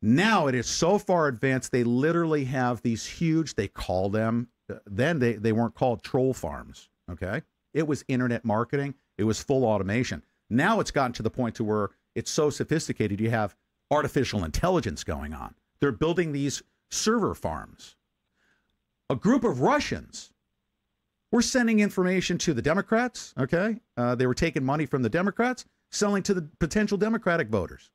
Now it is so far advanced, they literally have these huge, they call them, then they weren't called troll farms, okay? It was internet marketing. It was full automation. Now it's gotten to the point to where it's so sophisticated, you have artificial intelligence going on. They're building these server farms. A group of Russians were sending information to the Democrats, okay? They were taking money from the Democrats, selling to the potential Democratic voters.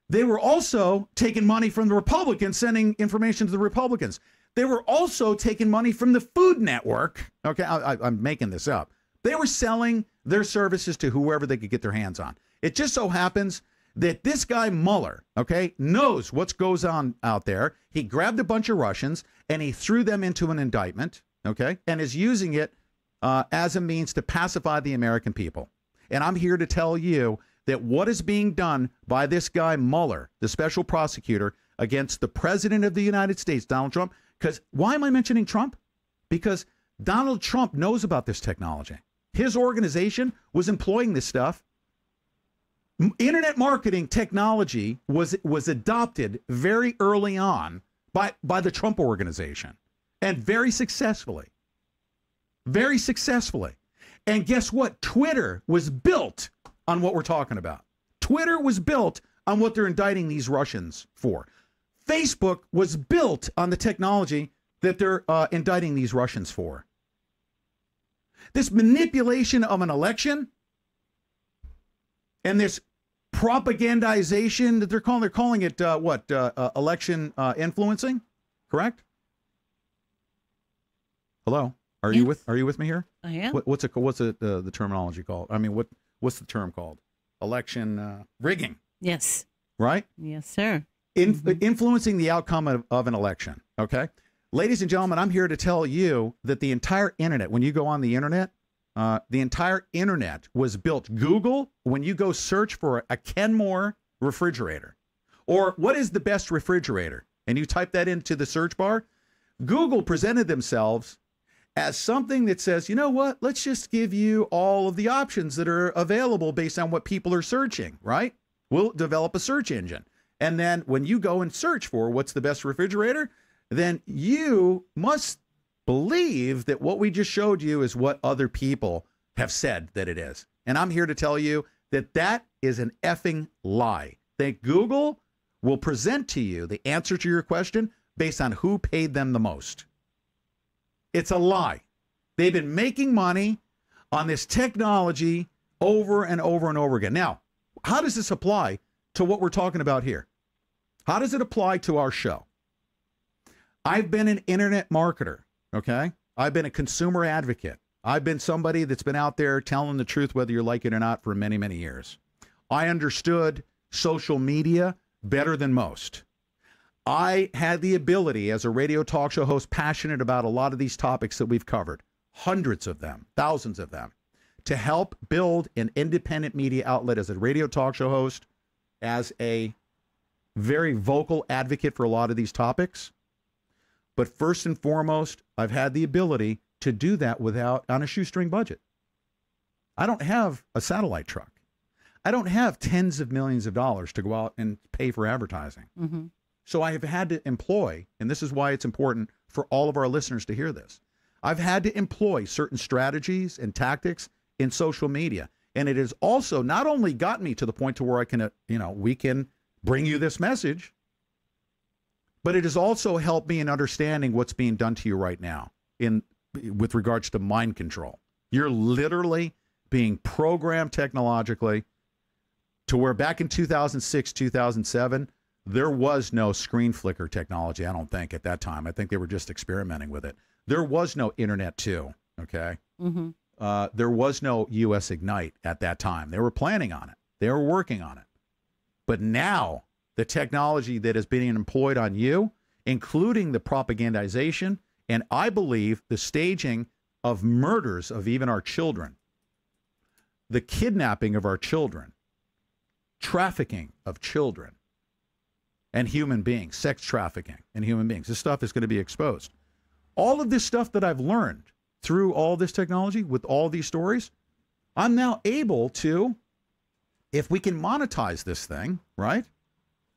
They were also taking money from the Republicans, sending information to the Republicans. They were also taking money from the Food Network. Okay, I'm making this up. They were selling their services to whoever they could get their hands on. It just so happens that this guy Mueller, okay, knows what goes on out there. He grabbed a bunch of Russians and he threw them into an indictment, okay, and is using it as a means to pacify the American people. And I'm here to tell you that what is being done by this guy Mueller, the special prosecutor, against the president of the United States, Donald Trump, because why am I mentioning Trump? Because Donald Trump knows about this technology. His organization was employing this stuff Internet marketing technology was adopted very early on by the Trump organization, and very successfully. Very successfully. And guess what? Twitter was built on what we're talking about. Twitter was built on what they're indicting these Russians for. Facebook was built on the technology that they're indicting these Russians for. This manipulation of an election and this propagandization that they're calling it election influencing, correct? Hello, are you with me here? I am. What's the terminology called? I mean, what's the term called? Election rigging. Yes. Right? Yes, sir. Influencing the outcome of an election. Okay, ladies and gentlemen, I'm here to tell you that the entire internet, when you go on the internet, the entire internet was built. Google, when you go search for a Kenmore refrigerator, or what is the best refrigerator, and you type that into the search bar, Google presented themselves as something that says, you know what, let's just give you all of the options that are available based on what people are searching, right? We'll develop a search engine. And then when you go and search for what's the best refrigerator, then you must believe that what we just showed you is what other people have said that it is. And I'm here to tell you that that is an effing lie. That Google will present to you the answer to your question based on who paid them the most. It's a lie. They've been making money on this technology over and over and over again. Now, how does this apply to what we're talking about here? How does it apply to our show? I've been an internet marketer, okay? I've been a consumer advocate. I've been somebody that's been out there telling the truth, whether you like it or not, for many, many years. I understood social media better than most. I had the ability, as a radio talk show host, passionate about a lot of these topics that we've covered, hundreds of them, thousands of them, to help build an independent media outlet as a radio talk show host, as a very vocal advocate for a lot of these topics. But first and foremost, I've had the ability to do that on a shoestring budget. I don't have a satellite truck. I don't have tens of millions of dollars to go out and pay for advertising. Mm-hmm. So I have had to employ, and this is why it's important for all of our listeners to hear this, I've had to employ certain strategies and tactics in social media. And it has also not only got me to the point to where I can, we can bring you this message, but it has also helped me in understanding what's being done to you right now with regards to mind control. You're literally being programmed technologically to where back in 2006, 2007, there was no screen flicker technology, I don't think, at that time. I think they were just experimenting with it. There was no Internet 2, okay? Mm-hmm. There was no US Ignite at that time. They were planning on it. They were working on it. But now, the technology that is being employed on you, including the propagandization, and I believe the staging of murders of even our children, the kidnapping of our children, trafficking of children, and human beings, sex trafficking and human beings. This stuff is going to be exposed. All of this stuff that I've learned through all this technology with all these stories, I'm now able to, if we can monetize this thing, right?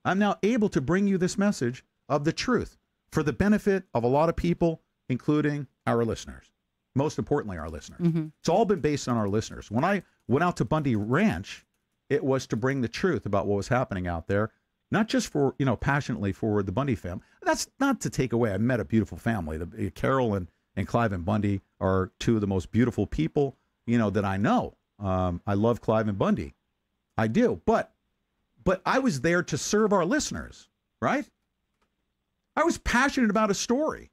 I'm now able to bring you this message of the truth for the benefit of a lot of people, including our listeners. Most importantly, our listeners. Mm-hmm. It's all been based on our listeners. When I went out to Bundy Ranch, it was to bring the truth about what was happening out there. Not just for, passionately for the Bundy family. That's not to take away. I met a beautiful family. Carol and Clive and Bundy are two of the most beautiful people, that I know. I love Clive and Bundy. I do. But I was there to serve our listeners, right? I was passionate about a story.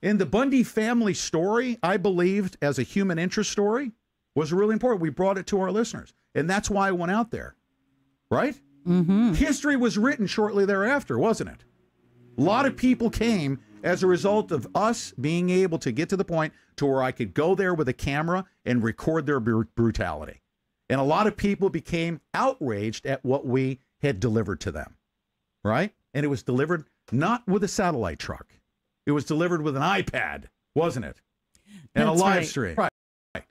And the Bundy family story, I believed, as a human interest story, was really important. We brought it to our listeners. And that's why I went out there. Right? Mm-hmm. History was written shortly thereafter, wasn't it? A lot of people came as a result of us being able to get to the point to where I could go there with a camera and record their brutality. And a lot of people became outraged at what we had delivered to them. Right? And it was delivered not with a satellite truck. It was delivered with an iPad, wasn't it? And a live stream. Right.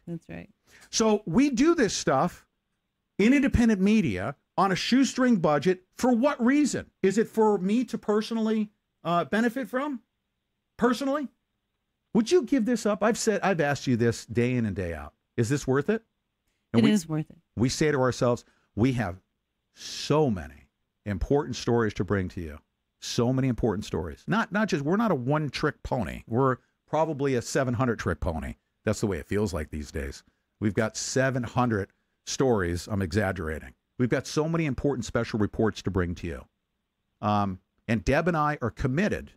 That's right. So we do this stuff in independent media on a shoestring budget. For what reason? Is it for me to personally benefit from? Personally? Would you give this up? I've asked you this day in and day out. Is this worth it? And it is worth it. We say to ourselves, we have so many important stories to bring to you. So many important stories. Not just, we're not a one-trick pony. We're probably a 700-trick pony. That's the way it feels like these days. We've got 700 stories. I'm exaggerating. We've got so many important special reports to bring to you. And Deb and I are committed.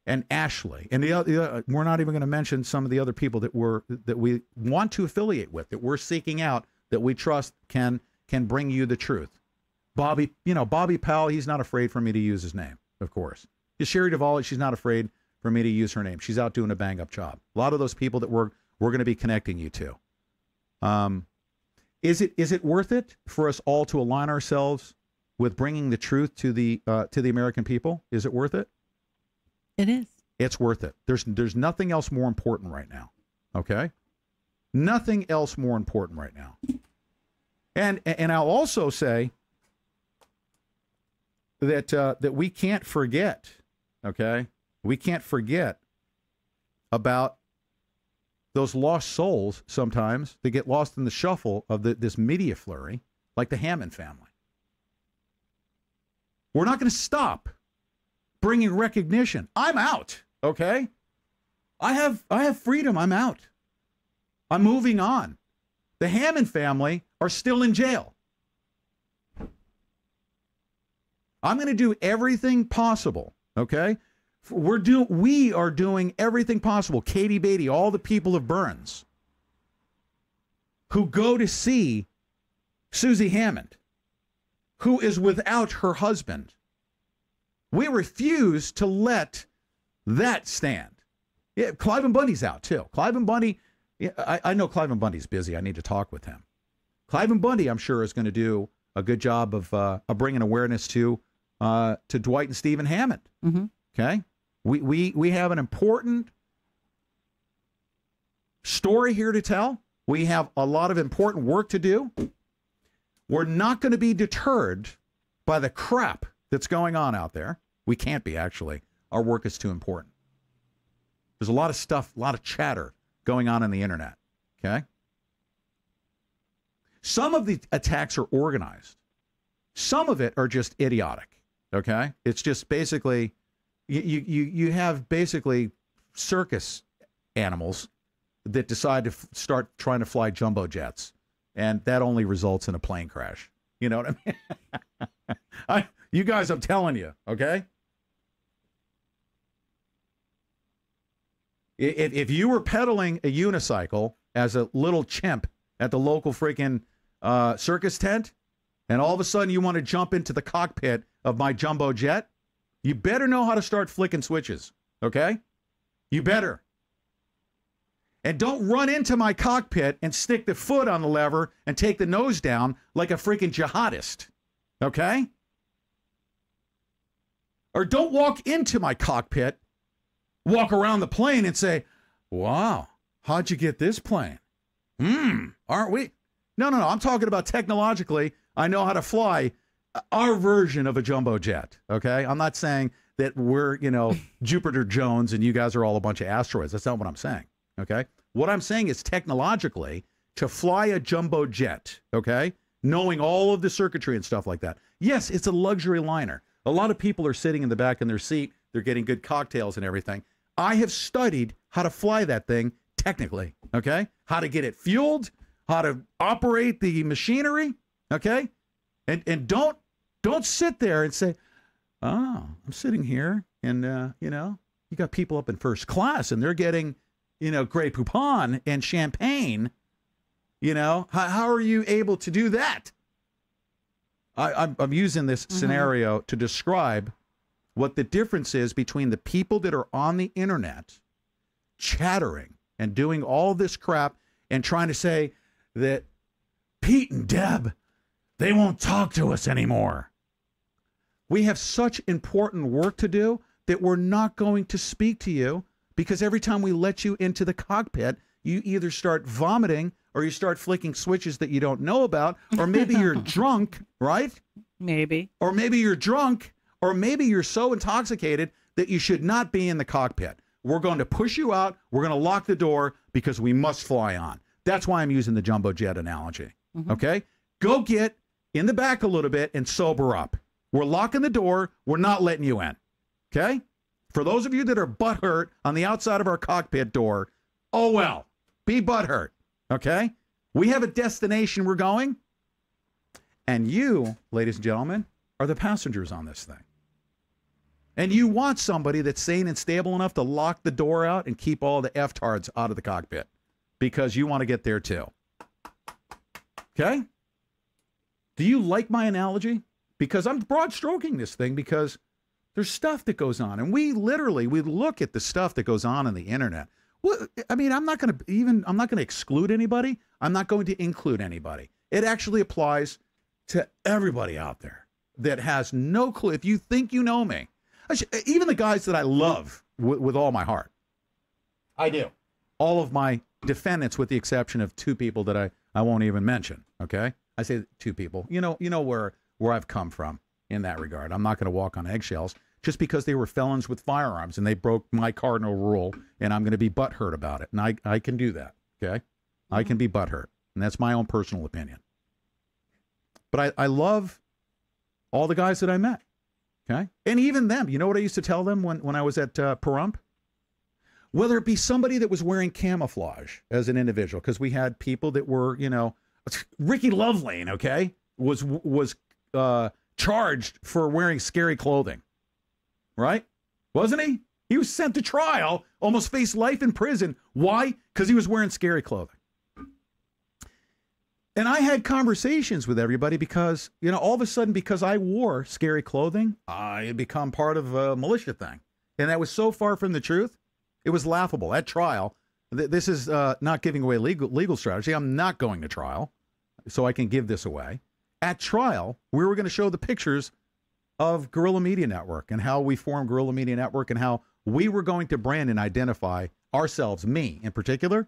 And Ashley, and we're not even going to mention some of the other people that we want to affiliate with, that we're seeking out, that we trust can bring you the truth. Bobby Powell, he's not afraid for me to use his name, of course. Sherry Duvall, she's not afraid for me to use her name. She's out doing a bang-up job. A lot of those people that we're going to be connecting you to. Is it worth it for us all to align ourselves with bringing the truth to the American people? Is it worth it? It is. It's worth it. There's nothing else more important right now. Okay? Nothing else more important right now. And I'll also say that we can't forget, okay? We can't forget about those lost souls sometimes that get lost in the shuffle of this media flurry, like the Hammond family. We're not going to stop bringing recognition. I'm out, okay? I have freedom. I'm out. I'm moving on. The Hammond family are still in jail. I'm going to do everything possible, okay? We are doing everything possible. Katie Beatty, all the people of Burns who go to see Susie Hammond, who is without her husband. We refuse to let that stand. Yeah, Cliven Bundy's out, too. Cliven Bundy, I know Cliven Bundy's busy. I need to talk with him. Cliven Bundy, I'm sure, is going to do a good job of bringing awareness to Dwight and Stephen Hammond. Mm-hmm. Okay? We have an important story here to tell. We have a lot of important work to do. We're not going to be deterred by the crap that's going on out there. We can't be, actually. Our work is too important. There's a lot of stuff, a lot of chatter going on the internet, okay? Some of the attacks are organized. Some of it are just idiotic, okay? It's just basically, you have basically circus animals that decide to start trying to fly jumbo jets, and that only results in a plane crash. You know what I mean? You guys, I'm telling you, okay? If you were pedaling a unicycle as a little chimp at the local freaking circus tent, and all of a sudden you want to jump into the cockpit of my jumbo jet, you better know how to start flicking switches, okay? You better. And don't run into my cockpit and stick the foot on the lever and take the nose down like a freaking jihadist, okay? Or don't walk into my cockpit, walk around the plane and say, wow, how'd you get this plane? Aren't we? No. I'm talking about technologically. I know how to fly our version of a jumbo jet, okay? I'm not saying that we're, Jupiter Jones and you guys are all a bunch of asteroids. That's not what I'm saying, okay? What I'm saying is technologically, to fly a jumbo jet, okay, knowing all of the circuitry and stuff like that. Yes, it's a luxury liner. A lot of people are sitting in the back in their seat. They're getting good cocktails and everything. I have studied how to fly that thing technically, okay? How to get it fueled, how to operate the machinery, okay? And don't sit there and say, oh, I'm sitting here and, you got people up in first class and they're getting, Grey Poupon and champagne. How are you able to do that? I'm using this scenario to describe what the difference is between the people that are on the internet chattering and doing all this crap and trying to say that Pete and Deb, they won't talk to us anymore. We have such important work to do that we're not going to speak to you because every time we let you into the cockpit, you either start vomiting or you start flicking switches that you don't know about, or maybe you're drunk, right? Maybe. Or maybe you're drunk, or maybe you're so intoxicated that you should not be in the cockpit. We're going to push you out. We're going to lock the door because we must fly on. That's why I'm using the jumbo jet analogy. Okay? Go get in the back a little bit and sober up. We're locking the door. We're not letting you in. Okay? For those of you that are butthurt on the outside of our cockpit door, oh well, be butthurt. Okay? We have a destination we're going, and you, ladies and gentlemen, are the passengers on this thing. And you want somebody that's sane and stable enough to lock the door out and keep all the F-tards out of the cockpit, because you want to get there too. Okay? Do you like my analogy? Because I'm broad stroking this thing, because there's stuff that goes on, and we look at the stuff that goes on the internet. Well, I mean, I'm not going to exclude anybody. I'm not going to include anybody. It actually applies to everybody out there that has no clue. If you think you know me, even the guys that I love with all my heart, I do. All of my defendants, with the exception of two people that I won't even mention. Okay, I say two people. You know where I've come from in that regard. I'm not going to walk on eggshells just because they were felons with firearms and they broke my cardinal rule, and I'm going to be butthurt about it. And I can do that. Okay, I can be butthurt, and that's my own personal opinion. But I love all the guys that I met. Okay, and even them. You know what I used to tell them when I was at Pahrump? Whether it be somebody that was wearing camouflage as an individual, because we had people that were, Ricky Lovelane, okay, was charged for wearing scary clothing, right? Wasn't he? He was sent to trial, almost faced life in prison. Why? Because he was wearing scary clothing. And I had conversations with everybody because, all of a sudden, because I wore scary clothing, I had become part of a militia thing. And that was so far from the truth. It was laughable. At trial, this is not giving away legal strategy. I'm not going to trial, so I can give this away. At trial, we were going to show the pictures of Guerrilla Media Network and how we formed Guerrilla Media Network and how we were going to brand and identify ourselves, me in particular,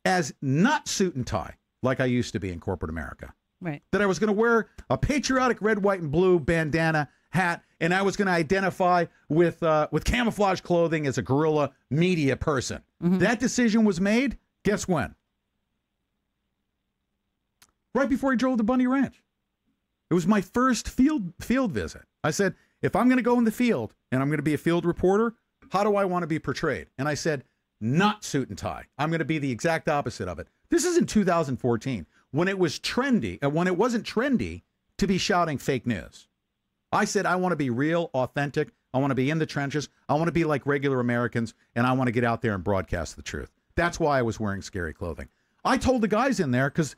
as not suit and tie like I used to be in corporate America. Right. That I was going to wear a patriotic red, white, and blue bandana hat, and I was going to identify with camouflage clothing as a guerrilla media person. That decision was made, guess when? Right before I drove to Bundy Ranch. It was my first field visit. I said, if I'm going to go in the field and I'm going to be a field reporter, how do I want to be portrayed? And I said, not suit and tie. I'm going to be the exact opposite of it. This is in 2014, when it was trendy, and when it wasn't trendy to be shouting fake news. I said, I want to be real, authentic. I want to be in the trenches. I want to be like regular Americans, and I want to get out there and broadcast the truth. That's why I was wearing scary clothing. I told the guys in there, because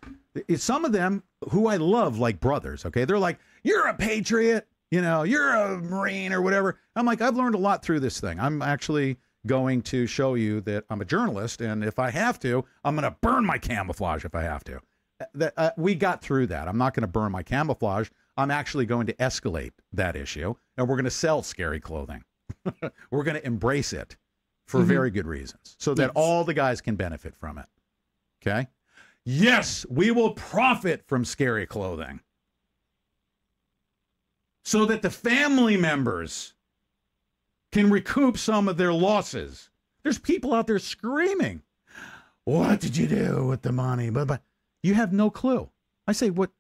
some of them who I love like brothers, okay, they're like, you're a patriot, you're a Marine or whatever. I'm like, I've learned a lot through this thing. I'm actually going to show you that I'm a journalist, and if I have to, I'm going to burn my camouflage if I have to. We got through that. I'm not going to burn my camouflage. I'm actually going to escalate that issue, and we're going to sell scary clothing. We're going to embrace it for very good reasons, so that all the guys can benefit from it. Okay? Yes, we will profit from scary clothing, so that the family members can recoup some of their losses. There's people out there screaming, what did you do with the money? But you have no clue. I say, what?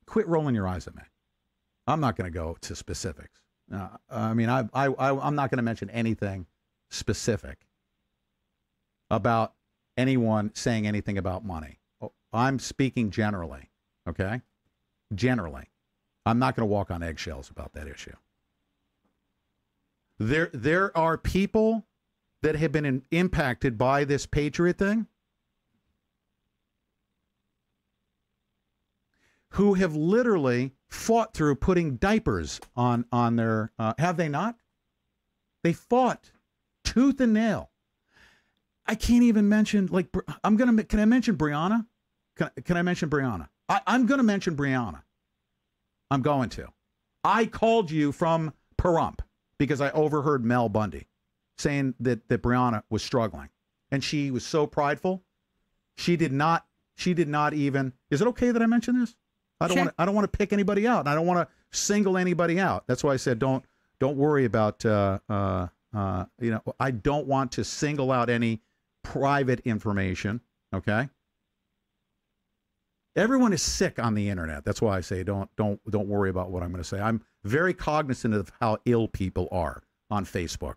Quit rolling your eyes at me. I'm not going to go to specifics. I'm not going to mention anything specific about anyone saying anything about money. I'm speaking generally, okay? Generally. I'm not going to walk on eggshells about that issue. There are people that have been impacted by this Patriot thing who have literally fought through putting diapers on their, have they not? They fought tooth and nail. I can't even mention, can I mention Brianna? Can I mention Brianna? I'm going to mention Brianna. I'm going to. I called you from Pahrump because I overheard Mel Bundy saying that Brianna was struggling, and she was so prideful. She did not even. Is it okay that I mention this? I don't want to pick anybody out, and I don't want to single anybody out. That's why I said don't worry about. I don't want to single out any private information. Okay. Everyone is sick on the internet. That's why I say don't worry about what I'm going to say. I'm very cognizant of how ill people are on Facebook.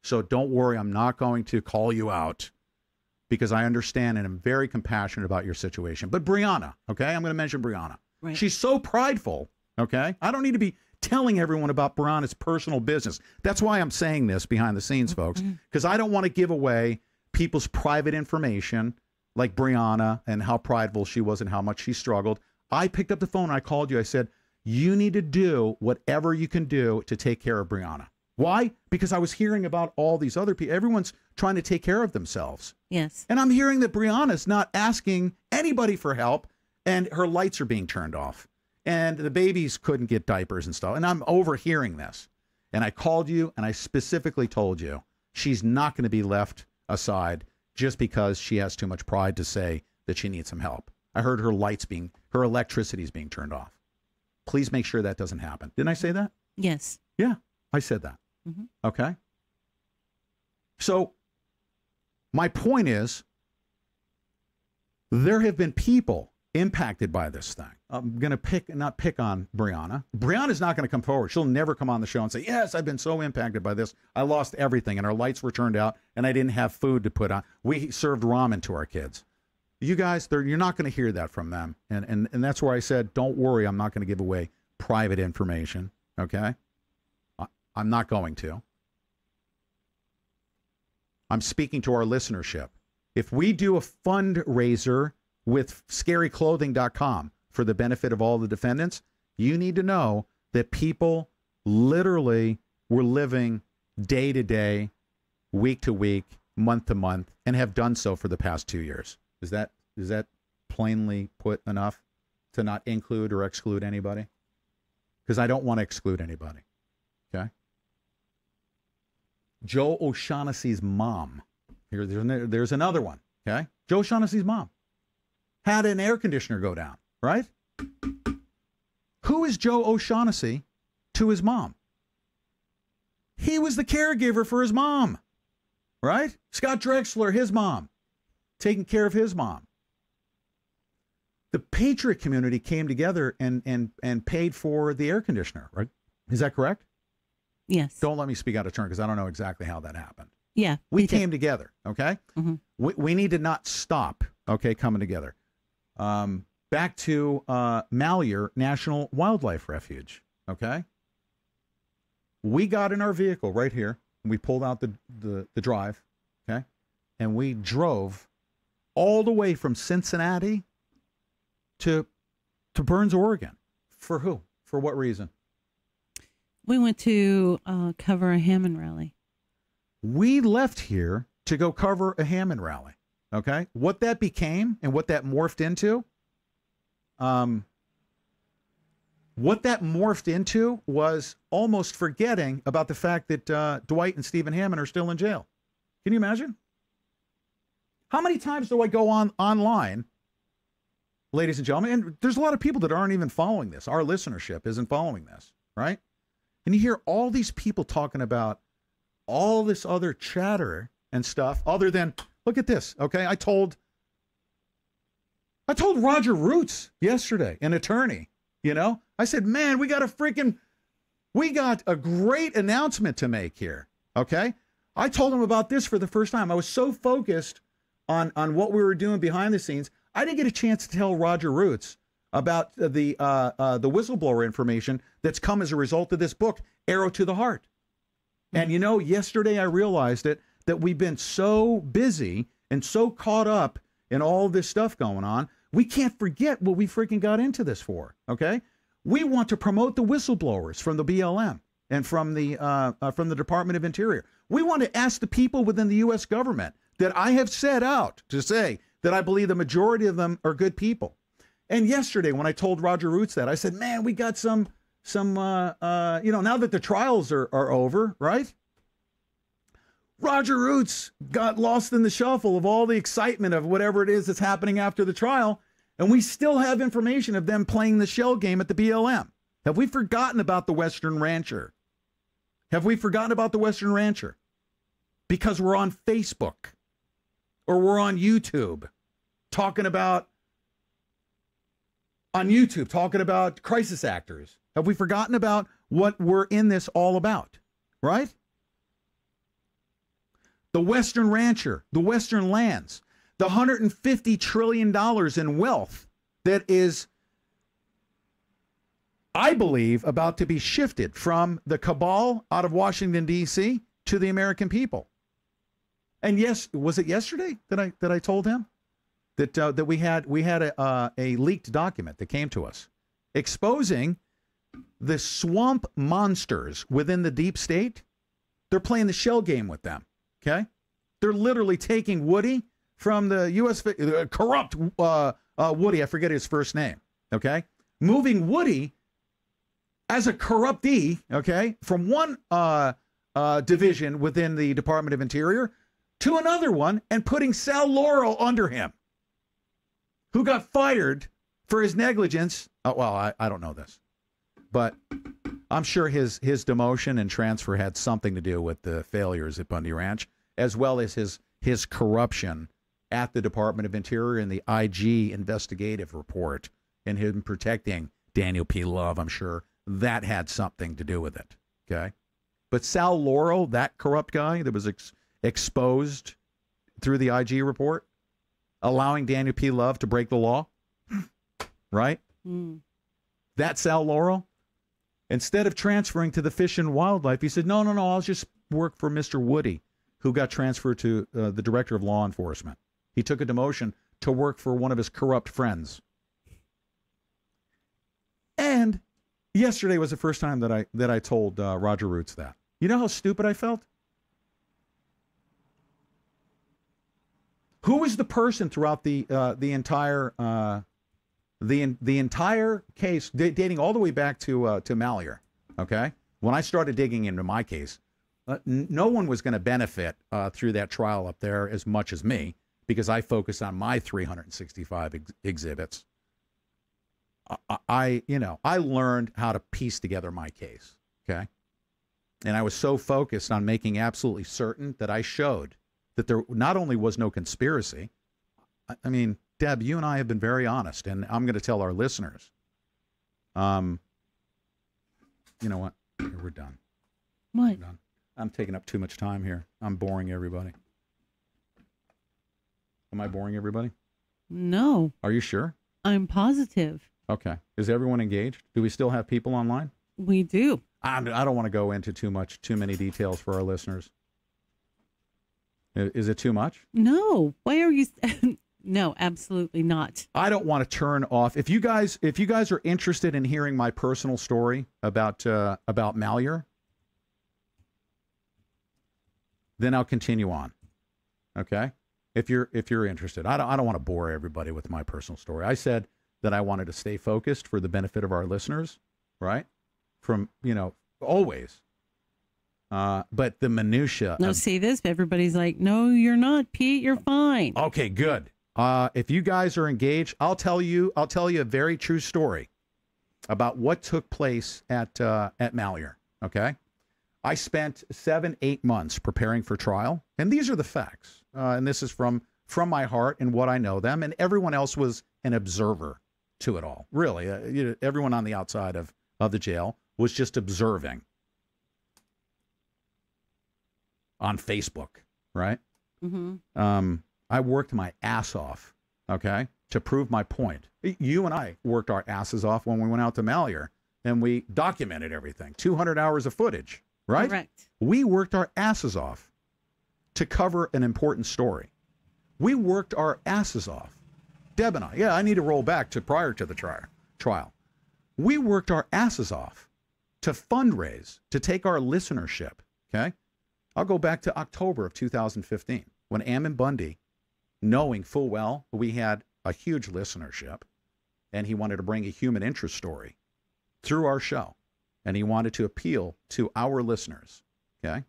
So don't worry, I'm not going to call you out because I understand and I'm very compassionate about your situation. But Brianna, okay? I'm going to mention Brianna. Right. She's so prideful, okay? I don't need to be telling everyone about Brianna's personal business. That's why I'm saying this behind the scenes, folks, because I don't want to give away people's private information like Brianna and how prideful she was and how much she struggled. I picked up the phone and I called you. I said, you need to do whatever you can do to take care of Brianna. Why? Because I was hearing about all these other people. Everyone's trying to take care of themselves. Yes. And I'm hearing that Brianna's not asking anybody for help and her lights are being turned off. And the babies couldn't get diapers and stuff. And I'm overhearing this. And I called you and I specifically told you she's not going to be left aside just because she has too much pride to say that she needs some help. I heard her electricity is being turned off. Please make sure that doesn't happen. Didn't I say that? Yes. Yeah, I said that. Mm-hmm. Okay. So my point is there have been people impacted by this thing. I'm going to not pick on Brianna. Brianna's not going to come forward. She'll never come on the show and say, yes, I've been so impacted by this. I lost everything and our lights were turned out and I didn't have food to put on. We served ramen to our kids. You guys, you're not going to hear that from them. And that's where I said, don't worry, I'm not going to give away private information. Okay? I'm not going to. I'm speaking to our listenership. If we do a fundraiser with scaryclothing.com for the benefit of all the defendants, you need to know that people literally were living day to day, week to week, month to month, and have done so for the past 2 years. Is that plainly put enough to not include or exclude anybody? Because I don't want to exclude anybody. Okay? Joe O'Shaughnessy's mom. There's another one. Okay? Joe O'Shaughnessy's mom had an air conditioner go down, right? Who is Joe O'Shaughnessy to his mom? He was the caregiver for his mom, right? Scott Drexler, his mom, taking care of his mom. The Patriot community came together and paid for the air conditioner, right? Is that correct? Yes. Don't let me speak out of turn because I don't know exactly how that happened. Yeah. We came together, okay? Mm-hmm. We need to not stop, okay, coming together. Back to Malheur National Wildlife Refuge, okay? We got in our vehicle right here, and we pulled out the drive, okay? And we drove all the way from Cincinnati to Burns, Oregon. For who? For what reason? We went to cover a Hammond rally. We left here to go cover a Hammond rally. Okay, what that became and what that morphed into, was almost forgetting about the fact that Dwight and Stephen Hammond are still in jail. Can you imagine? How many times do I go online, ladies and gentlemen, and there's a lot of people that aren't even following this. Our listenership isn't following this, right? And you hear all these people talking about all this other chatter and stuff other than, look at this, okay? I told Roger Roots yesterday, an attorney, I said, man, we got a great announcement to make here, okay? I told him about this for the first time. I was so focused on what we were doing behind the scenes, I didn't get a chance to tell Roger Roots about the whistleblower information that's come as a result of this book, Arrow to the Heart. And yesterday I realized that we've been so busy and so caught up in all this stuff going on, we can't forget what we freaking got into this for, okay? We want to promote the whistleblowers from the BLM and from the Department of Interior. We want to ask the people within the U.S. government that I have set out to say that I believe the majority of them are good people. And yesterday when I told Roger Roots that, I said, man, we got some now that the trials are over, right? Roger Roots got lost in the shuffle of all the excitement of whatever it is that's happening after the trial, and we still have information of them playing the shell game at the BLM. Have we forgotten about the Western Rancher? Have we forgotten about the Western Rancher? Because we're on Facebook or we're on YouTube talking about crisis actors. Have we forgotten about what we're in this all about, right? The Western Rancher, the Western lands, the $150 trillion in wealth that is, I believe, about to be shifted from the cabal out of Washington, D.C. to the American people. And yes, was it yesterday that I told him that we had a leaked document that came to us exposing the swamp monsters within the deep state? They're playing the shell game with them. Okay, they're literally taking Woody from the U.S. corrupt Woody. I forget his first name. Okay, moving Woody as a corruptee. Okay, from one division within the Department of Interior to another one, and putting Sal Laurel under him, who got fired for his negligence. Well, I don't know this, but I'm sure his demotion and transfer had something to do with the failures at Bundy Ranch, as well as his corruption at the Department of Interior and the IG investigative report, and him protecting Daniel P. Love. I'm sure that had something to do with it. Okay, but Sal Laurel, that corrupt guy that was exposed through the IG report, allowing Daniel P. Love to break the law, right? That Sal Laurel, instead of transferring to the Fish and Wildlife, he said, no, I'll just work for Mr. Woody, who got transferred to the Director of Law Enforcement. He took a demotion to work for one of his corrupt friends. And yesterday was the first time that I told Roger Roots that. You know how stupid I felt? Who was the person throughout the entire case, dating all the way back to Malheur? Okay, when I started digging into my case, no one was going to benefit through that trial up there as much as me, because I focused on my 365 exhibits. I learned how to piece together my case. Okay, and I was so focused on making absolutely certain that I showed that there not only was no conspiracy. I mean, Deb, you and I have been very honest, and I'm going to tell our listeners. You know what? We're done. What? We're done. I'm taking up too much time here. I'm boring everybody. Am I boring everybody? No. Are you sure? I'm positive. Okay. Is everyone engaged? Do we still have people online? We do. I don't want to go into too many details for our listeners. Is it too much? No. Why are you? No, absolutely not. I don't want to turn off. If you guys are interested in hearing my personal story about Malheur, then I'll continue on. Okay? If you're interested. I don't want to bore everybody with my personal story. I said that I wanted to stay focused for the benefit of our listeners, right? From, always. But the minutia. No, see this? Everybody's like, no, you're not, Pete. You're fine. Okay, good. If you guys are engaged, I'll tell you a very true story about what took place at Malheur. Okay, I spent 7-8 months preparing for trial, and these are the facts. And this is from my heart and what I know them, and everyone else was an observer to it all. Really, everyone on the outside of the jail was just observing on Facebook, right? Mm-hmm. I worked my ass off, okay, to prove my point. You and I worked our asses off when we went out to Malheur, and we documented everything. 200 hours of footage, right? Correct. We worked our asses off to cover an important story. We worked our asses off. Deb and I, I need to roll back to prior to the trial. We worked our asses off to fundraise, to take our listenership, okay? I'll go back to October of 2015 when Ammon Bundy, knowing full well we had a huge listenership and he wanted to bring a human interest story through our show, and he wanted to appeal to our listeners, okay?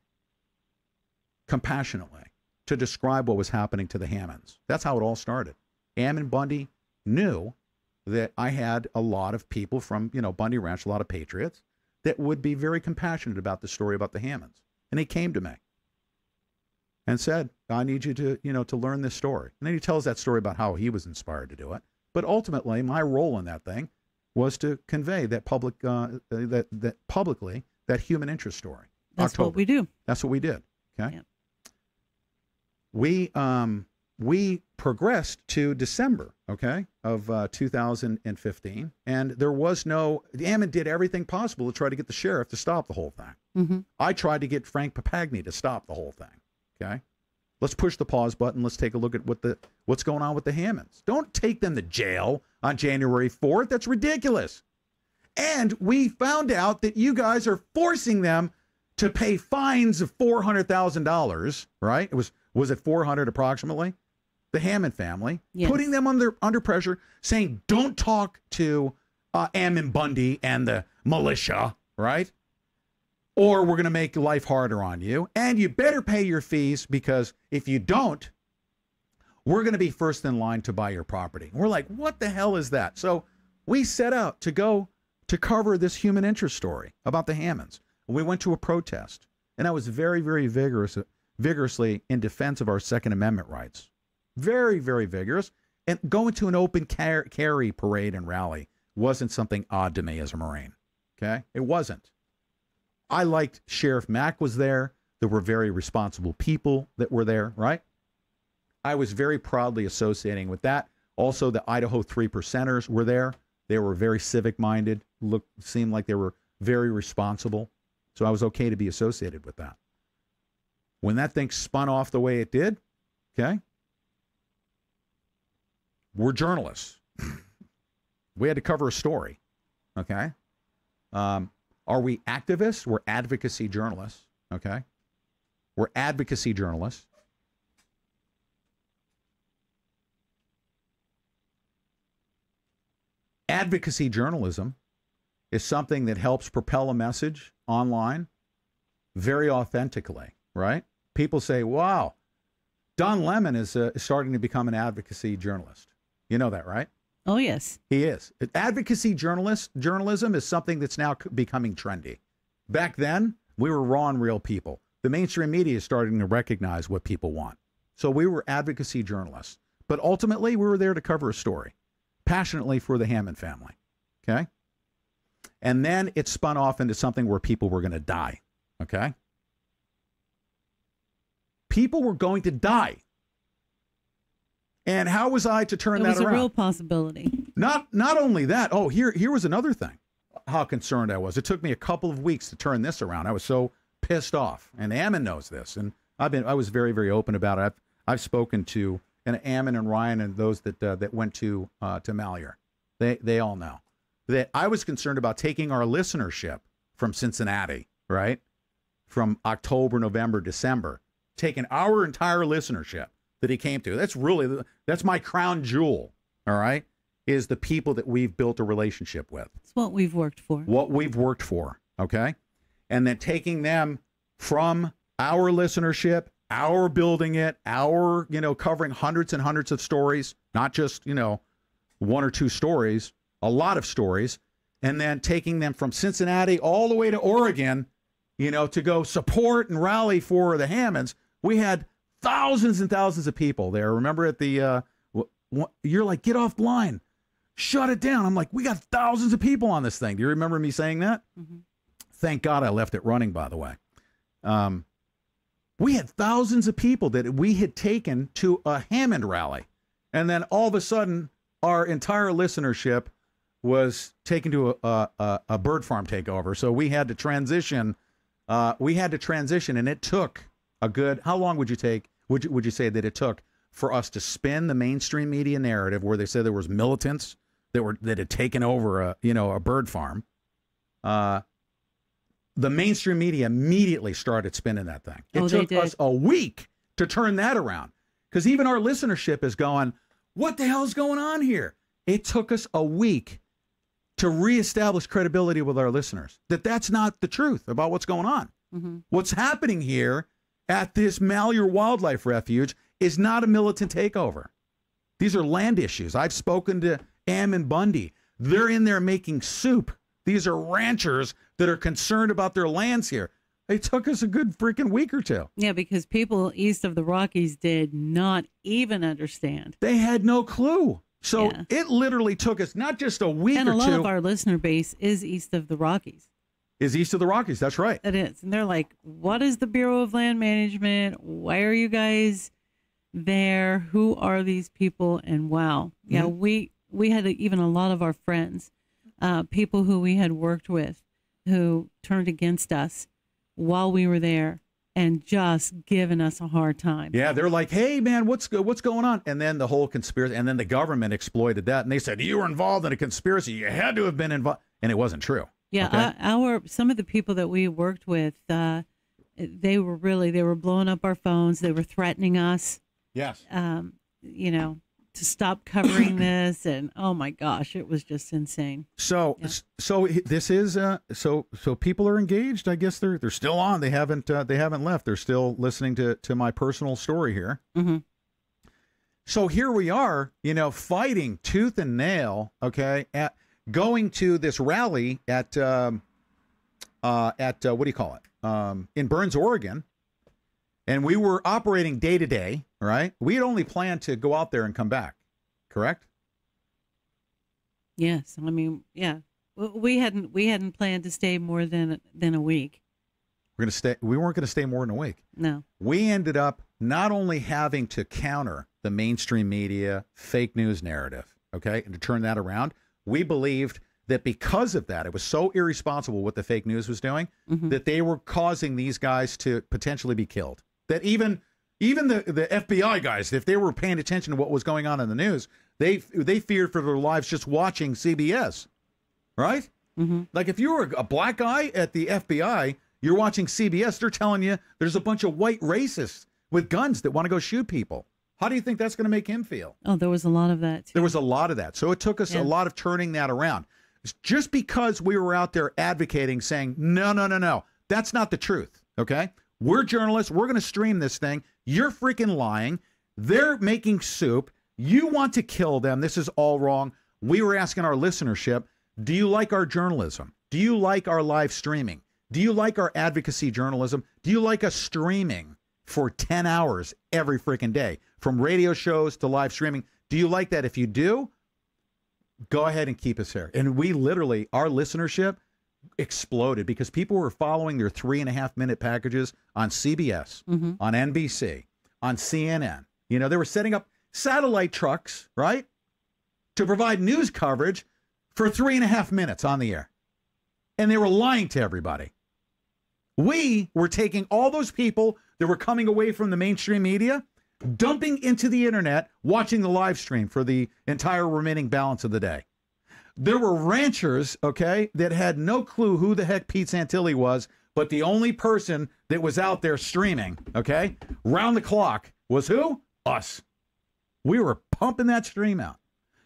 compassionately to describe what was happening to the Hammonds. That's how it all started. Ammon Bundy knew that I had a lot of people from, Bundy Ranch, a lot of patriots, that would be very compassionate about the story about the Hammonds. And he came to me and said, I need you to, to learn this story. And then he tells that story about how he was inspired to do it. But ultimately, my role in that thing was to convey that that publicly, that human interest story. That's October. What we do. That's what we did. Okay. Yeah. We progressed to December, okay, of 2015, and there was no. Ammon did everything possible to try to get the sheriff to stop the whole thing. Mm-hmm. I tried to get Frank Papagni to stop the whole thing. Okay, let's push the pause button. Let's take a look at what's going on with the Hammonds. Don't take them to jail on January 4th. That's ridiculous. And we found out that you guys are forcing them to pay fines of $400,000. Right? Was it 400 approximately? The Hammond family, yes. Putting them under pressure, saying, don't talk to Ammon Bundy and the militia, right? Or we're going to make life harder on you. And you better pay your fees, because if you don't, we're going to be first in line to buy your property. We're like, what the hell is that? So we set out to go to cover this human interest story about the Hammonds. We went to a protest, and I was very, very vigorously in defense of our Second Amendment rights. Very, very vigorous. And going to an open carry parade and rally wasn't something odd to me as a Marine. Okay? It wasn't. I liked Sheriff Mack was there. There were very responsible people that were there, right? I was very proudly associating with that. Also, the Idaho 3%ers were there. They were very civic-minded, seemed like they were very responsible. So I was okay to be associated with that. When that thing spun off the way it did, okay, we're journalists. We had to cover a story, okay? Are we activists? We're advocacy journalists, okay? We're advocacy journalists. Advocacy journalism is something that helps propel a message online very authentically, right? People say, wow, Don Lemon is starting to become an advocacy journalist. You know that, right? Oh, yes. He is. Advocacy journalism is something that's now becoming trendy. Back then, we were raw and real people. The mainstream media is starting to recognize what people want. So we were advocacy journalists. But ultimately, we were there to cover a story, passionately for the Hammond family. Okay? And then it spun off into something where people were going to die. Okay? People were going to die. And how was I to turn that around? It was a real possibility. Not only that. Oh, here was another thing. How concerned I was. It took me a couple of weeks to turn this around. I was so pissed off. And Ammon knows this. And I was very, very open about it. I've spoken to Ammon and Ryan and those that went to Malheur. They all know that I was concerned about taking our listenership from Cincinnati, right? From October, November, December, taking our entire listenership that he came to. That's my crown jewel, all right, is the people that we've built a relationship with. It's what we've worked for. What we've worked for, okay? And then taking them from our listenership, our building it, our, covering hundreds and hundreds of stories, not just, one or two stories, a lot of stories, and then taking them from Cincinnati all the way to Oregon, to go support and rally for the Hammonds. We had thousands and thousands of people there. Remember at the, you're like, get off the line, shut it down. I'm like, we got thousands of people on this thing. Do you remember me saying that? Mm-hmm. Thank God I left it running, by the way. We had thousands of people that we had taken to a Hammond rally. And then all of a sudden, our entire listenership was taken to a bird farm takeover. So we had to transition. And it took a good, how long would you say that it took for us to spin the mainstream media narrative where they said there was militants that had taken over a bird farm? The mainstream media immediately started spinning that thing. It took us a week to turn that around, because even our listenership is going, what the hell's going on here? It took us a week to reestablish credibility with our listeners, that's not the truth about what's going on. Mm-hmm. What's happening here at this Malheur Wildlife Refuge is not a militant takeover. These are land issues. I've spoken to Ammon Bundy. They're in there making soup. These are ranchers that are concerned about their lands here. It took us a good freaking week or two. Yeah, because people east of the Rockies did not even understand. They had no clue. So it literally took us not just a week or two. And a lot of our listener base is east of the Rockies. Is east of the Rockies. That's right. It is. And they're like, what is the Bureau of Land Management? Why are you guys there? Who are these people? And wow. Yeah, we had even a lot of our friends, people who we had worked with, who turned against us while we were there and just giving us a hard time. Yeah, they're like, hey, man, what's going on? And then the whole conspiracy, and then the government exploited that. And they said, you were involved in a conspiracy. You had to have been involved. And it wasn't true. Yeah, okay? Some of the people that we worked with, they were blowing up our phones. They were threatening us. Yes. You know, to stop covering this, and oh my gosh, it was just insane. So this is so people are engaged. I guess they're still on. They haven't left. They're still listening to my personal story here. Mm-hmm. So here we are, fighting tooth and nail. Okay, going to this rally at what do you call it? In Burns, Oregon. And we were operating day to day, right? We had only planned to go out there and come back, correct? Yes, I mean, yeah, we hadn't planned to stay more than a week. We weren't going to stay more than a week. No. We ended up not only having to counter the mainstream media fake news narrative, okay, and to turn that around. We believed that because of that, it was so irresponsible what the fake news was doing, that they were causing these guys to potentially be killed. That even the FBI guys, if they were paying attention to what was going on in the news, they feared for their lives just watching CBS, right? Mm-hmm. Like if you were a black guy at the FBI, you're watching CBS, they're telling you there's a bunch of white racists with guns that want to go shoot people. How do you think that's going to make him feel? Oh, there was a lot of that, too. There was a lot of that. So it took us a lot of turning that around. Just because we were out there advocating, saying, no, that's not the truth, okay? We're journalists. We're going to stream this thing. You're freaking lying. They're making soup. You want to kill them. This is all wrong. We were asking our listenership, do you like our journalism? Do you like our live streaming? Do you like our advocacy journalism? Do you like us streaming for 10 hours every freaking day, from radio shows to live streaming? Do you like that? If you do, go ahead and keep us here. And we literally, our listenership exploded because people were following their 3.5-minute packages on CBS, on NBC, on CNN. They were setting up satellite trucks, right, to provide news coverage for 3.5 minutes on the air. And they were lying to everybody. We were taking all those people that were coming away from the mainstream media, dumping into the internet, watching the live stream for the entire remaining balance of the day. There were ranchers, okay, that had no clue who the heck Pete Santilli was, but the only person that was out there streaming, okay, round the clock was who? Us. We were pumping that stream out.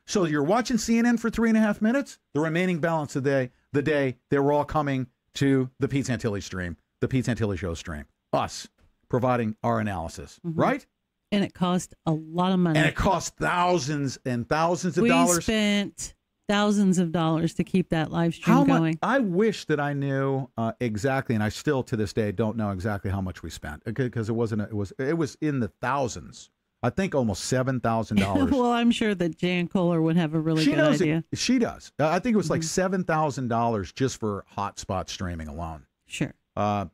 So you're watching CNN for 3.5 minutes, the remaining balance of the day, they were all coming to the Pete Santilli stream, the Pete Santilli Show stream. Us providing our analysis, right? And it cost a lot of money. And it cost thousands and thousands of dollars. We spent thousands of dollars to keep that live stream going. I wish that I knew exactly, and I still to this day don't know exactly how much we spent, because it was in the thousands. I think almost $7,000. Well, I'm sure that Jan Kohler would have a really good idea. She does. I think it was like $7,000 just for hotspot streaming alone. Sure.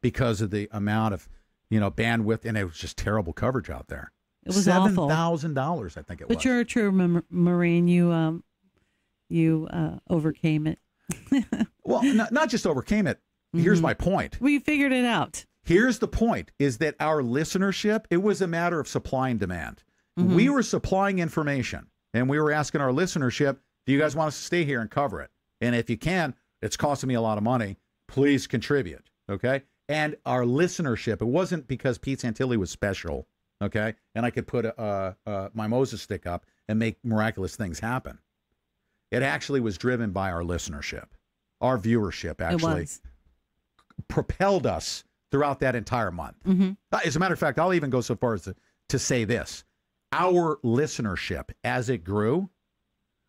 Because of the amount of bandwidth, and it was just terrible coverage out there. It was awful. $7,000, I think it was. But you're a true Marine. You overcame it. Well, not just overcame it. Here's my point. We figured it out. Here's the point, is that our listenership, it was a matter of supply and demand. We were supplying information, and we were asking our listenership, do you guys want us to stay here and cover it? And if you can, it's costing me a lot of money. Please contribute, okay? And our listenership, it wasn't because Pete Santilli was special, okay? And I could put my Moses stick up and make miraculous things happen. It actually was driven by our listenership. Our viewership actually propelled us throughout that entire month. Mm-hmm. As a matter of fact, I'll even go so far as to say this. Our listenership, as it grew,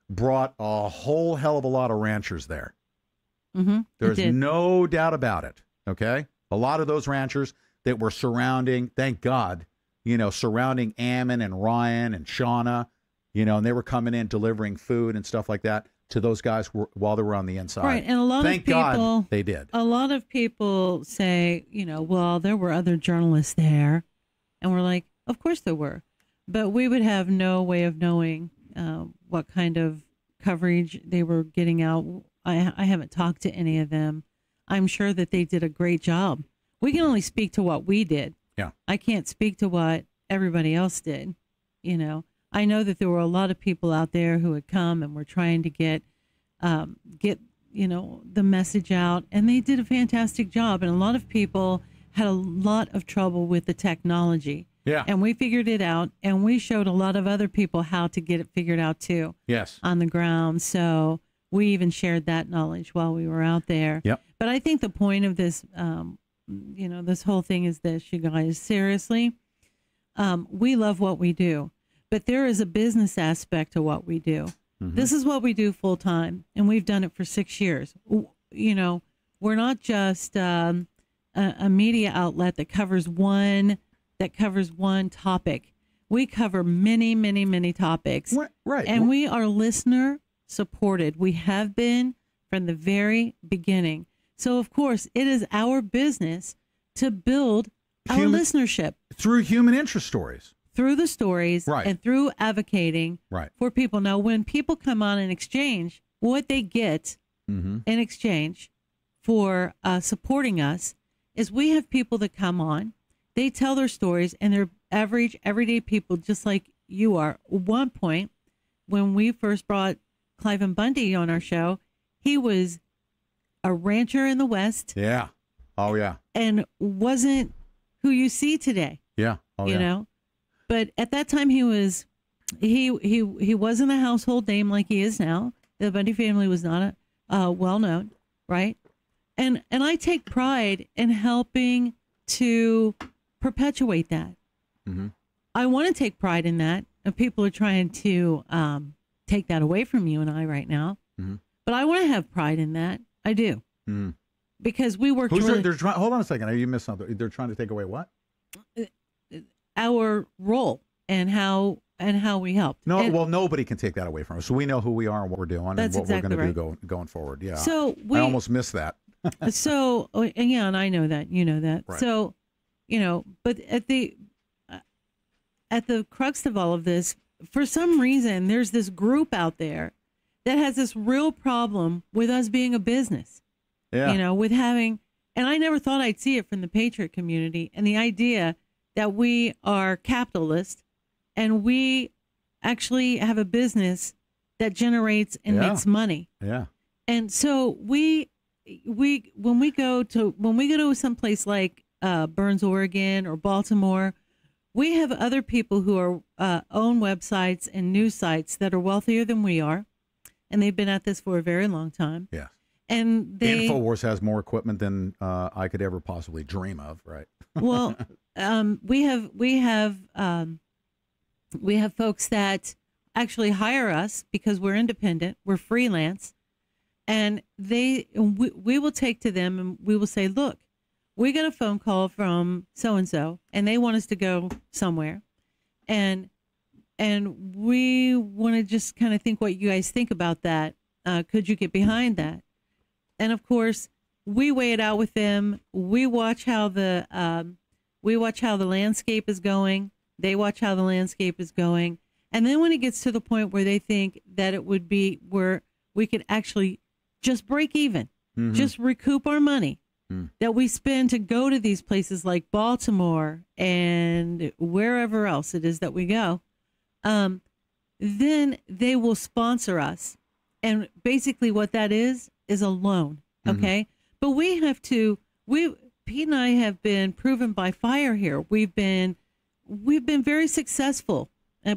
brought a whole hell of a lot of ranchers there. Mm-hmm. There's no doubt about it, okay? A lot of those ranchers that were surrounding, thank God, surrounding Ammon and Ryan and Shauna, and they were coming in delivering food and stuff like that to those guys while they were on the inside. Right, and a lot thank of people, God they did. A lot of people say, well, there were other journalists there. And we're like, of course there were. But we would have no way of knowing what kind of coverage they were getting out. I haven't talked to any of them. I'm sure that they did a great job. We can only speak to what we did. Yeah. I can't speak to what everybody else did. I know that there were a lot of people out there who had come and were trying to get the message out, and they did a fantastic job. And a lot of people had a lot of trouble with the technology. Yeah. And we figured it out, and we showed a lot of other people how to get it figured out too. Yes. On the ground. So we even shared that knowledge while we were out there. Yep. But I think the point of this, this whole thing is this, you guys, seriously, we love what we do, but there is a business aspect to what we do. Mm-hmm. This is what we do full time, and we've done it for 6 years. We're not just a media outlet that covers one topic. We cover many, many, many topics. Right. And we are listener supported. We have been from the very beginning. So, of course, it is our business to build our listenership. Through human interest stories. Through the stories. Right. And through advocating for people. Now, when people come on in exchange, what they get in exchange for supporting us is we have people that come on. They tell their stories, and they're average, everyday people, just like you are. At one point, when we first brought Cliven Bundy on our show, he was a rancher in the West. Yeah. Oh, yeah. And wasn't who you see today. Yeah. Oh, you know? But at that time, he wasn't a household name like he is now. The Bundy family was not well known, right? And I take pride in helping to perpetuate that. Mm-hmm. I want to take pride in that, and people are trying to take that away from you and I right now. Mm-hmm. But I want to have pride in that. I do. Mm-hmm. Because we work. Hold on a second. You missed something. They're trying to take away what? Our role and how we help. No, well, nobody can take that away from us. So we know who we are and what we're doing and what we're going to do going forward. Yeah. So I almost missed that. So, and I know that, you know that. Right. So, but at the crux of all of this, for some reason, there's this group out there that has this real problem with us being a business. Yeah. With having, and I never thought I'd see it from the Patriot community, and the idea that we are capitalist and we actually have a business that generates and makes money. Yeah. And so when we go to some place like Burns, Oregon, or Baltimore, we have other people who are own websites and news sites that are wealthier than we are, and they've been at this for a very long time. Yeah. And InfoWars has more equipment than I could ever possibly dream of, right? Well, we have folks that actually hire us because we're independent, we're freelance, and we will take to them and we will say, look, we got a phone call from so-and-so and they want us to go somewhere. And we want to just kind of think what you guys think about that. Could you get behind that? And of course, we weigh it out with them. We watch how the landscape is going. They watch how the landscape is going. And then when it gets to the point where they think that it would be where we could actually just break even, just recoup our money that we spend to go to these places like Baltimore and wherever else it is that we go, then they will sponsor us. And basically what that is a loan. Okay. But Pete and I have been proven by fire here. We've been very successful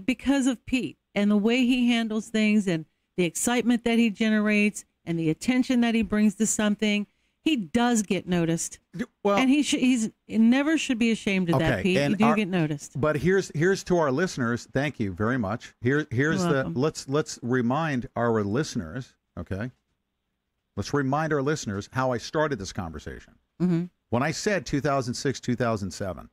because of Pete and the way he handles things and the excitement that he generates and the attention that he brings to something. he does get noticed. Well, and he never should be ashamed of that, Pete. You do get noticed. But here's to our listeners. Thank you very much. Here's let's remind our listeners. Okay, let's remind our listeners how I started this conversation. Mm-hmm. When I said 2006, 2007,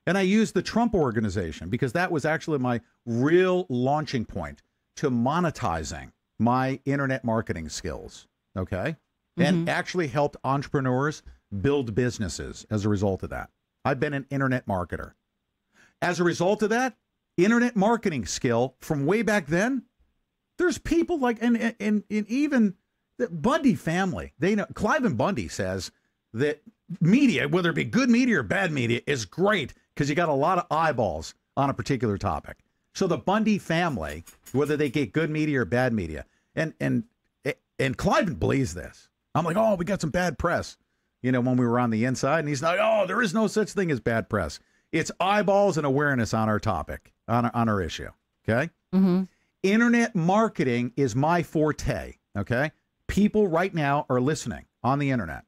and I used the Trump Organization because that was actually my real launching point to monetizing my internet marketing skills. Okay. And actually helped entrepreneurs build businesses as a result of that. I've been an internet marketer. As a result of that, internet marketing skill from way back then, there's people like, and even the Bundy family, they know, Clive Bundy says that media, whether it be good media or bad media, is great because you got a lot of eyeballs on a particular topic. So the Bundy family, whether they get good media or bad media, and Clive believes this. I'm like, oh, we got some bad press, when we were on the inside. And he's like, oh, there is no such thing as bad press. It's eyeballs and awareness on our topic, on our issue. Okay. Mm-hmm. Internet marketing is my forte. Okay. People right now are listening on the internet.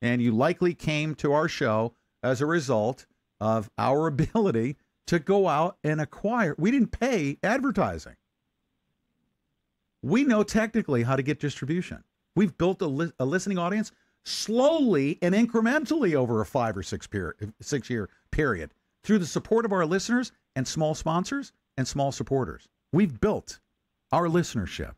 And you likely came to our show as a result of our ability to go out and acquire. We didn't pay advertising. We know technically how to get distribution. We've built a listening audience slowly and incrementally over a 5 or 6 year period through the support of our listeners and small sponsors and small supporters. We've built our listenership.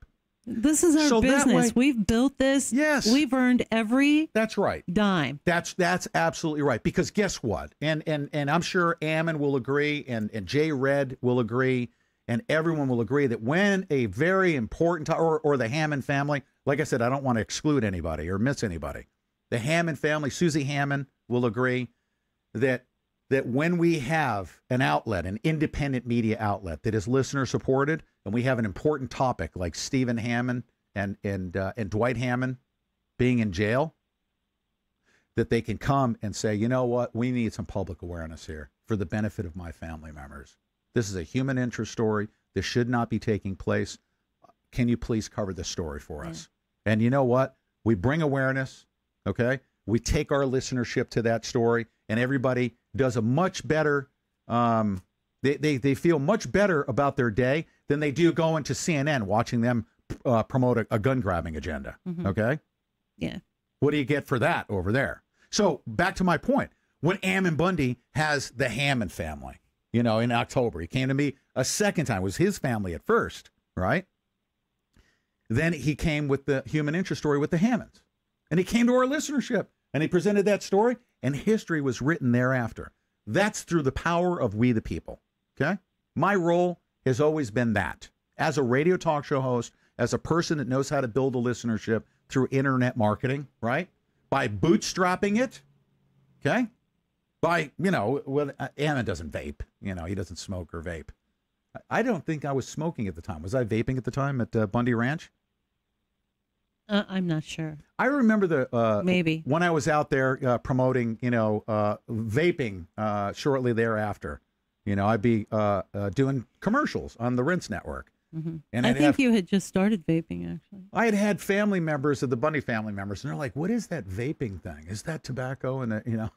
This is our business. We've built this. Yes. We've earned every That's right. dime. That's absolutely right. Because guess what? And I'm sure Ammon will agree and Jay Red will agree and everyone will agree that when a very important or the Hammond family, like I said, I don't want to exclude anybody or miss anybody. The Hammond family, Susie Hammond will agree that when we have an outlet, an independent media outlet that is listener supported, and we have an important topic like Stephen Hammond and Dwight Hammond being in jail, that they can come and say, you know what, we need some public awareness here for the benefit of my family members. This is a human interest story. This should not be taking place. Can you please cover this story for us? And you know what? We bring awareness, okay? We take our listenership to that story, and everybody does a much better, they feel much better about their day than they do going to CNN watching them promote a gun-grabbing agenda, okay? Yeah. What do you get for that over there? So back to my point. When Ammon Bundy has the Hammond family, in October, he came to me a second time. It was his family at first, right? Then he came with the human interest story with the Hammonds. And he came to our listenership and he presented that story and history was written thereafter. That's through the power of we the people. Okay? My role has always been that. As a radio talk show host, as a person that knows how to build a listenership through internet marketing, right? By bootstrapping it, okay? By, Ammon doesn't vape. He doesn't smoke or vape. I don't think I was smoking at the time. Was I vaping at the time at Bundy Ranch? I'm not sure. I remember maybe when I was out there promoting, vaping shortly thereafter. I'd be doing commercials on the Rinse Network. Mm-hmm. And I think you had just started vaping, actually. I had family members of the Bundy family members, and they're like, "What is that vaping thing? Is that tobacco?" And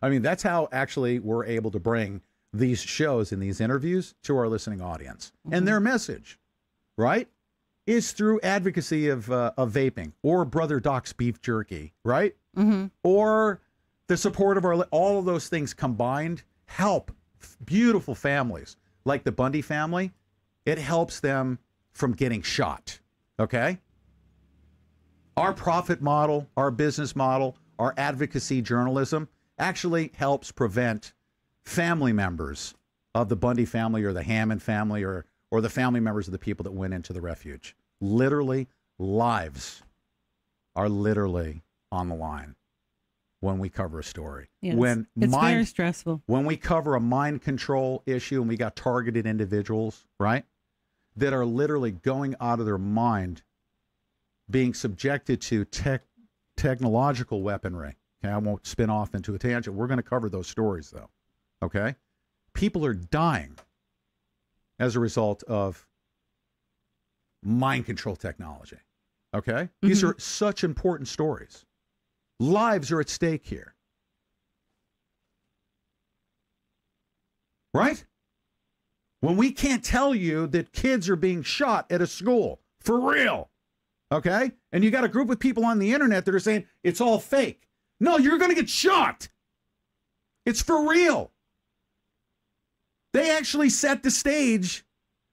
I mean, that's how actually we're able to bring these shows and these interviews to our listening audience. And their message, right, is through advocacy of vaping or Brother Doc's beef jerky, right? Or the support of all of those things combined help beautiful families like the Bundy family. It helps them from getting shot, okay? Our profit model, our business model, our advocacy journalism actually helps prevent family members of the Bundy family or the Hammond family or the family members of the people that went into the refuge. Literally, lives are literally on the line when we cover a story. Yes. It's very stressful. When we cover a mind control issue and we got targeted individuals, right, that are literally going out of their mind, being subjected to technological weaponry. Okay, I won't spin off into a tangent. We're going to cover those stories, though. Okay? People are dying as a result of mind control technology. Okay? These are such important stories. Lives are at stake here. Right? When we can't tell you that kids are being shot at a school, for real, okay? And you got a group of people on the internet that are saying it's all fake. No, you're going to get shot. It's for real. They actually set the stage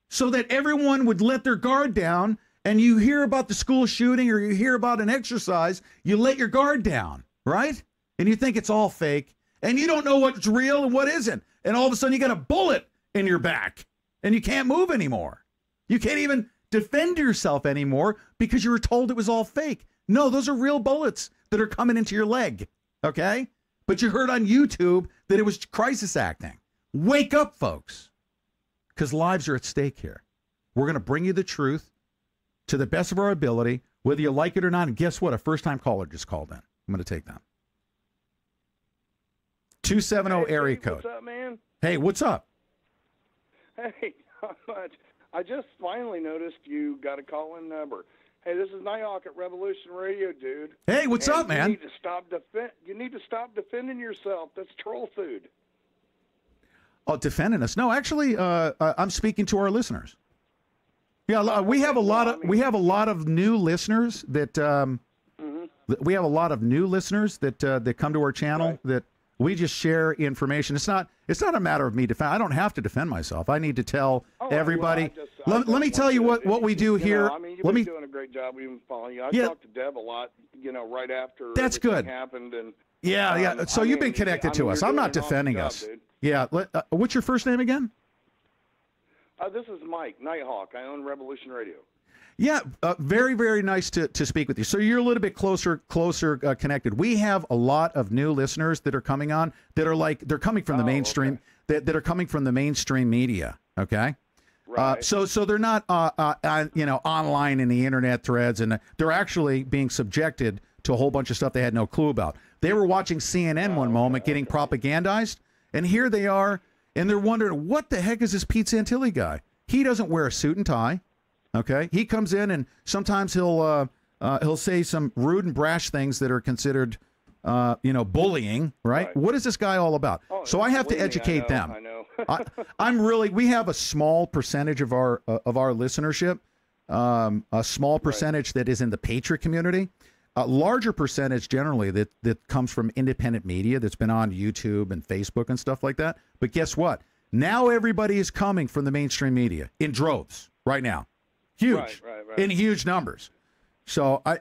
so that everyone would let their guard down, and you hear about the school shooting or you hear about an exercise, you let your guard down, right? And you think it's all fake, and you don't know what's real and what isn't. And all of a sudden you got a bullet in your back, and you can't move anymore. You can't even defend yourself anymore because you were told it was all fake. No, those are real bullets that are coming into your leg, okay? But you heard on YouTube that it was crisis acting. Wake up, folks, because lives are at stake here. We're going to bring you the truth to the best of our ability, whether you like it or not. And guess what? A first-time caller just called in. I'm going to take them. 270 area code. What's up, man? Hey, what's up? Hey, not much. I just finally noticed you got a call-in number. Hey, this is Nighthawk at Revolution Radio, dude. Hey, what's up, man? You need to stop defending yourself. That's troll food. Oh, defending us? No, actually, I'm speaking to our listeners. Yeah, we have a lot of new listeners that we have a lot of new listeners that come to our channel, right, that we just share information. It's not a matter of me defend. I don't have to defend myself. I need to tell everybody. Well, let me tell you what we do here. I mean, you've been doing a great job. We've been following you. I talked to Deb a lot, right after that's good happened. And yeah. So you've been connected to us. I'm not defending us. Dude. Yeah. What's your first name again? This is Mike Nighthawk. I own Revolution Radio. Yeah, very, very nice to speak with you. So you're a little bit closer connected. We have a lot of new listeners that are coming on that are they're coming from the mainstream, that are coming from the mainstream media. Okay. Right. So they're not online in the internet threads, and they're actually being subjected to a whole bunch of stuff they had no clue about. They were watching CNN one moment getting propagandized, and here they are, and they're wondering, what the heck is this Pete Santilli guy? He doesn't wear a suit and tie. Okay, he comes in and sometimes he'll say some rude and brash things that are considered, bullying. Right? What is this guy all about? So I have to educate them. I know. We have a small percentage of our listenership, a small percentage that is in the Patriot community, a larger percentage generally that comes from independent media that's been on YouTube and Facebook and stuff like that. But guess what? Now everybody is coming from the mainstream media in droves right now. Huge, right. In huge numbers. So they're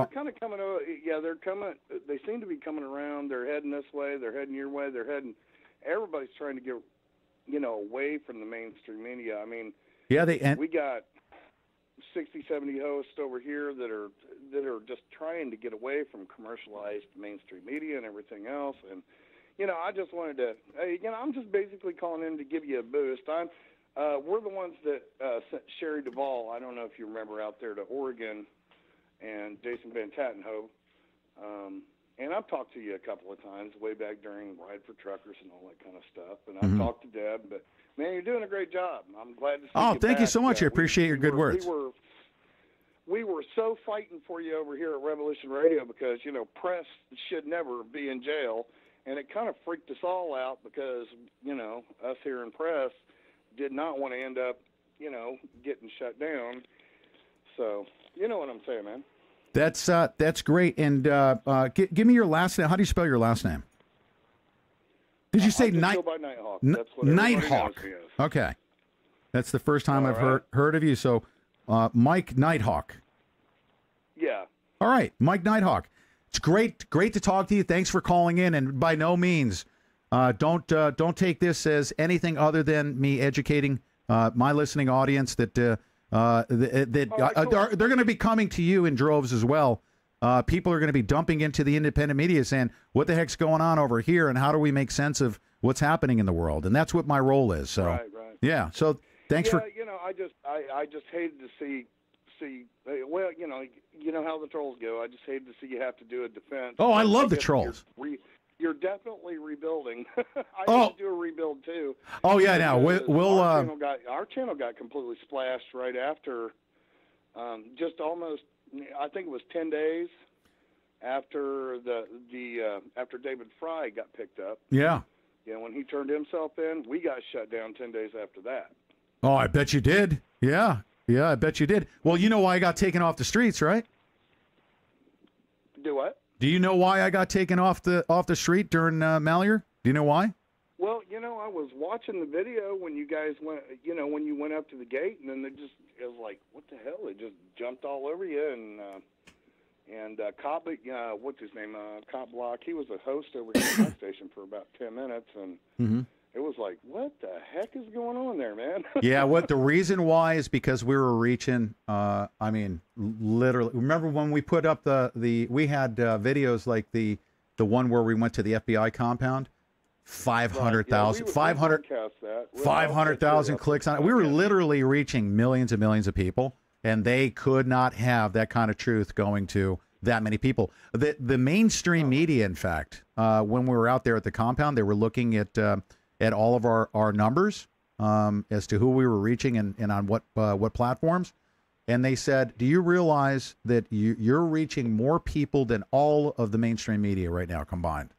kind of coming. They're coming. They seem to be coming around. They're heading this way. They're heading your way. Everybody's trying to get, away from the mainstream media. I mean, we got 60, 70 hosts over here that are just trying to get away from commercialized mainstream media and everything else. And I just wanted to, I'm just basically calling in to give you a boost. We're the ones that sent Sherry Duvall, I don't know if you remember, out there to Oregon, and Jason Van Tattenhove. And I've talked to you a couple of times way back during Ride for Truckers and all that kind of stuff. And I've talked to Deb. But, man, you're doing a great job. I'm glad to see you. Oh, thank you so much. I appreciate your good words. We were so fighting for you over here at Revolution Radio because, press should never be in jail. And it kind of freaked us all out because, us here in press did not want to end up, getting shut down. So, you know what I'm saying, man. That's great. And give me your last name. How do you spell your last name? Did you say Nighthawk? That's what Nighthawk. Okay, that's the first time I've heard of you. So, Mike Nighthawk. Yeah. All right, Mike Nighthawk. It's great to talk to you. Thanks for calling in. And by no means. Don't take this as anything other than me educating my listening audience that they're going to be coming to you in droves as well. People are going to be dumping into the independent media saying, what the heck's going on over here, and how do we make sense of what's happening in the world? And that's what my role is. So right. Yeah. So thanks for. I just hated to see. Well, you know how the trolls go. I just hated to see you have to do a defense. Oh, I love the trolls. You're definitely rebuilding. I need to do a rebuild too. Oh yeah, now we'll. Our channel got completely splashed right after, just almost. I think it was 10 days after after David Fry got picked up. Yeah. Yeah, when he turned himself in, we got shut down 10 days after that. Oh, I bet you did. Yeah. Yeah, I bet you did. Well, you know why I got taken off the streets, right? Do what? Do you know why I got taken off the street during Malheur? Do you know why? Well, I was watching the video when you guys went, when you went up to the gate, and then it was like, what the hell? It just jumped all over you, and Cop, what's his name? Cop Block. He was a host over here at the station for about 10 minutes, and it was like, what the heck is going on there, man? Yeah, what the reason why is because we were reaching. I mean, literally. Remember when we put up we had videos like the one where we went to the FBI compound. 500,000 500,000 clicks on it. We were literally reaching millions and millions of people, and they could not have that kind of truth going to that many people. The mainstream media, in fact, when we were out there at the compound, they were looking at all of our numbers as to who we were reaching and on what platforms. And they said, do you realize that you're reaching more people than all of the mainstream media right now combined?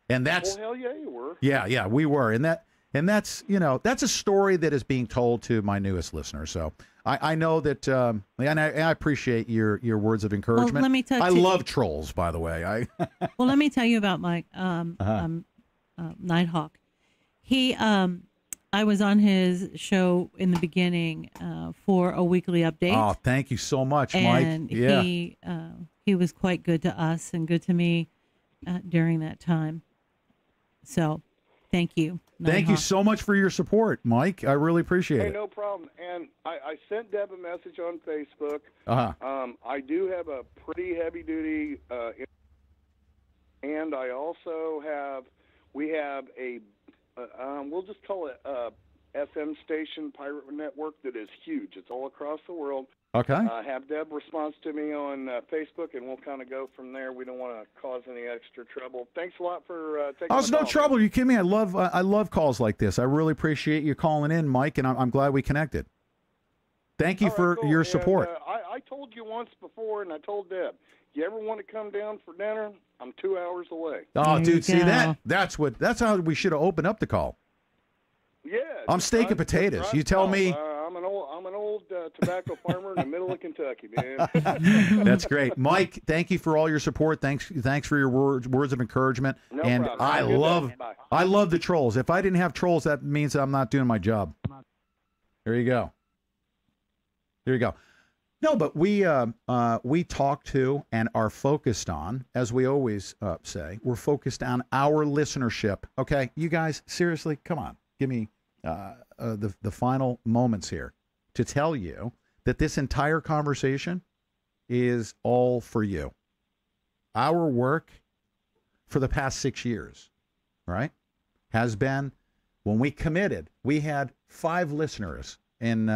And that's, well, hell yeah, you were. Yeah, we were. And that's, that's a story that is being told to my newest listeners. So I know that, and I appreciate your words of encouragement. Well, let me tell I love trolls, by the way. Well, let me tell you about Mike, Nighthawk. I was on his show in the beginning for a weekly update. Oh, thank you so much, Mike. And he was quite good to us and good to me during that time. So, thank you. Thank you so much for your support, Mike. I really appreciate it. Hey, no problem. And I sent Deb a message on Facebook. I do have a pretty heavy-duty, and I also we have a, we'll just call it a FM station pirate network that is huge. It's all across the world. Okay. Have Deb respond to me on Facebook, and we'll kind of go from there. We don't want to cause any extra trouble. Thanks a lot for taking Oh, it's no trouble. Are you kidding me? I love calls like this. I really appreciate you calling in, Mike, and I'm glad we connected. Thank you for your support. I told you once before, and I told Deb, you ever want to come down for dinner? I'm 2 hours away. Oh, dude, see that's how we should have opened up the call. Yeah. I'm steak and potatoes. You tell me. I'm an old tobacco farmer in the middle of Kentucky, man. That's great, Mike. Thank you for all your support. Thanks for your words of encouragement. No and problem. I love the trolls. If I didn't have trolls, that means that I'm not doing my job. There you go. No, but we talk to and are focused on, as we always say, we're focused on our listenership. Okay, you guys, seriously, come on, give me the final moments here to tell you that this entire conversation is all for you. Our work for the past 6 years, right, has been, when we committed, we had 5 listeners. And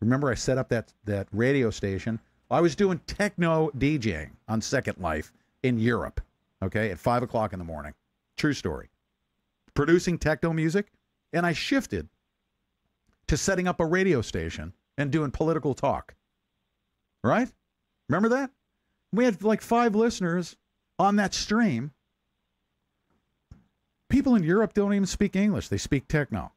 remember, I set up that radio station. I was doing techno DJing on Second Life in Europe, okay, at 5 o'clock in the morning. True story. Producing techno music. And I shifted to setting up a radio station and doing political talk. Right? Remember that? We had like 5 listeners on that stream. People in Europe don't even speak English. They speak techno.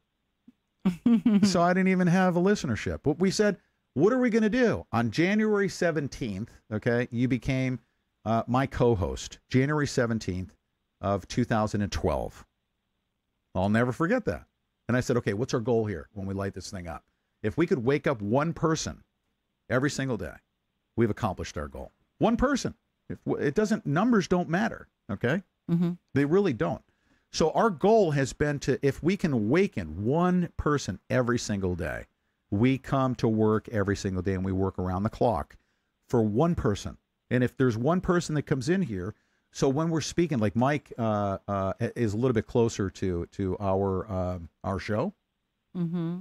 So I didn't even have a listenership. But we said, what are we going to do? On January 17th, okay, you became my co-host, January 17th of 2012. I'll never forget that. And I said, okay, what's our goal here when we light this thing up? If we could wake up one person every single day, we've accomplished our goal. One person. Numbers don't matter, okay? Mm-hmm. They really don't. So our goal has been to, if we can awaken one person every single day, we come to work every single day and we work around the clock for one person. And if there's one person that comes in here, so when we're speaking, like Mike is a little bit closer to our show. Mm-hmm.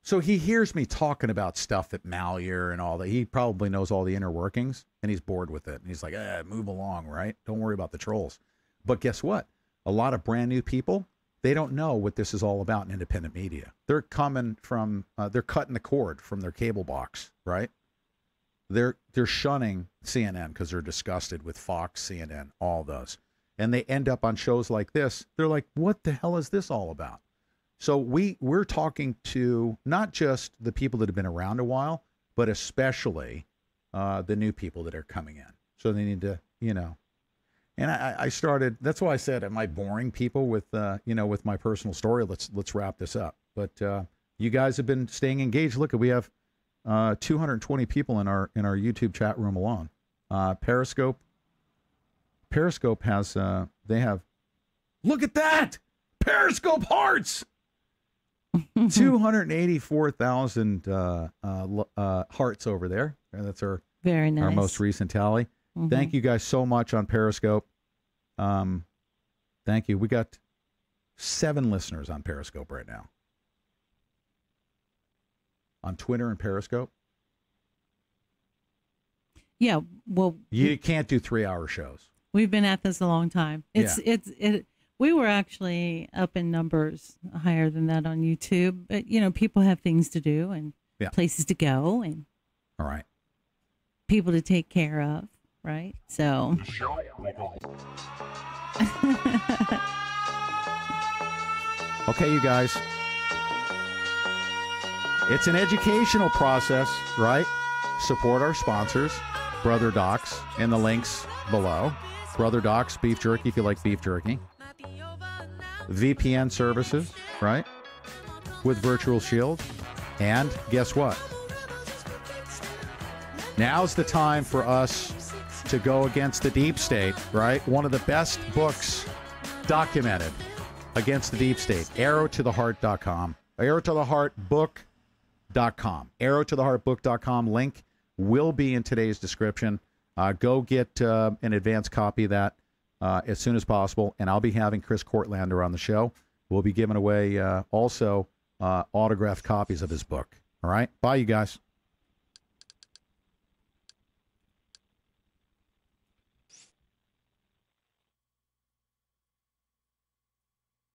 So he hears me talking about stuff at Malheur and all that. He probably knows all the inner workings, and he's bored with it. And he's like, move along, right? Don't worry about the trolls. But guess what? A lot of brand new people, they don't know what this is all about in independent media. They're coming from, they're cutting the cord from their cable box, right? they're shunning CNN because they're disgusted with Fox, CNN, all those. And they end up on shows like this. They're like, what the hell is this all about? So we're talking to not just the people that have been around a while, but especially the new people that are coming in. So they need to, and I started, that's why I said, am I boring people with, with my personal story? Let's wrap this up. But you guys have been staying engaged. Look, we have 220 people in our YouTube chat room alone. Periscope has, they have, look at that! Periscope hearts! 284,000 hearts over there. That's our very nice. Our most recent tally. Mm-hmm. Thank you guys so much on Periscope. Thank you. We got 7 listeners on Periscope right now. On Twitter and Periscope. Yeah, well, you can't do 3-hour shows. We've been at this a long time. We were actually up in numbers higher than that on YouTube, but people have things to do and places to go and all right, people to take care of, right? So okay, you guys. It's an educational process, right? Support our sponsors, Brother Doc's, in the links below. Brother Doc's beef jerky if you like beef jerky. VPN services, right? With Virtual Shield. And guess what? Now's the time for us to go against the deep state, right? One of the best books documented against the deep state. Arrowtotheheart.com. Arrowtotheheartbook.com. Arrowtotheheartbook.com. Link will be in today's description. Go get an advanced copy of that as soon as possible, and I'll be having Chris Courtlander on the show. We'll be giving away also autographed copies of his book. All right? Bye, you guys.